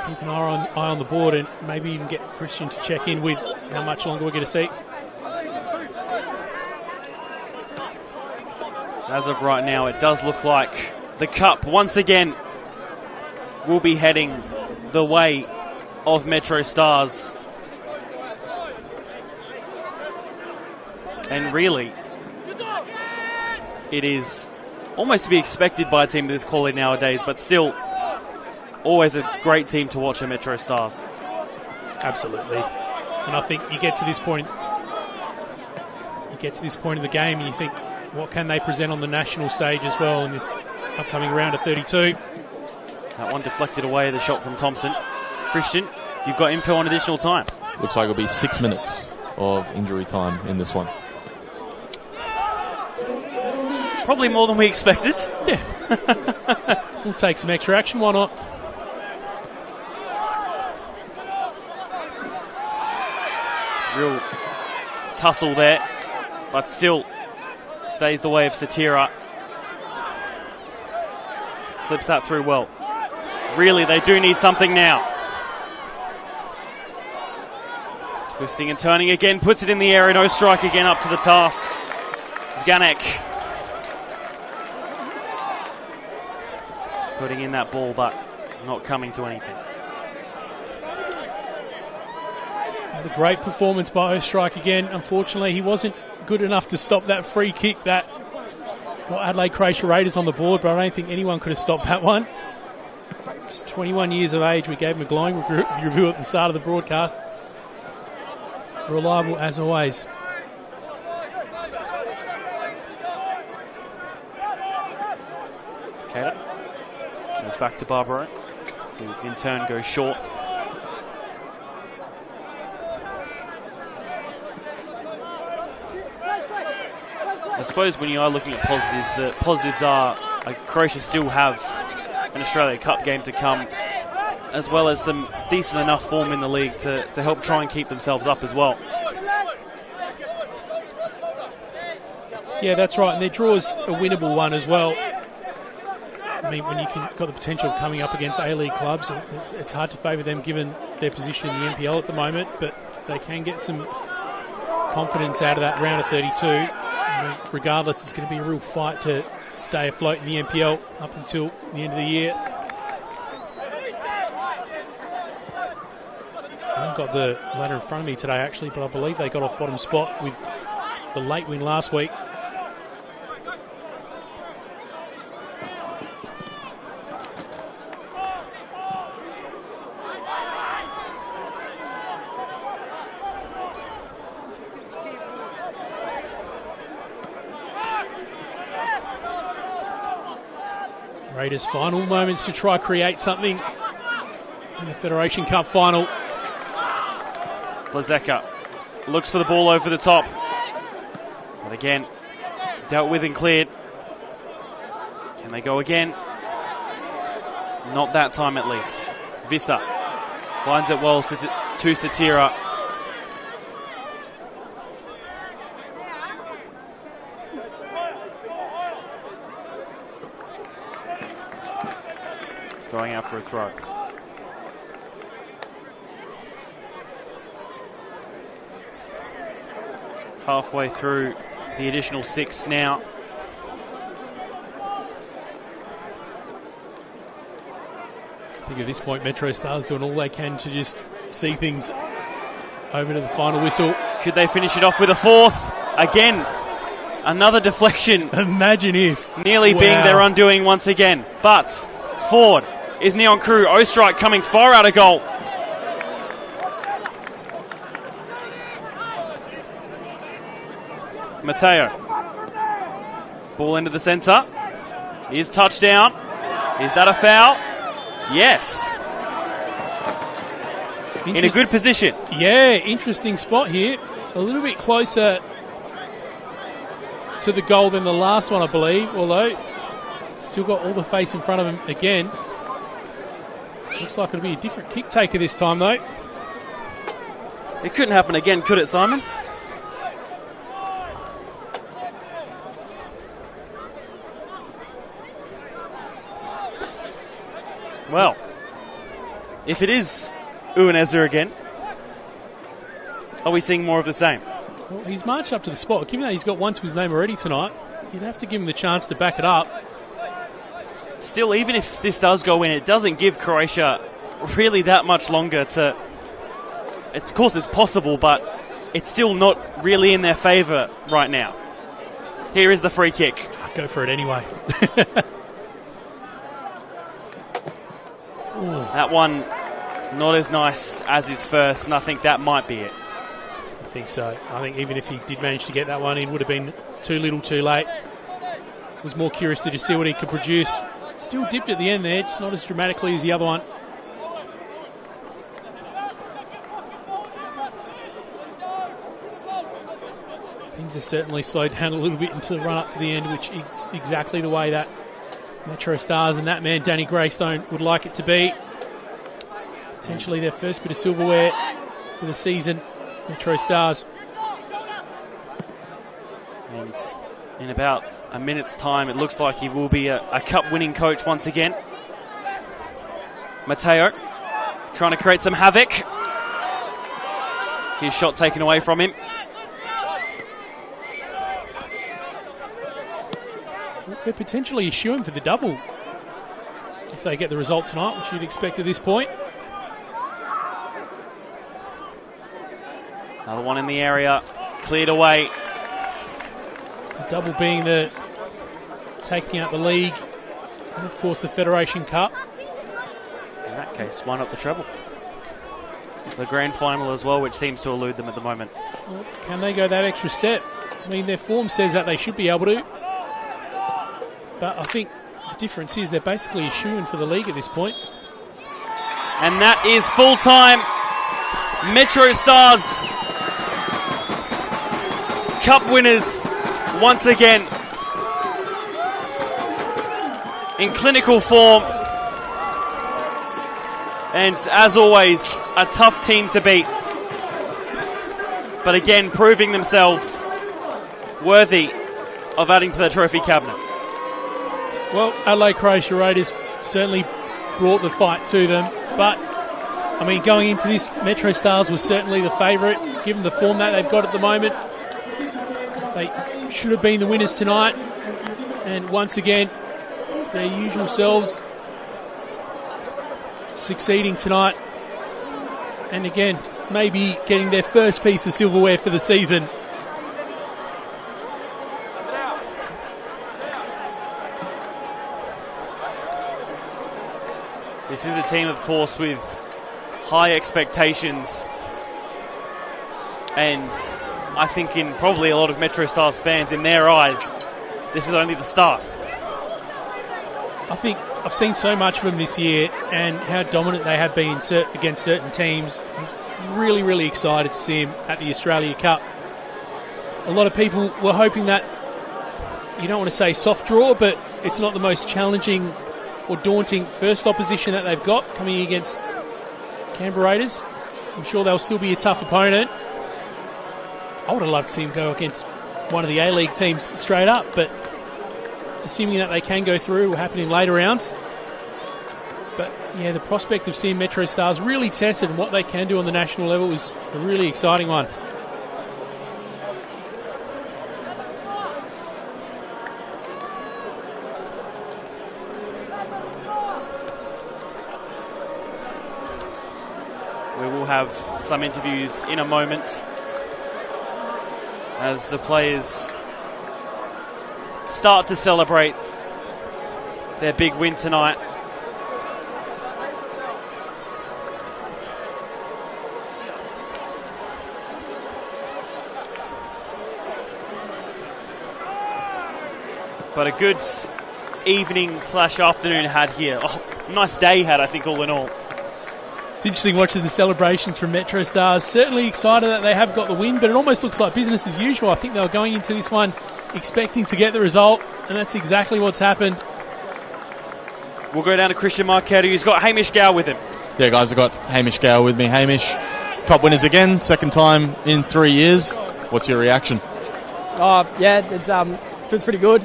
[SPEAKER 3] We'll keep an eye on the board and maybe even get Christian to check in with how much longer we're going to see.
[SPEAKER 2] As of right now, it does look like the cup once again will be heading the way of MetroStars. And really, it is almost to be expected by a team of this quality nowadays, but still always a great team to watch at MetroStars.
[SPEAKER 3] Absolutely. And I think you get to this point in the game and you think, what can they present on the national stage as well in this upcoming round of 32?
[SPEAKER 2] That one deflected away, the shot from Thompson. Christian, you've got info on additional time.
[SPEAKER 4] Looks like it'll be 6 minutes of injury time in this one.
[SPEAKER 2] Probably more than we expected.
[SPEAKER 3] Yeah. We'll take some extra action, why not?
[SPEAKER 2] Real tussle there, but still stays the way of Satira. Slips that through well. Really, they do need something now. Twisting and turning again, puts it in the air, and no strike again up to the task. Zganek putting in that ball, but not coming to anything.
[SPEAKER 3] The great performance by Ostrike again. Unfortunately, he wasn't good enough to stop that free kick that got Adelaide Croatia Raiders on the board, but I don't think anyone could have stopped that one. Just 21 years of age. We gave him a glowing review at the start of the broadcast. Reliable as always.
[SPEAKER 2] Cater goes back to Barbaro, who in turn goes short. I suppose when you are looking at positives, the positives are Croatia still have an Australia Cup game to come, as well as some decent enough form in the league to help try and keep themselves up as well.
[SPEAKER 3] Yeah, that's right, and their draw is a winnable one as well. I mean, when you've got the potential of coming up against A-League clubs, it's hard to favour them given their position in the NPL at the moment, but if they can get some confidence out of that round of 32, I mean, regardless, it's going to be a real fight to stay afloat in the NPL up until the end of the year. haven't got the ladder in front of me today, actually, but I believe they got off bottom spot with the late win last week. Raiders' final moments to try create something in the Federation Cup final.
[SPEAKER 2] Blazeka looks for the ball over the top. But again, dealt with and cleared. Can they go again? Not that time at least. Visser finds it well to Satira. Going out for a throw. Halfway through the additional 6 now.
[SPEAKER 3] I think at this point MetroStars doing all they can to just see things over to the final whistle.
[SPEAKER 2] Could they finish it off with a 4th? Again, another deflection.
[SPEAKER 3] Imagine if.
[SPEAKER 2] Nearly being their undoing once again. But Ford is Neon Crew. Ostrike coming far out of goal. Mateo. Ball into the centre. Is touchdown. Is that a foul? Yes. In a good position.
[SPEAKER 3] Yeah, interesting spot here. A little bit closer to the goal than the last one, I believe. Although, still got all the face in front of him again. Looks like it'll be a different kick taker this time, though.
[SPEAKER 2] It couldn't happen again, could it, Simon? Well, if it is Uwaneza again, are we seeing more of the same?
[SPEAKER 3] Well, he's marched up to the spot. Given that he's got one to his name already tonight, you'd have to give him the chance to back it up.
[SPEAKER 2] Still, even if this does go in, it doesn't give Croatia really that much longer to... Of course, it's possible, but it's still not really in their favour right now. Here is the free kick.
[SPEAKER 3] I'd go for it anyway.
[SPEAKER 2] That one, not as nice as his first, and I think that might be it.
[SPEAKER 3] I think so. I think even if he did manage to get that one in, would have been too little too late. Was more curious to just see what he could produce. Still dipped at the end there, just not as dramatically as the other one. Things are certainly slowed down a little bit into the run up to the end, which is exactly the way that MetroStars and that man Danny Greystone would like it to be. Potentially their first bit of silverware for the season, MetroStars.
[SPEAKER 2] And in about a minute's time, it looks like he will be a cup-winning coach once again. Mateo trying to create some havoc. His shot taken away from him.
[SPEAKER 3] They're potentially issuing for the double if they get the result tonight, which you'd expect at this point.
[SPEAKER 2] Another one in the area, cleared away.
[SPEAKER 3] The double being the taking out the league and of course the Federation Cup.
[SPEAKER 2] In that case, why not the treble? The grand final as well, which seems to elude them at the moment.
[SPEAKER 3] Well, can they go that extra step? I mean, their form says that they should be able to. But I think the difference is they're basically a shoo-in for the league at this point.
[SPEAKER 2] And that is full-time. MetroStars Cup winners once again in clinical form. And as always, a tough team to beat. But again, proving themselves worthy of adding to the trophy cabinet.
[SPEAKER 3] Well, Adelaide Croatia Raiders certainly brought the fight to them. But, I mean, going into this, MetroStars was certainly the favourite, given the form that they've got at the moment. They should have been the winners tonight. And once again, their usual selves succeeding tonight. And again, maybe getting their first piece of silverware for the season.
[SPEAKER 2] This is a team, of course, with high expectations, and I think in probably a lot of MetroStars fans, in their eyes, this is only the start.
[SPEAKER 3] I think I've seen so much of them this year and how dominant they have been against certain teams. I'm really, really excited to see them at the Australia Cup. A lot of people were hoping that, you don't want to say soft draw, but it's not the most challenging or daunting first opposition that they've got coming against Canberra Raiders. I'm sure they'll still be a tough opponent. I would have loved to see them go against one of the A-League teams straight up, but assuming that they can go through, will happen in later rounds. But yeah, the prospect of seeing MetroStars really tested and what they can do on the national level is a really exciting one.
[SPEAKER 2] We will have some interviews in a moment as the players start to celebrate their big win tonight. But a good evening / afternoon had here. Oh, nice day had, I think, all in all.
[SPEAKER 3] It's interesting watching the celebrations from MetroStars. Certainly excited that they have got the win, but it almost looks like business as usual. I think they were going into this one expecting to get the result, and that's exactly what's happened.
[SPEAKER 2] We'll go down to Christian Marquette, who's got Hamish Gow with him.
[SPEAKER 4] Yeah, guys, I've got Hamish Gow with me. Hamish, Cup winners again, second time in 3 years. What's your reaction?
[SPEAKER 9] Yeah, it's feels pretty good.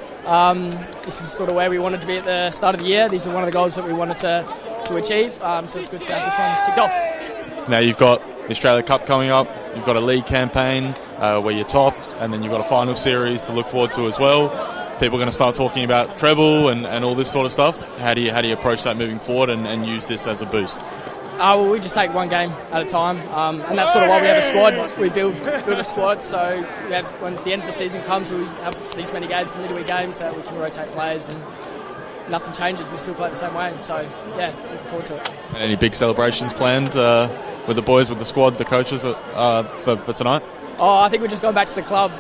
[SPEAKER 9] This is sort of where we wanted to be at the start of the year. These are one of the goals that we wanted to achieve, so it's good to have this one ticked off.
[SPEAKER 4] Now you've got the Australia Cup coming up, you've got a league campaign where you're top, and then you've got a final series to look forward to as well. People are going to start talking about treble and all this sort of stuff. How do you approach that moving forward and use this as a boost?
[SPEAKER 9] Well, we just take one game at a time, and that's sort of why we have a squad. We build a squad, so we have, when the end of the season comes, we have these many games, the midweek games, that we can rotate players, and nothing changes. We still play the same way, so yeah, looking forward to it.
[SPEAKER 4] And any big celebrations planned with the boys, with the squad, the coaches for tonight?
[SPEAKER 9] I think we're just going back to the club,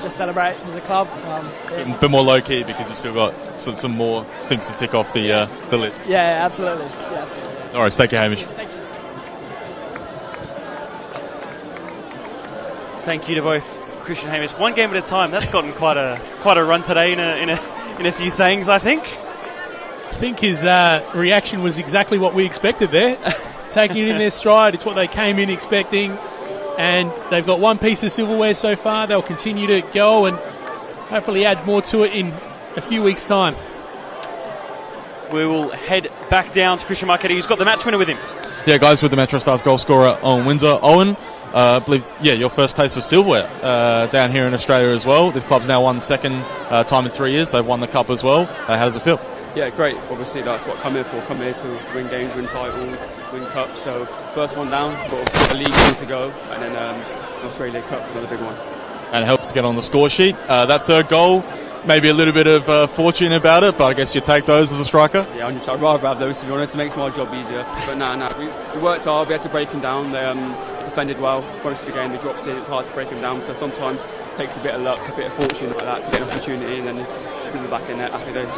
[SPEAKER 9] just celebrate as a club.
[SPEAKER 4] A bit more low key because you've still got some more things to tick off the list.
[SPEAKER 9] Yeah, absolutely. Yeah, absolutely.
[SPEAKER 4] All right, thank you, Hamish.
[SPEAKER 9] Yes, thank you.
[SPEAKER 2] Thank you to both Christian and Hamish. One game at a time. That's gotten quite a run today in a few sayings, I think.
[SPEAKER 3] I think his reaction was exactly what we expected there. Taking it in their stride. It's what they came in expecting. And they've got one piece of silverware so far. They'll continue to go and hopefully add more to it in a few weeks' time.
[SPEAKER 2] We will head back down to Christian Marquette, who's got the match winner with him.
[SPEAKER 4] Yeah, guys, with the MetroStars goal scorer, Owen Windsor. Owen, I believe, your first taste of silverware down here in Australia as well. This club's now won the second time in 3 years. They've won the cup as well. How does it feel?
[SPEAKER 10] Yeah, great. Obviously, that's what I come here for. Come here to win games, win titles, win cups. So, first one down, got a league game to go, and then the Australia Cup, another big one.
[SPEAKER 4] And it helps to get on the score sheet. That third goal, maybe a little bit of fortune about it, but I guess you take those as a striker.
[SPEAKER 10] Yeah, I'd rather have those, to be honest. It makes my job easier. But we worked hard. We had to break them down. They defended well. Most of the game, they dropped in. It's hard to break them down. So sometimes it takes a bit of luck, a bit of fortune like that to get an opportunity, and then put them back in there. Happy days.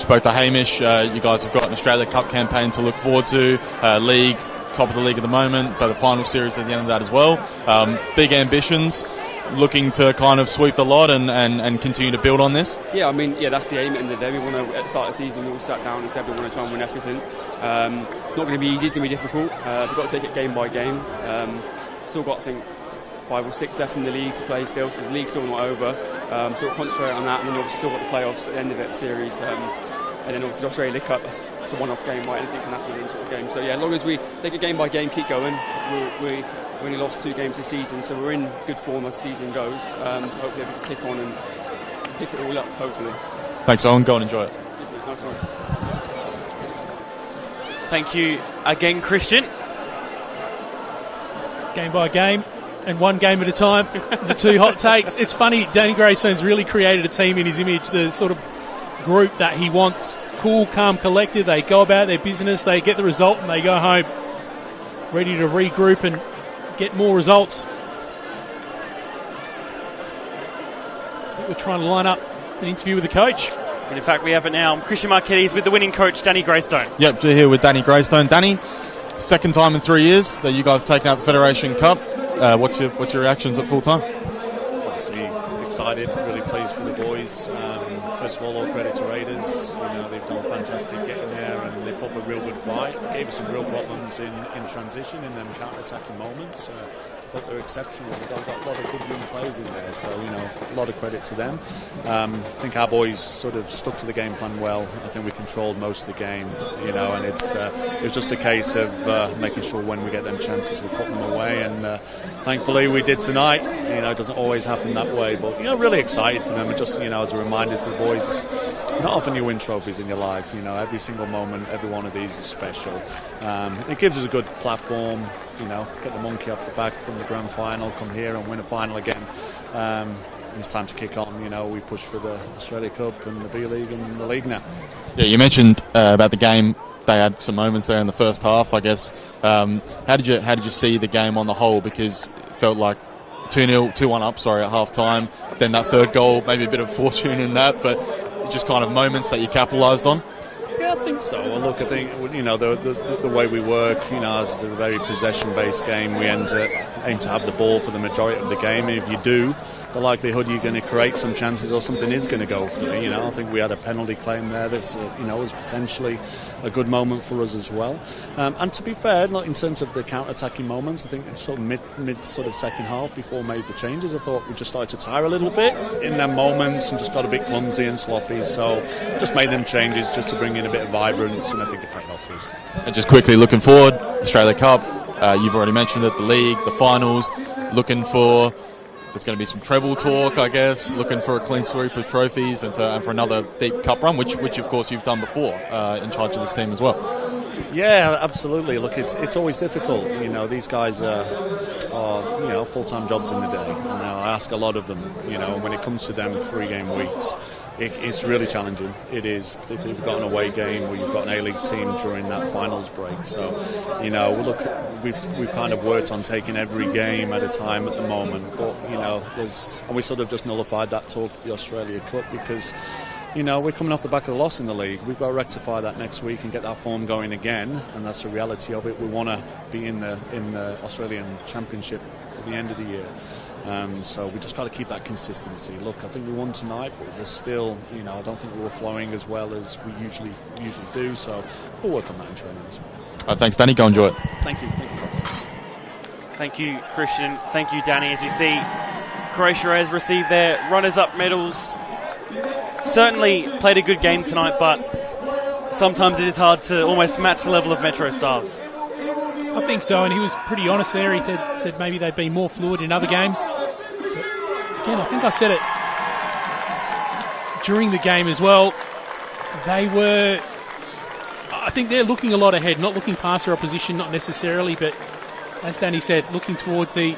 [SPEAKER 4] Spoke to Hamish. You guys have got an Australia Cup campaign to look forward to. League, top of the league at the moment, but the final series at the end of that as well. Big ambitions. Looking to kind of sweep the lot and continue to build on this?
[SPEAKER 10] Yeah, that's the aim at the end of the day. We want to, at the start of the season, we all sat down and said we want to try and win everything. Not going to be easy, it's going to be difficult. We've got to take it game by game. Still got, I think, 5 or 6 left in the league to play still, so the league's still not over. So we'll concentrate on that, and then obviously still got the playoffs at the end of it, series. And then obviously the Australia Cup, it's a one-off game, right? Anything can happen in this sort of game. So yeah, as long as we take it game by game, keep going, we only lost 2 games this season, so we're in good form as the season goes. So hopefully we can kick on and pick it all up, hopefully.
[SPEAKER 4] Thanks, Owen. Go and enjoy it.
[SPEAKER 10] Nice one.
[SPEAKER 2] Thank you again, Christian.
[SPEAKER 3] game by game and one game at a time. The two hot takes. It's funny, Danny Greystone's really created a team in his image, the sort of group that he wants. Cool, calm, collected. They go about their business, they get the result, and they go home ready to regroup and get more results. We're trying to line up an interview with the coach.
[SPEAKER 2] And in fact, we have it now. Christian Marquetti's with the winning coach, Danny Greystone.
[SPEAKER 4] Yep, we're here with Danny Greystone. Danny, second time in 3 years that you guys have taken out the Federation Cup. What's your reactions at full time?
[SPEAKER 11] Obviously excited, really pleased for the boys. First of all credit to Raiders. They've done fantastic getting there, and they put up a real good fight. Gave us some real problems in transition in them counter-attacking moments. I thought they were exceptional. They've got a lot of good young players in there, so a lot of credit to them. I think our boys sort of stuck to the game plan well. I think we controlled most of the game, and it was just a case of making sure when we get them chances we put them away, and thankfully we did tonight. It doesn't always happen that way, but really excited for them, and just as a reminder to the boys, not often you win trophies in your life. Every single moment, every one of these is special. It gives us a good platform. Get the monkey off the back from the grand final, come here and win a final again. It's time to kick on. We push for the Australia Cup and the B-League and the league now. Yeah, you mentioned about the game. They had some moments there in the first half, I guess. How did you see the game on the whole? Because it felt like 2-1 up, at half time. Then that third goal, maybe a bit of fortune in that, but just kind of moments that you capitalised on. Yeah, I think so. Well, look, I think the way we work, as it's a very possession-based game, we aim to have the ball for the majority of the game. And if you do, the likelihood you're going to create some chances or something is going to go for you. I think we had a penalty claim there that's was potentially a good moment for us as well. And to be fair, not in terms of the counter-attacking moments, I think sort of mid sort of second half before we made the changes, I thought we just started to tire a little bit in them moments and just got a bit clumsy and sloppy. So just made them changes just to bring in a bit of vibrance, and I think it paid off for us.
[SPEAKER 4] And just quickly looking forward, Australia Cup. You've already mentioned it, the league, the finals. Looking for. There's going to be some treble talk, I guess, looking for a clean sweep of trophies and for another deep cup run, which of course you've done before in charge of this team as well.
[SPEAKER 11] Yeah, absolutely. Look, it's always difficult. These guys are full-time jobs in the day. I ask a lot of them, when it comes to them 3-game weeks. It's really challenging. It is, particularly if you've got an away game or you've got an A-League team during that finals break. So, look, we've kind of worked on taking every game at a time at the moment. But, and we sort of just nullified that talk of the Australia Cup because, we're coming off the back of the loss in the league. We've got to rectify that next week and get that form going again, and that's the reality of it. We want to be in the Australian Championship at the end of the year. So we just got to keep that consistency. Look, I think we won tonight, but there's still, I don't think we were flowing as well as we usually do. So we'll work on that in training as well.
[SPEAKER 4] Thanks, Danny. Go enjoy it.
[SPEAKER 11] Thank you.
[SPEAKER 2] Thank you, Christian. Thank you, Danny. As we see, Croatia has received their runners-up medals. Certainly played a good game tonight, but sometimes it is hard to almost match the level of MetroStars.
[SPEAKER 3] I think so, and he was pretty honest there. He said maybe they've been more fluid in other games. But again, I think I said it during the game as well. I think they're looking a lot ahead, not looking past their opposition, not necessarily, but as Danny said, looking towards both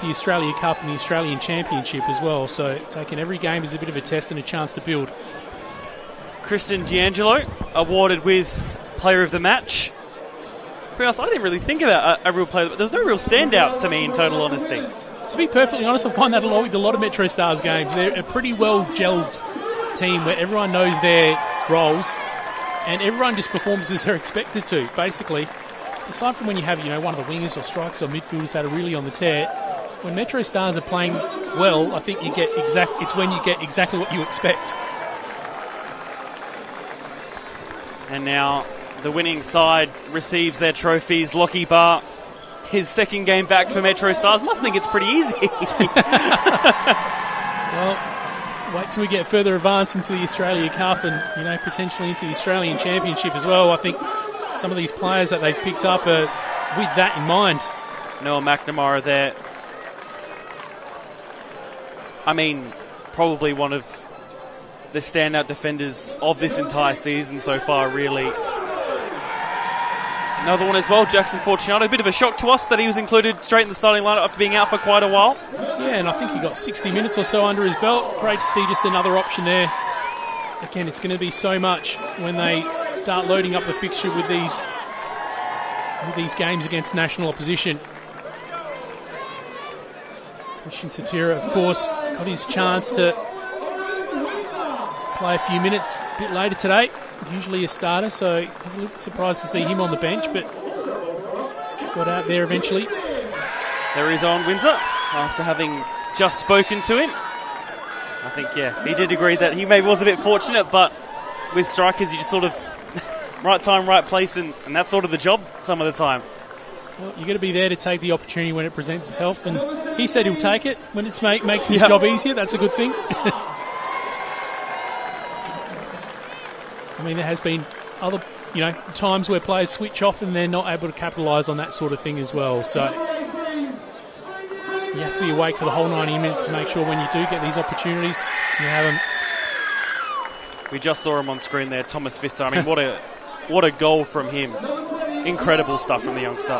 [SPEAKER 3] the Australia Cup and the Australian Championship as well. So taking every game as a bit of a test and a chance to build.
[SPEAKER 2] Christian D'Angelo awarded with Player of the Match. To be honest, I didn't really think about a real player, but there's no real standout to me in total honesty.
[SPEAKER 3] To be perfectly honest, I find that a lot with a lot of MetroStars games. They're a pretty well gelled team where everyone knows their roles and everyone just performs as they're expected to, basically. Aside from when you have, one of the wingers or strikers or midfielders that are really on the tear, when MetroStars are playing well, I think it's when you get exactly what you expect.
[SPEAKER 2] And now the winning side receives their trophies. Lockie Barr, his second game back for MetroStars. Must think it's pretty easy.
[SPEAKER 3] Well, wait till we get further advanced into the Australia Cup and, potentially into the Australian Championship as well. I think some of these players that they've picked up are with that in mind.
[SPEAKER 2] Noah McNamara there. I mean, probably one of the standout defenders of this entire season so far, really. Another one as well, Jackson Fortunato. A bit of a shock to us that he was included straight in the starting lineup after being out for quite a while.
[SPEAKER 3] Yeah, and I think he got 60 minutes or so under his belt. Great to see just another option there. Again, it's going to be so much when they start loading up the fixture with these games against national opposition. Christian Satira, of course, got his chance to play a few minutes a bit later today. Usually a starter, so I was a little surprised to see him on the bench, but got out there eventually.
[SPEAKER 2] There is Owen Windsor, after having just spoken to him. I think, yeah, he did agree that he maybe was a bit fortunate, but with strikers, you just sort of right time, right place, and that's sort of the job some of the time.
[SPEAKER 3] Well, you've got to be there to take the opportunity when it presents itself, and he said he'll take it when it makes his job easier. That's a good thing. I mean, there has been other, times where players switch off and they're not able to capitalise on that sort of thing as well. So you have to be awake for the whole 90 minutes to make sure when you do get these opportunities, you have them.
[SPEAKER 2] We just saw him on screen there, Thomas Visser. I mean, what a goal from him. Incredible stuff from the youngster.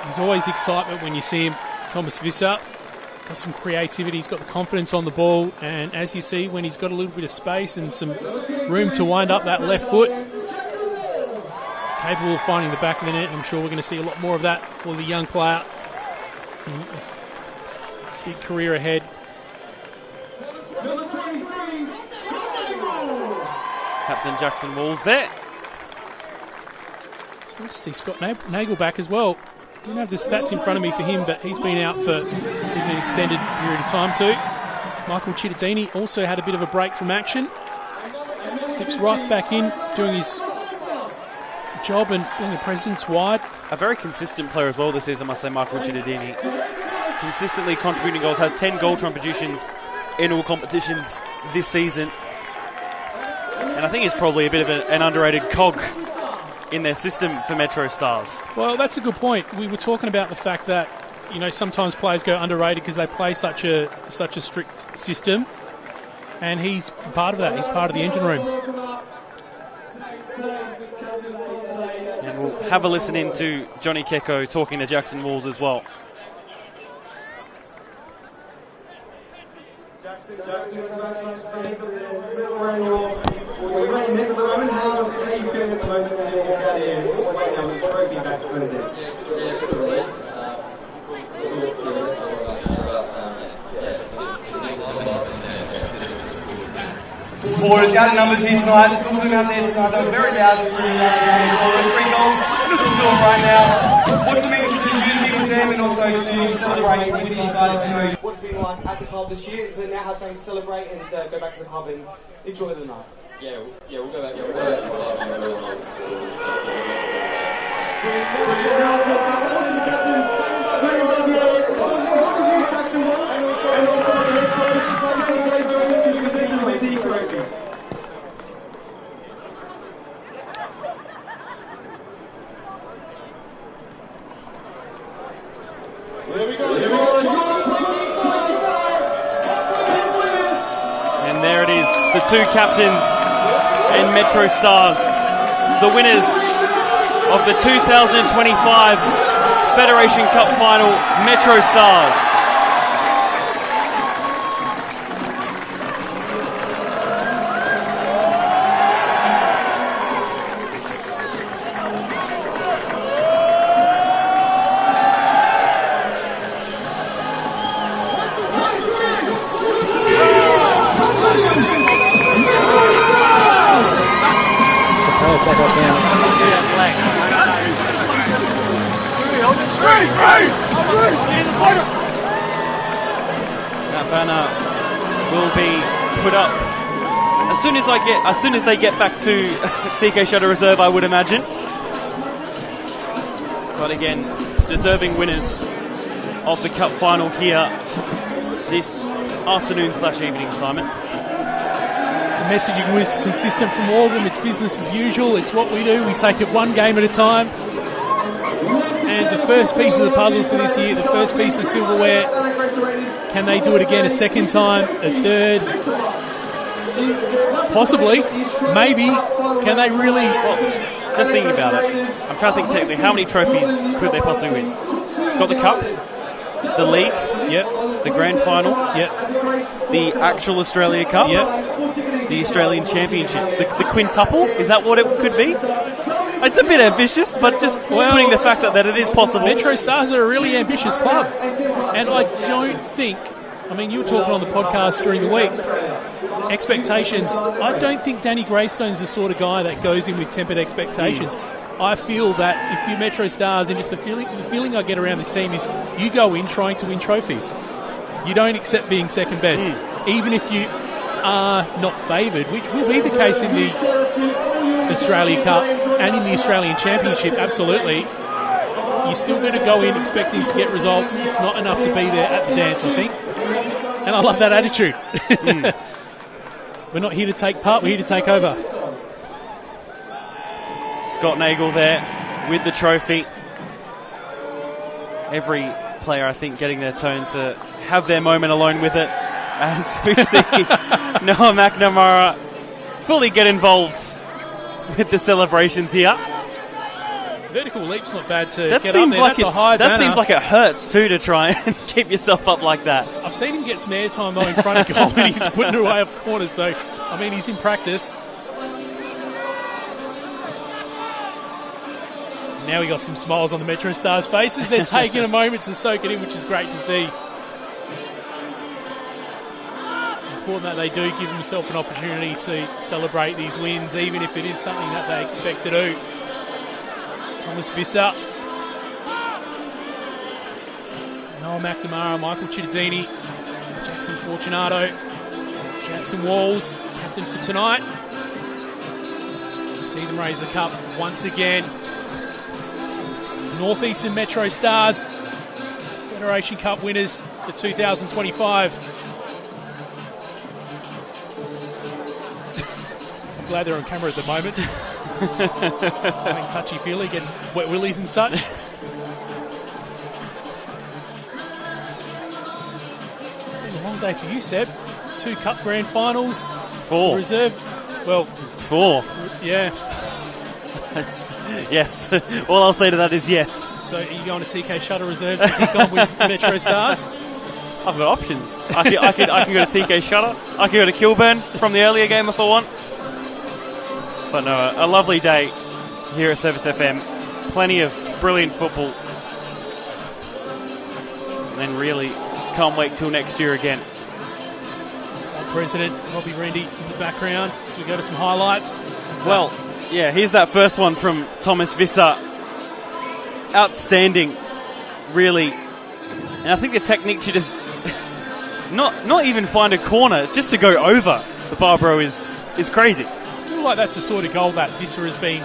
[SPEAKER 3] There's always excitement when you see him, Thomas Visser. Got some creativity, he's got the confidence on the ball, and as you see, when he's got a little bit of space and some room to wind up that left foot, capable of finding the back of the net. I'm sure we're going to see a lot more of that for the young player. Big career ahead.
[SPEAKER 2] Captain Jackson Walls there.
[SPEAKER 3] It's nice to see Scott Nagel back as well. Didn't have the stats in front of me for him, but he's been out for an extended period of time too. Michael Cittadini also had a bit of a break from action. Slips right back in, doing his job and being a presence wide.
[SPEAKER 2] A very consistent player as well this season, I must say, Michael Cittadini. Consistently contributing goals, has 10 goal contributions in all competitions this season. And I think he's probably a bit of an underrated cog in their system for MetroStars.
[SPEAKER 3] Well, that's a good point. We were talking about the fact that, sometimes players go underrated because they play such a strict system, and he's part of that. He's part of the engine room.
[SPEAKER 2] And we'll have a listen into Johnny Kecko talking to Jackson Walls as well.
[SPEAKER 12] Supporters out of numbers here tonight. Looking out there tonight, they were very loud during the game. Those 3 goals. This is doing right now. What's the meaning to you, the team, and also to celebrate with these guys? What's it been like at the club this year? To now have something to celebrate and go back to the pub and enjoy the night.
[SPEAKER 13] Yeah, we'll go back. Yeah, we'll go back to the pub and enjoy the night.
[SPEAKER 2] And there it is, the 2 captains and MetroStars, the winners of the 2025 Federation Cup final, MetroStars. That banner will be put up as soon as they get back to TK Shutter Reserve, I would imagine. But again, deserving winners of the cup final here this afternoon/evening, Simon.
[SPEAKER 3] The messaging was consistent from all of them. It's business as usual. It's what we do. We take it one game at a time. And the first piece of the puzzle for this year, the first piece of silverware, can they do it again a second time, a third? Possibly. Maybe. Can they really
[SPEAKER 2] just thinking about it, I'm trying to think technically how many trophies could they possibly win? Got the cup, the league,
[SPEAKER 3] yep,
[SPEAKER 2] the grand final,
[SPEAKER 3] yep,
[SPEAKER 2] the actual Australia Cup,
[SPEAKER 3] yep,
[SPEAKER 2] the Australian Championship, the quintuple. Is that what it could be? It's a bit ambitious, but just putting the fact that it is possible.
[SPEAKER 3] MetroStars are a really ambitious club, and I don't think. I mean, you were talking on the podcast during the week. Expectations. I don't think Danny Greystone's the sort of guy that goes in with tempered expectations. I feel that if you're MetroStars, and just the feeling I get around this team is you go in trying to win trophies. You don't accept being second best, even if you are not favoured, which will be the case in the Australia Cup and in the Australian Championship. Absolutely. You still got to go in expecting to get results. It's not enough to be there at the dance, I think. And I love that attitude. We're not here to take part, we're here to take over.
[SPEAKER 2] Scott Nagle there with the trophy. Every player, I think, getting their turn to have their moment alone with it. As we see Noah McNamara fully get involved with the celebrations here.
[SPEAKER 3] Vertical leap's not bad to
[SPEAKER 2] that
[SPEAKER 3] get
[SPEAKER 2] seems
[SPEAKER 3] up there.
[SPEAKER 2] like
[SPEAKER 3] That's a high
[SPEAKER 2] that
[SPEAKER 3] banner.
[SPEAKER 2] seems like it hurts too to try and keep yourself up like that.
[SPEAKER 3] I've seen him get some airtime though in front of goal when he's putting it away off the corner, so I mean he's in practice. Now we got some smiles on the MetroStars faces. They're taking a moment to soak it in, which is great to see. Important that they do give themselves an opportunity to celebrate these wins, even if it is something that they expect to do. Thomas Visser, Noah McNamara, Michael Cittadini, Jackson Fortunato, Jackson Walls, captain for tonight. You see them raise the cup once again. Northeastern MetroStars, Federation Cup winners for 2025. I'm glad they're on camera at the moment. Having touchy-feely, getting wet willies and such. It's been a long day for you, Seb. 2 cup grand finals.
[SPEAKER 2] 4.
[SPEAKER 3] Reserve. Well,
[SPEAKER 2] 4.
[SPEAKER 3] Yeah.
[SPEAKER 2] Yes. All I'll say to that is yes.
[SPEAKER 3] So are you going to TK Shutter Reserve to kick on with MetroStars?
[SPEAKER 2] I've got options. I can go to TK Shutter. I can go to Kilburn from the earlier game if I want. But no, a lovely day here at Service FM. Plenty of brilliant football. And then really can't wait till next year again.
[SPEAKER 3] President Robbie Rendy in the background as we go to some highlights.
[SPEAKER 2] Well, yeah, here's that first one from Thomas Visser. Outstanding, really. And I think the technique should just not even find a corner, just to go over the Barbaro is crazy.
[SPEAKER 3] I feel like that's the sort of goal that Visser has been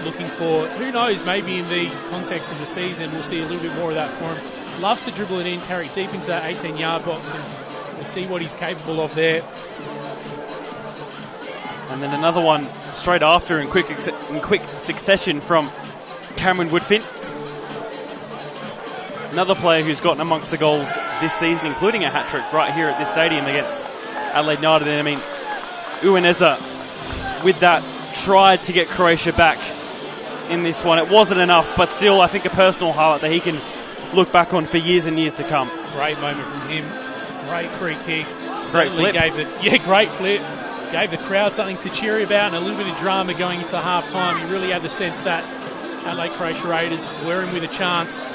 [SPEAKER 3] looking for. Who knows, maybe in the context of the season we'll see a little bit more of that for him. Loves to dribble it in, carry it deep into that 18-yard box, and we'll see what he's capable of there.
[SPEAKER 2] And then another one straight after in quick succession from Cameron Woodfin. Another player who's gotten amongst the goals this season, including a hat-trick right here at this stadium against Adelaide United. And I mean, Uwaneza, with that, tried to get Croatia back in this one. It wasn't enough, but still, I think a personal highlight that he can look back on for years and years to come.
[SPEAKER 3] Great moment from him. Great free kick.
[SPEAKER 2] Great flip.
[SPEAKER 3] Great flip. Gave the crowd something to cheer about and a little bit of drama going into half-time. You really had the sense that Adelaide Croatia Raiders were in with a chance.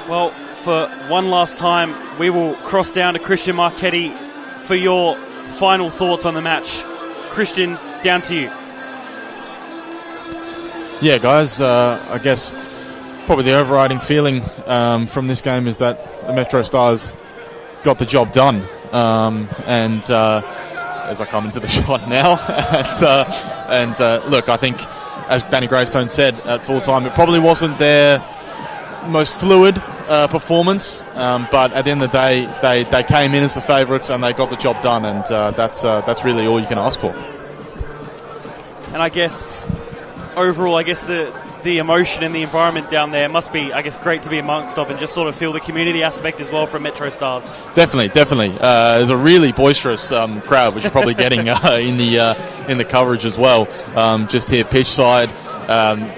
[SPEAKER 3] Well, for one last time, we will cross down to Christian Marchetti for your final thoughts on the match. Christian, down to you.
[SPEAKER 4] Yeah, guys, I guess probably the overriding feeling from this game is that the MetroStars got the job done. And as I come into the shot now, look, I think, as Danny Greystone said at full time, it probably wasn't their most fluid performance, but at the end of the day, they came in as the favourites and they got the job done, and that's really all you can ask for.
[SPEAKER 2] And I guess overall, the the emotion and the environment down there. It must be, I guess, great to be amongst of and just sort of feel the community aspect as well from MetroStars.
[SPEAKER 4] Definitely. There's a really boisterous crowd, which you're probably getting in the coverage as well. Just here pitch side.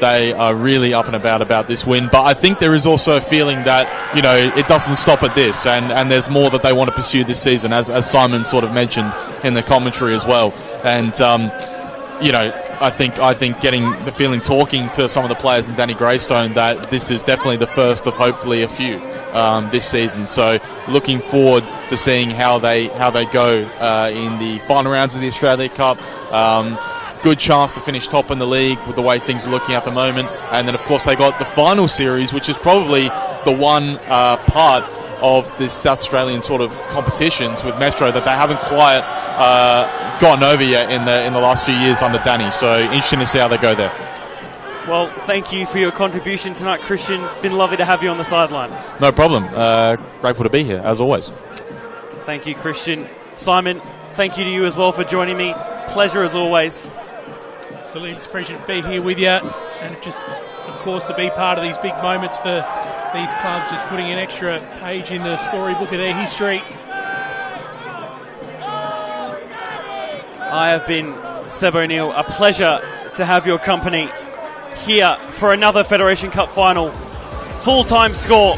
[SPEAKER 4] They are really up and about this win, but I think there is also a feeling that, you know, it doesn't stop at this, and there's more that they want to pursue this season, as Simon sort of mentioned in the commentary as well. And you know, I think getting the feeling, talking to some of the players and Danny Greystone, that this is definitely the first of hopefully a few this season. So looking forward to seeing how they go in the final rounds of the Australia Cup. Good chance to finish top in the league with the way things are looking at the moment. And then, of course, they got the final series, which is probably the one part of the South Australian sort of competitions with Metro that they haven't quite gotten over yet in the last few years under Danny. So interesting to see how they go there.
[SPEAKER 2] Well, thank you for your contribution tonight, Christian. Been lovely to have you on the sideline.
[SPEAKER 4] No problem. Grateful to be here, as always.
[SPEAKER 2] Thank you, Christian. Simon, thank you to you as well for joining me. Pleasure as always.
[SPEAKER 3] Absolutely, it's appreciated to be here with you, and just, of course, to be part of these big moments for these clubs, just putting an extra page in the storybook of their history.
[SPEAKER 2] I have been Seb O'Neill. A pleasure to have your company here for another Federation Cup final. Full-time score: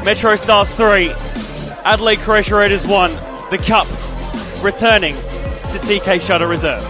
[SPEAKER 2] MetroStars 3, Adelaide Croatia Raiders 1. The cup returning to TK Shutter Reserve.